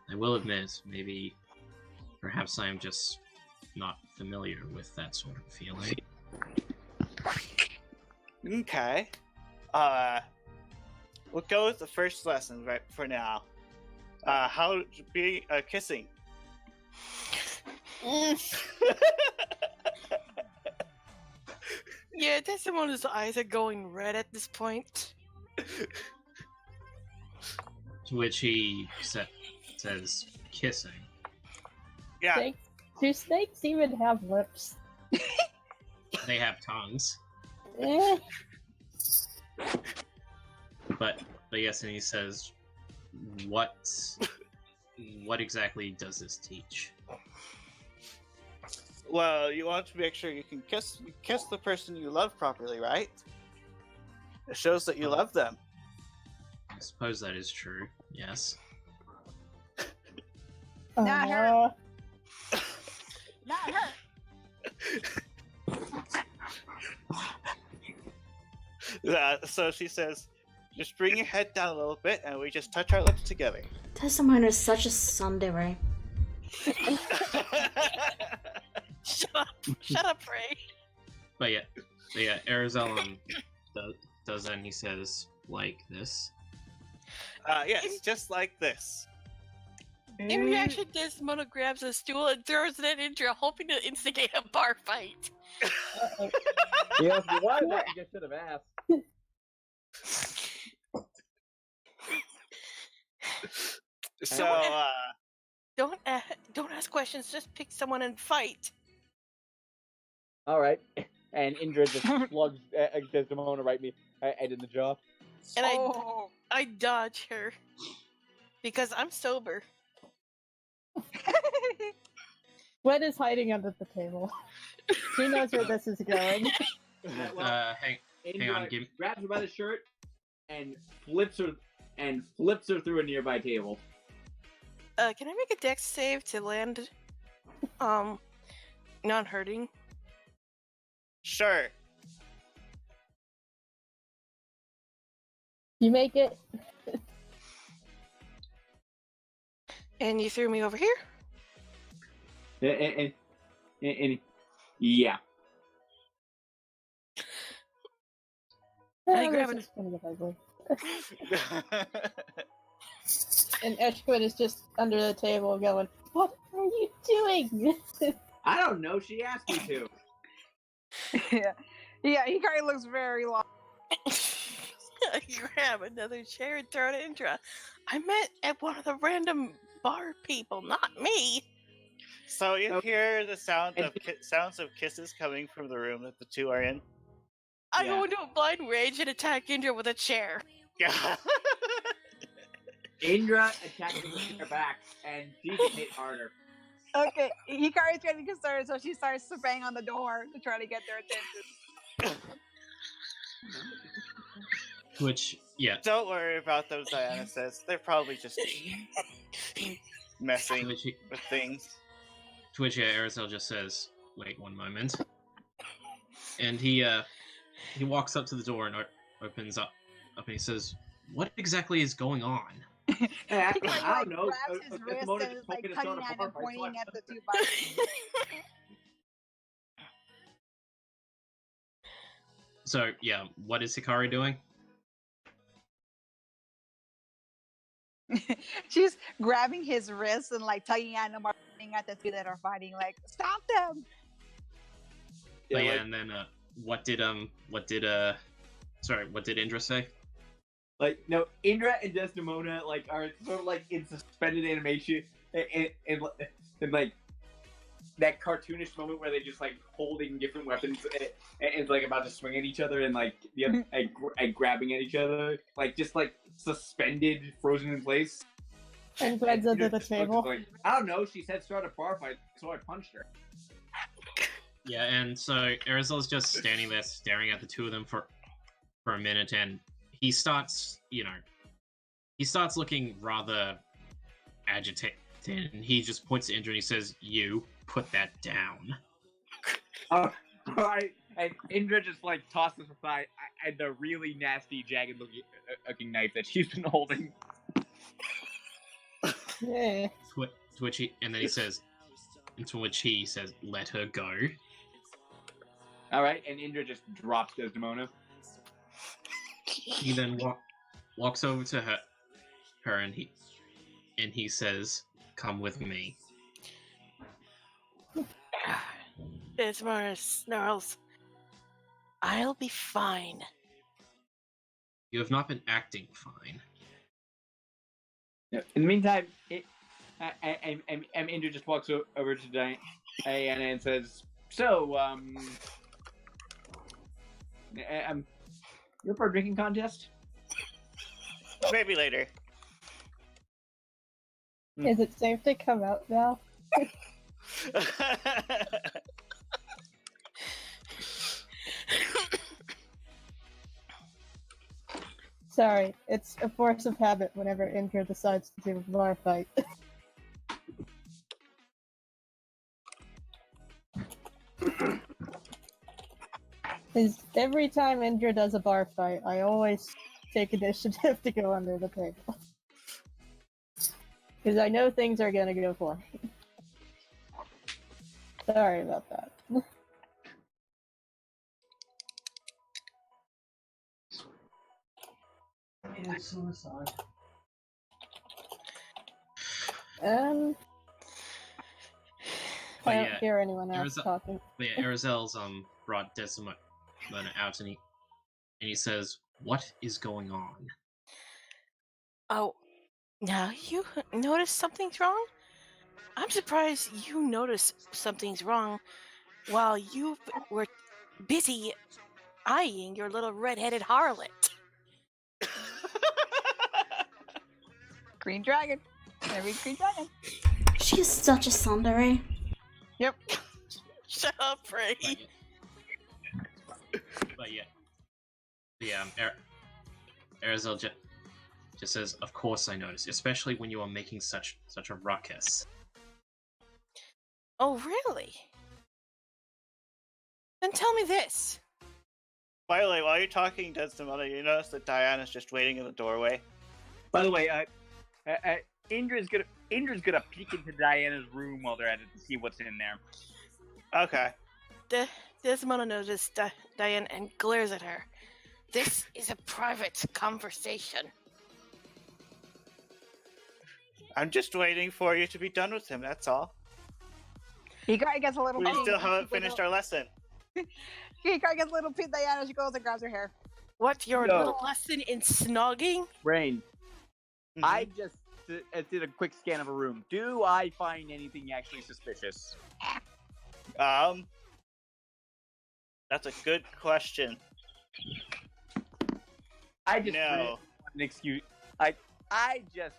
I will admit, perhaps I am just not familiar with that sort of feeling. Okay. We'll go with the first lesson right for now. How to be kissing. Yeah, Desdemona's eyes are going red at this point. To which he says, kissing. Yeah. Do snakes even have lips? They have tongues. Eh. But yes, and he says, what exactly does this teach? Well, you want to make sure you can kiss the person you love properly, right? It shows that you love them. I suppose that is true, yes. Not her. Not her. So she says, just bring your head down a little bit and we just touch our lips together. Desdemona is such a tsundere. Shut up, Ray. But yeah, Arizella does that, and he says, like this. Yes, just like this. In reaction, Desdemona grabs a stool and throws it at Indra, hoping to instigate a bar fight. Yeah, why that you should have asked. So, Don't ask questions. Just pick someone and fight. All right, and Indra just slugs Desdemona right in the jaw. And I dodge her because I'm sober. Gwen is hiding under the table. She knows where this is going. Hang on, grabs her by the shirt and flips her through a nearby table. Can I make a dex save to land, non-hurting? sure. You make it. And you threw me over here? And yeah. I grab this it. is gonna get ugly. And Eshquin is just under the table going, "What are you doing?" I don't know. She asked me to. yeah, he kind of looks very lost. I grab another chair and throw it at Indra. I met at one of the random bar people, not me. So you hear the sounds of kisses coming from the room that the two are in. I go into a blind rage and attack Indra with a chair. Yeah. Indra attacks her with her back, and she can hit harder. Okay, Hikari's getting concerned, so she starts to bang on the door to try to get their attention. Which, yeah. Don't worry about them, Diana says. They're probably just messing To with things. which Arizal just says, wait one moment. And he walks up to the door and opens up and he says, what exactly is going on? I Hikari don't know. grabs his wrist Desdemona and is just like poking us on cutting a at bar him, fight, pointing so I- at the two bodies. So, yeah, what is Hikari doing? She's grabbing his wrist and like tugging at him, pointing at the two that are fighting. Like, stop them! But Yeah, yeah, like- and then what did Indra say? Like, no, Indra and Desdemona like are sort of like in suspended animation, and like that cartoonish moment where they just like holding different weapons and it's like about to swing at each other and like the other grabbing at each other, like just like suspended, frozen in place. And Gwen's under the just looks table. like, I don't know. She said start a bar fight, so I punched her. Yeah, and so Arizel's just standing there staring at the two of them for a minute, and he starts, looking rather agitated, and he just points to Indra and he says, "You put that down." All right, and Indra just like tosses aside the really nasty, jagged looking knife that she's been holding. Yeah. To which he says, "Let her go." All right, and Indra just drops Desdemona. He then walks over to her and he says, "Come with me." Desmond snarls, "I'll be fine." You have not been acting fine. Yeah. In the meantime, Indra just walks over to Diana and says, "So, you're for a drinking contest?" Maybe later. Is it safe to come out now? Sorry, it's a force of habit whenever Indra decides to do a bar fight. Because every time Indra does a bar fight, I always take initiative to go under the table. Because I know things are gonna go for me. Sorry about that. Suicide. I But don't yeah, hear anyone else talking. But yeah, Arizel's brought Desdemona out and he says, "What is going on?" Oh, now you notice something's wrong? I'm surprised you noticed something's wrong while you were busy eyeing your little red-headed harlot. Green dragon. Every green dragon. She's such a tsundere. Yep. Shut up, Ray. But yeah, Arizel just says, "Of course I noticed, especially when you are making such a ruckus." Oh, really? Then tell me this. By the way, while you're talking, Desdemona, you notice that Diana's just waiting in the doorway. By the way, Indra's gonna peek into Diana's room while they're at it to see what's in there. Okay. Desmond noticed Diane and glares at her. This is a private conversation. I'm just waiting for you to be done with him, that's all. Hikari gets a little We pink. still haven't finished our lesson. Hikari gets a little pink. Diana, she goes and grabs her hair. What, your No. little lesson in snogging? Brain. Mhm. I just did a quick scan of a room. Do I find anything actually suspicious? That's a good question. I just No. really want an excuse. I just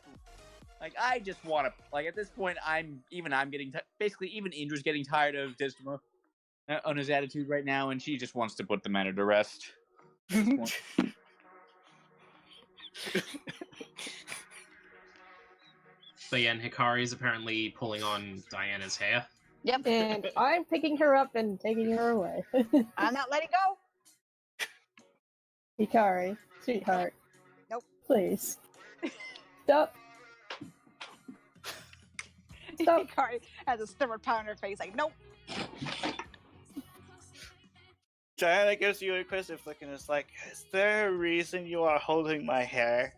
want to. At this point, I'm getting basically even Indra's getting tired of Desdemona on his attitude right now, and she just wants to put the matter to rest. But yeah, and Hikari is apparently pulling on Diana's hair. Yep. And I'm picking her up and taking her away. I'm not letting go. Hikari, sweetheart. Nope. Please. Stop. Stop. Hikari has a stubborn pound on her face, like, nope. Diana gives you a inquisitive look and is like, is there a reason you are holding my hair?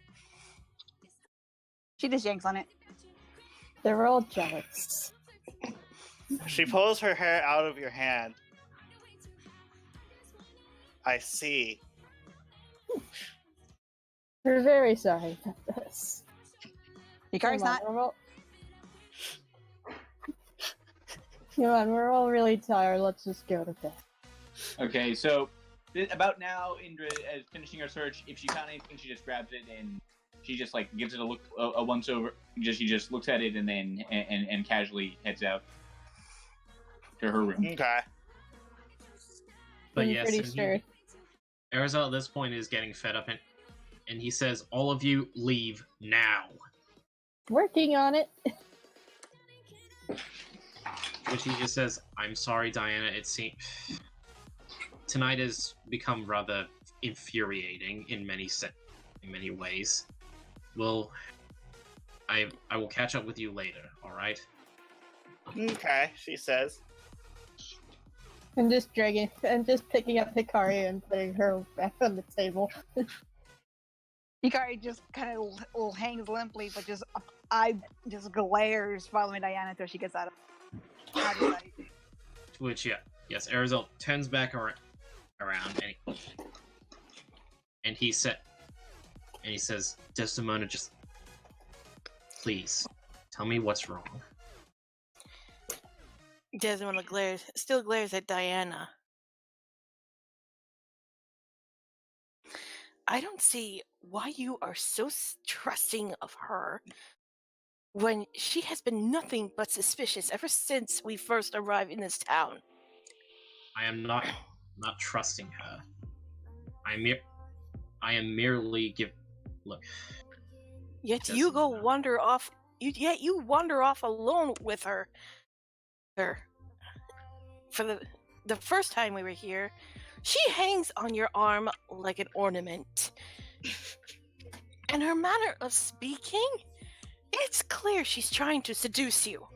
She just yanks on it. They're all jealous. She pulls her hair out of your hand. I see. We're very sorry about this. Hikari's Come on, not. Come on, we're all really tired. Let's just go to bed. Okay, so about now, Indra is finishing her search. If she found anything, she just grabs it and she just like gives it a look, a once over. She just looks at it and then and casually heads out to her room. Okay. But I'm yes, pretty and sure. Arizal at this point is getting fed up, and he says, "All of you leave now." Working on it. Which he just says, "I'm sorry, Diana. It seems tonight has become rather infuriating in many ways. Well, I will catch up with you later. All right." Okay, she says. I'm just picking up Hikari and putting her back on the table. Hikari just kind of hangs limply, but just glares following Diana until she gets out of sight. Which, yes, Arizal turns back around and he says, "Desdemona, just please tell me what's wrong." Desmond still glares at Diana. I don't see why you are so trusting of her when she has been nothing but suspicious ever since we first arrived in this town. I am not trusting her. I am merely look. Yet you go Desmond. wander off. You wander off alone with her. For the first time we were here, she hangs on your arm like an ornament. And her manner of speaking, it's clear she's trying to seduce you.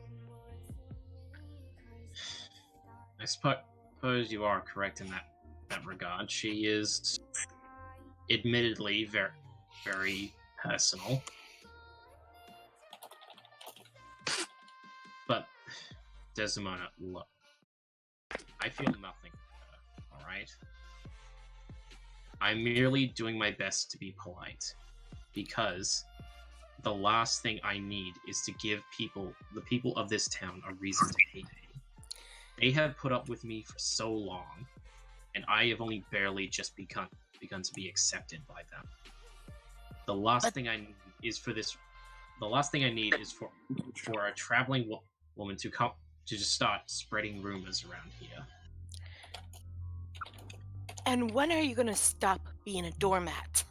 I suppose you are correct in that regard. She is admittedly very, very personal. But, Desdemona, look. I feel nothing for her, alright? I'm merely doing my best to be polite. Because the last thing I need is to give the people of this town, a reason to hate me. They have put up with me for so long, and I have only barely just begun to be accepted by them. The last thing I need is for a traveling woman to come to just start spreading rumors around here. And when are you gonna stop being a doormat?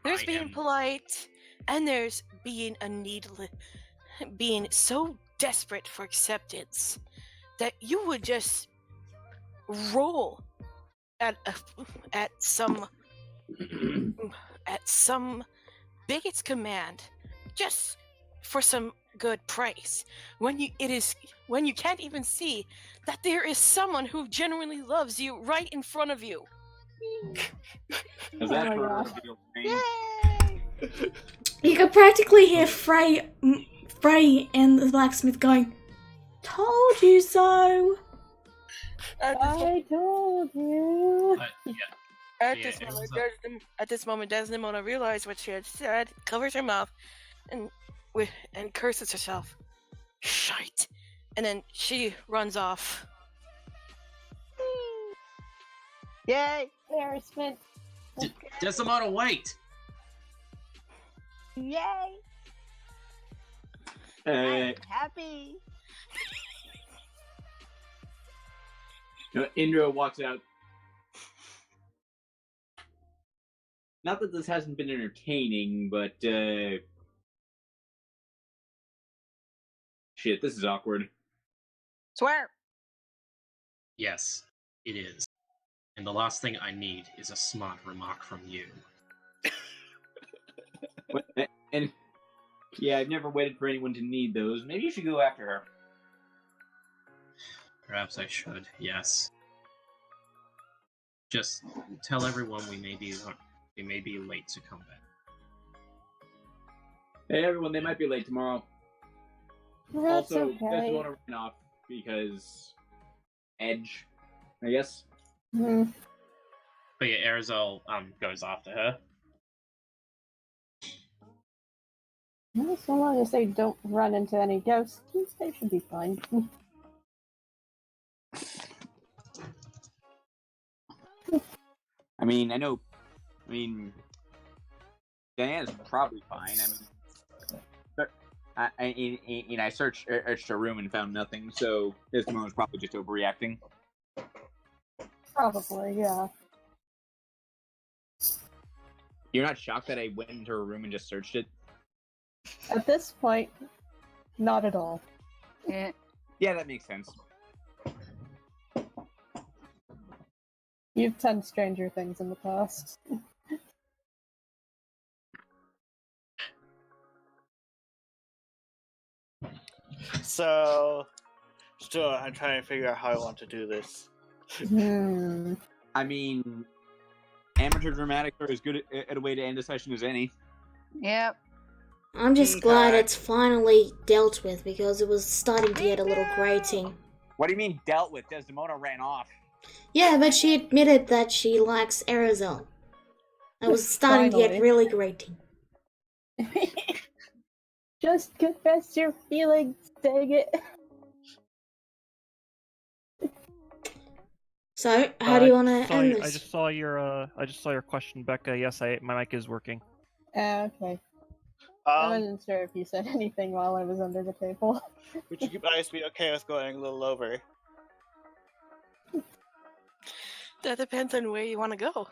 There's being polite, and there's being being so desperate for acceptance that you would just roll at some bigot's command just for some good price when you can't even see that there is someone who genuinely loves you right in front of you. Is that Oh my her gosh. reveal? Yay! You could practically hear Frey and the blacksmith going, "Told you so." I told you. At this moment, Desdemona realized what she had said, covers her mouth, and curses herself. Shite! And then she runs off. Yay! Embarrassment. Desdemona, wait! Yay! I'm happy. Indra walks out. Not that this hasn't been entertaining, but shit, this is awkward. Swear. Yes, it is. And the last thing I need is a smart remark from you. And yeah, I've never waited for anyone to need those. Maybe you should go after her. Perhaps I should, yes. Just tell everyone we may be late to come back. Hey everyone, they might be late tomorrow. That's also, okay. Desdemona ran off because Edge, I guess. Hmm. But yeah, Arizal goes after her. Well, so long as they don't run into any ghosts, they should be fine. I mean, Diana's probably fine. I searched her room and found nothing, so Desdemona's probably just overreacting. Probably, yeah. You're not shocked that I went into her room and just searched it? At this point, not at all. Yeah, that makes sense. You've done stranger things in the past. So, still, I'm trying to figure out how I want to do this. I mean, amateur dramatics are as good at a way to end a session as any. Yep. I'm just glad it's finally dealt with because it was starting to get a little grating. What do you mean dealt with? Desdemona ran off. Yeah, but she admitted that she likes Aerosol. It was starting to get really grating. Just confess your feelings, dang it. So, how do you want to end this? I just saw your question, Becca. Yes, my mic is working. Okay. I wasn't sure if you said anything while I was under the table. Would you guys be okay with going a little over? That depends on where you want to go.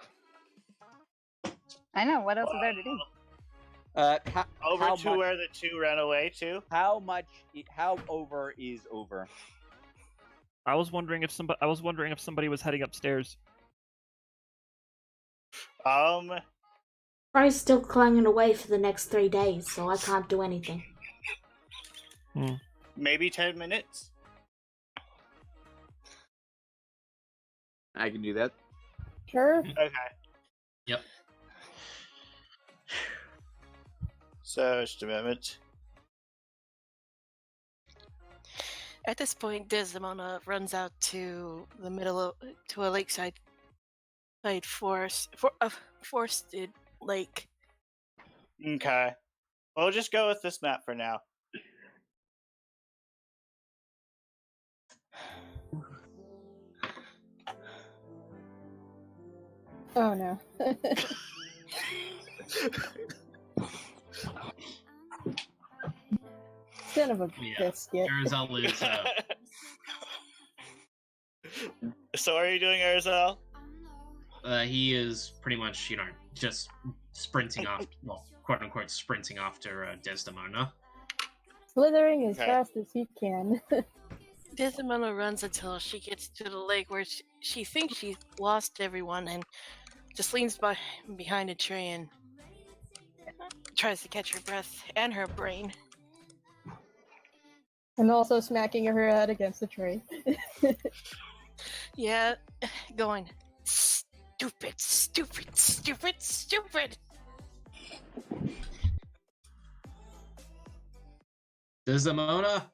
I know. What else is there to do? Over to where the two ran away to? How over is over? I was wondering if somebody was heading upstairs. Ray's still clinging away for the next 3 days, so I can't do anything. Maybe 10 minutes? I can do that. Sure. Okay. Yep. So, just a moment. At this point, Desdemona runs out to the to a lakeside forested lake. Okay. We'll just go with this map for now. Oh no. Son of a biscuit. Arizal is. So, are you doing Arizal? He is pretty much, just sprinting off, quote unquote, sprinting after Desdemona. Slithering as fast as he can. Desdemona runs until she gets to the lake where she thinks she's lost everyone and just leans behind a tree and tries to catch her breath and her brain. And also smacking her head against the tree. Yeah, going, stupid, stupid, stupid, stupid. Desdemona?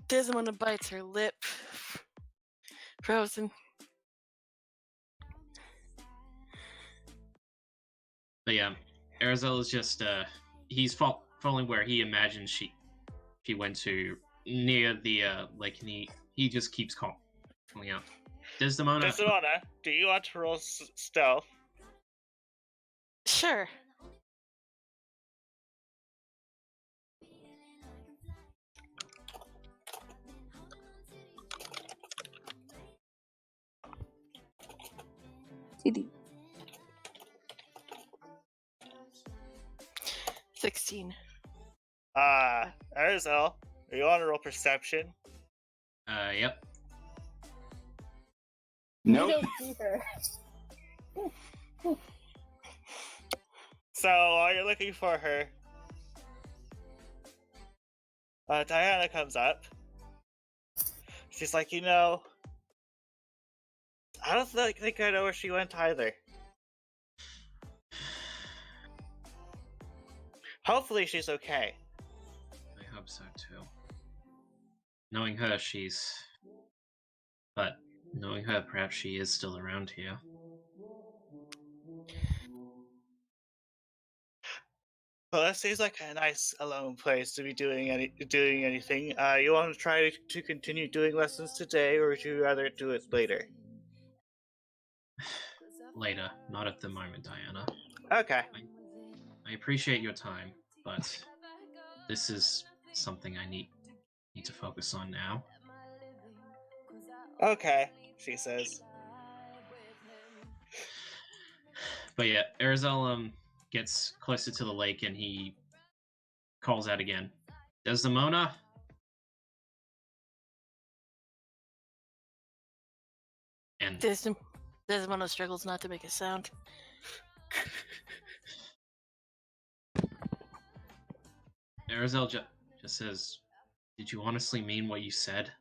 Desdemona bites her lip. Frozen. But yeah, Arizal is just, he's following where he imagines she went to near the lake, and he just keeps calling out. Desdemona, do you want to roll stealth? Sure. CD. 16. Arizal, are you on to roll perception? Yep. Nope. You don't see her. So, while you're looking for her, Diana comes up. She's like, I don't think I know where she went either. Hopefully she's okay. I hope so too. Knowing her, but knowing her, perhaps she is still around here. Well, that seems like a nice alone place to be doing anything. You want to try to continue doing lessons today, or would you rather do it later? Later, not at the moment, Diana. Okay. I appreciate your time, but this is something I need to focus on now. Okay, she says. But yeah, Arizel gets closer to the lake and he calls out again. Desdemona? And Desmond struggles not to make a sound. Arizel just says, "Did you honestly mean what you said?"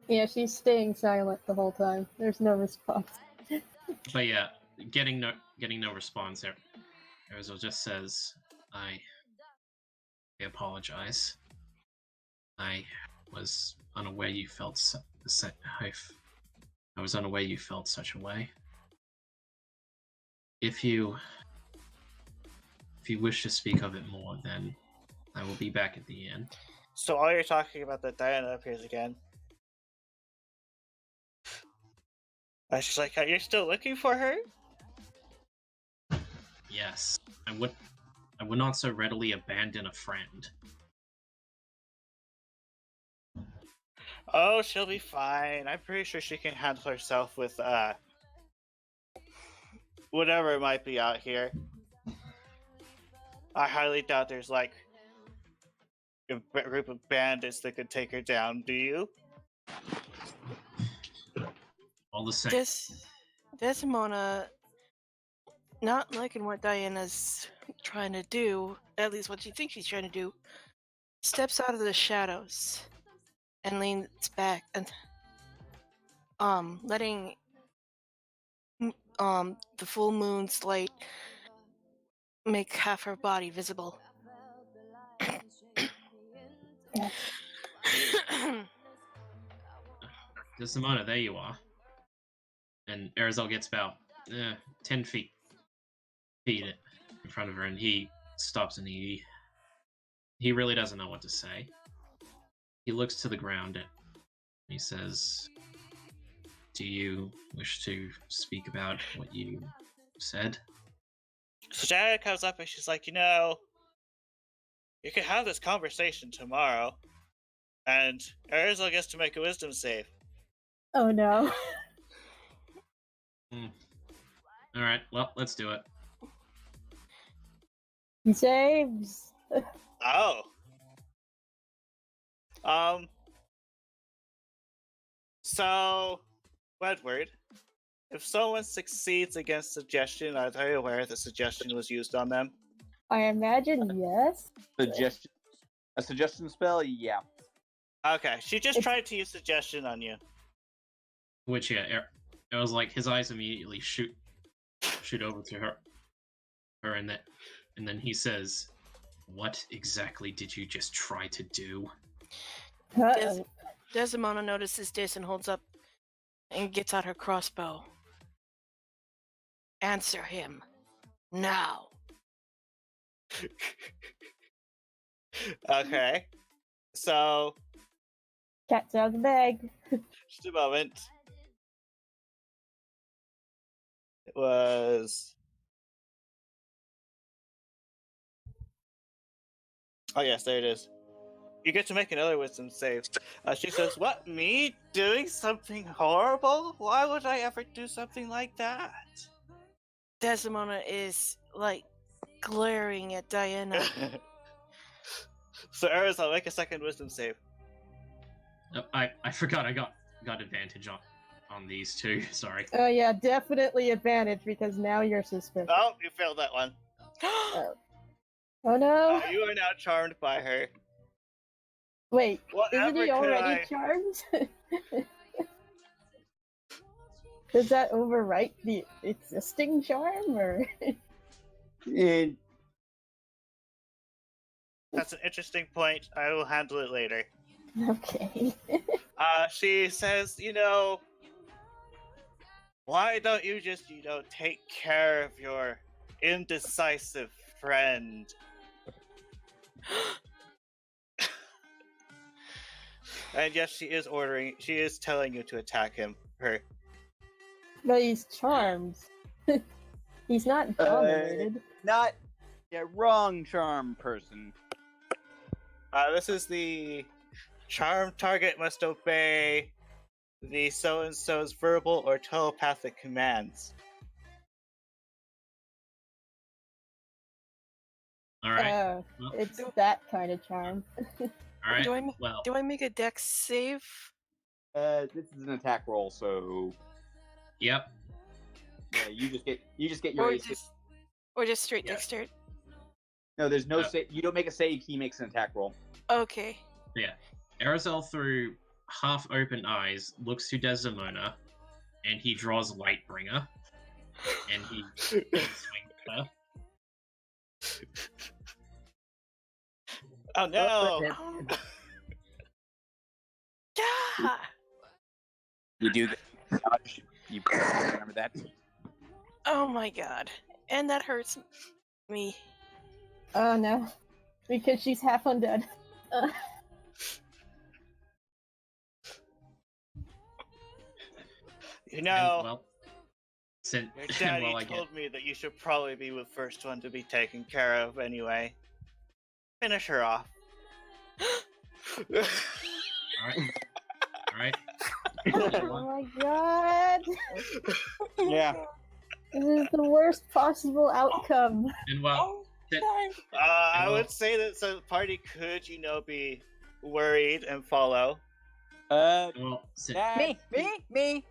Yeah, she's staying silent the whole time. There's no response. But yeah, getting no response there. Arizel just says, I apologize. I was unaware you felt I was unaware you felt such a way. If you wish to speak of it more, then I will be back at the inn. So while you're talking about that, Diana appears again. She's like, "You're still looking for her?" Yes, I would not so readily abandon a friend. Oh, she'll be fine. I'm pretty sure she can handle herself with whatever might be out here. I highly doubt there's like a group of bandits that could take her down. Do you? All the same. Desdemona, not liking what Diana's trying to do, at least what she thinks she's trying to do, steps out of the shadows and leans back and letting the full moon's light make half her body visible. Desdemona, there you are. And Arizel gets about 10 feet in front of her, and he stops and he really doesn't know what to say. He looks to the ground and he says, "Do you wish to speak about what you said?" So Janet comes up and she's like, you can have this conversation tomorrow. And Arizel gets to make a wisdom save. Oh no. Alright, well, let's do it. He saves. Oh. So, Edward, if someone succeeds against suggestion, are they aware that suggestion was used on them? I imagine yes. A suggestion spell? Yeah. Okay, she just tried to use suggestion on you. Which, yeah, it was like his eyes immediately shoot over to her, and then he says, "What exactly did you just try to do?" Desdemona notices this and holds up and gets out her crossbow. Answer him now. Okay, so Cat's out of the bag. just a moment. It was. Oh yes, there it is. You get to make another wisdom save. She says, "What, me doing something horrible? Why would I ever do something like that?" Desdemona is like glaring at Diana. So Eris, I'll make a second wisdom save. I forgot I got advantage on these two. Sorry. Oh yeah, definitely advantage because now you're suspicious. Oh, you failed that one. Oh no. You are now charmed by her. Wait, Whatever isn't he could already I- charmed? Does that overwrite the existing charm, or? That's an interesting point. I will handle it later. Okay. She says, why don't you just, take care of your indecisive friend? And yes, she is telling you to attack her. But he's charmed. He's not dominated. Wrong charm person. This is the charm target must obey the so-and-so's verbal or telepathic commands. All right. Oh, it's that kind of charm. All right. Do I make a dex save? This is an attack roll, so Yep. yeah, you just get your AC. Or just straight dexterity? No, there's no save. You don't make a save. He makes an attack roll. Okay. Yeah. Arizal, through half-open eyes, looks to Desdemona, and he draws Lightbringer, and he swings at her. Oh no! Yeah! You do the dodge. You remember that? Oh my god. And that hurts me. Oh no. Because she's half undead. And, well, your daddy told me that you should probably be the first one to be taken care of anyway. Finish her off. Alright. Oh my god! Yeah. This is the worst possible outcome. And well, I would say that the party could, be worried and follow. Me. Me.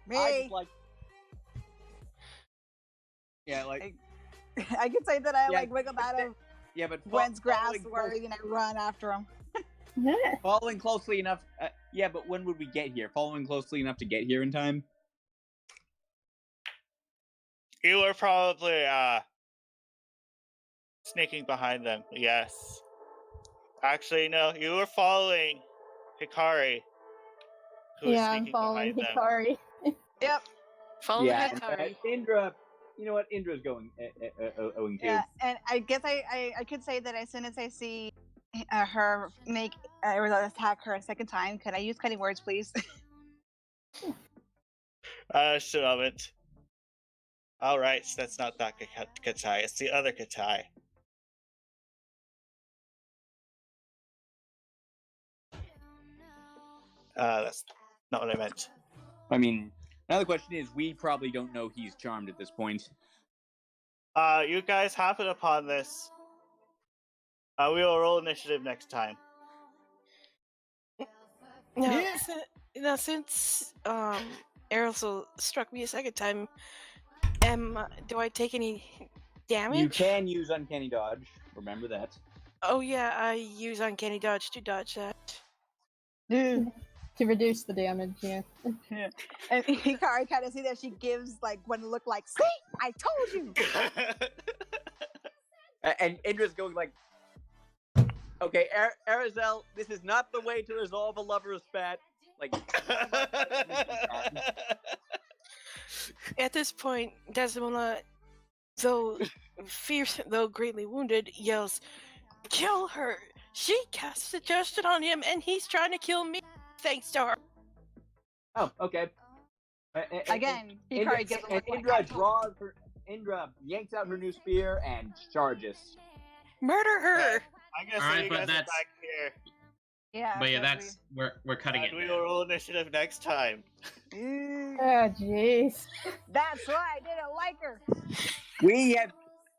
I could say that I wiggled out of but Gwen's grasp, worried, and I run after him. Following closely enough. But when would we get here? Following closely enough to get here in time? You were probably sneaking behind them. Yes. Actually, no. You were following Hikari. I'm following Hikari. Yep. Follow Hikari. Indra. You know what? Indra's going too. Yeah, and I guess I could say that as soon as I see her make attack her a second time, could I use cutting words, please? Just a moment. Alright, so that's not that Katai, it's the other Katai. That's not what I meant. I mean, another question is, we probably don't know he's charmed at this point. You guys happen upon this. We will roll initiative next time. Now, since Aerosol struck me a second time, do I take any damage? You can use Uncanny Dodge. Remember that. Oh yeah, I use Uncanny Dodge to dodge that. To reduce the damage, yeah. And Hikari kind of see that she gives one look like, "See, I told you." And Indra's going like, "Okay, Arizel, this is not the way to resolve a lover's spat." At this point, Desdemona, though fierce, though greatly wounded, yells, "Kill her! She cast suggestion on him, and he's trying to kill me, thanks to her." Oh, okay. Again, Hikari gives a look Indra back out her new spear and charges. Murder her! I guess Alright, you but guys that's are back here. Yeah. But yeah, we're cutting it. We will roll initiative next time. Oh, jeez. That's why I didn't like her.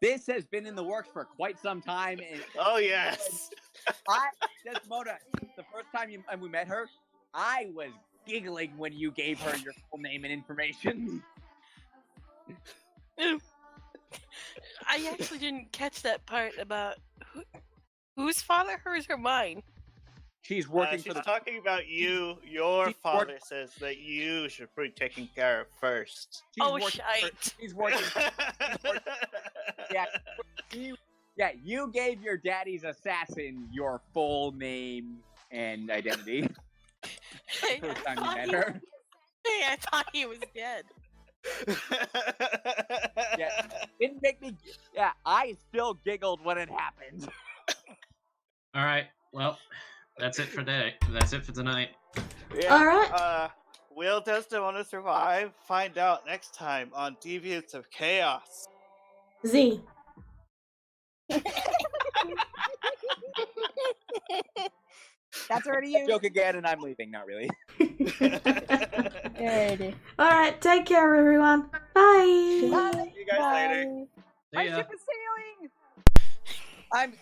This has been in the works for quite some time. And oh yes. Desmona, the first time we met her, I was giggling when you gave her your full name and information. I actually didn't catch that part about whose father, hers, or mine. She's working she's talking about you. Your father says that you should be taken care of first. She's working. Yeah, you gave your daddy's assassin your full name and identity. I first time you thought met he- her. Hey, I thought he was dead. Yeah, didn't make me. Yeah, I still giggled when it happened. All right. Well, that's it for today. That's it for tonight. Yeah, Alright. Will Destin want to survive? Find out next time on Deviants of Chaos. Z. That's already you. Joke again, and I'm leaving. Not really. Alrighty. Alright, take care, everyone. Bye. See you guys later. Bye. My See ya. ship is sailing. I'm.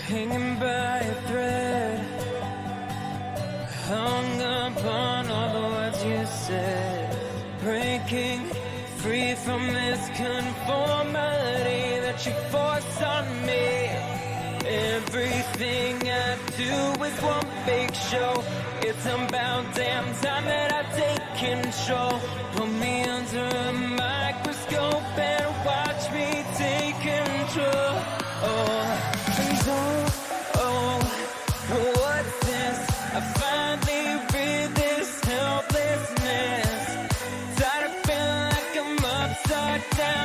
Hanging by a thread, hung up on all the words you said, breaking free from this conformity that you force on me. Everything I do is one big show. It's about damn time that I take control. Put me under a microscope and watch me take control. What's this? I finally read this helplessness. Tired of feeling like I'm upside down.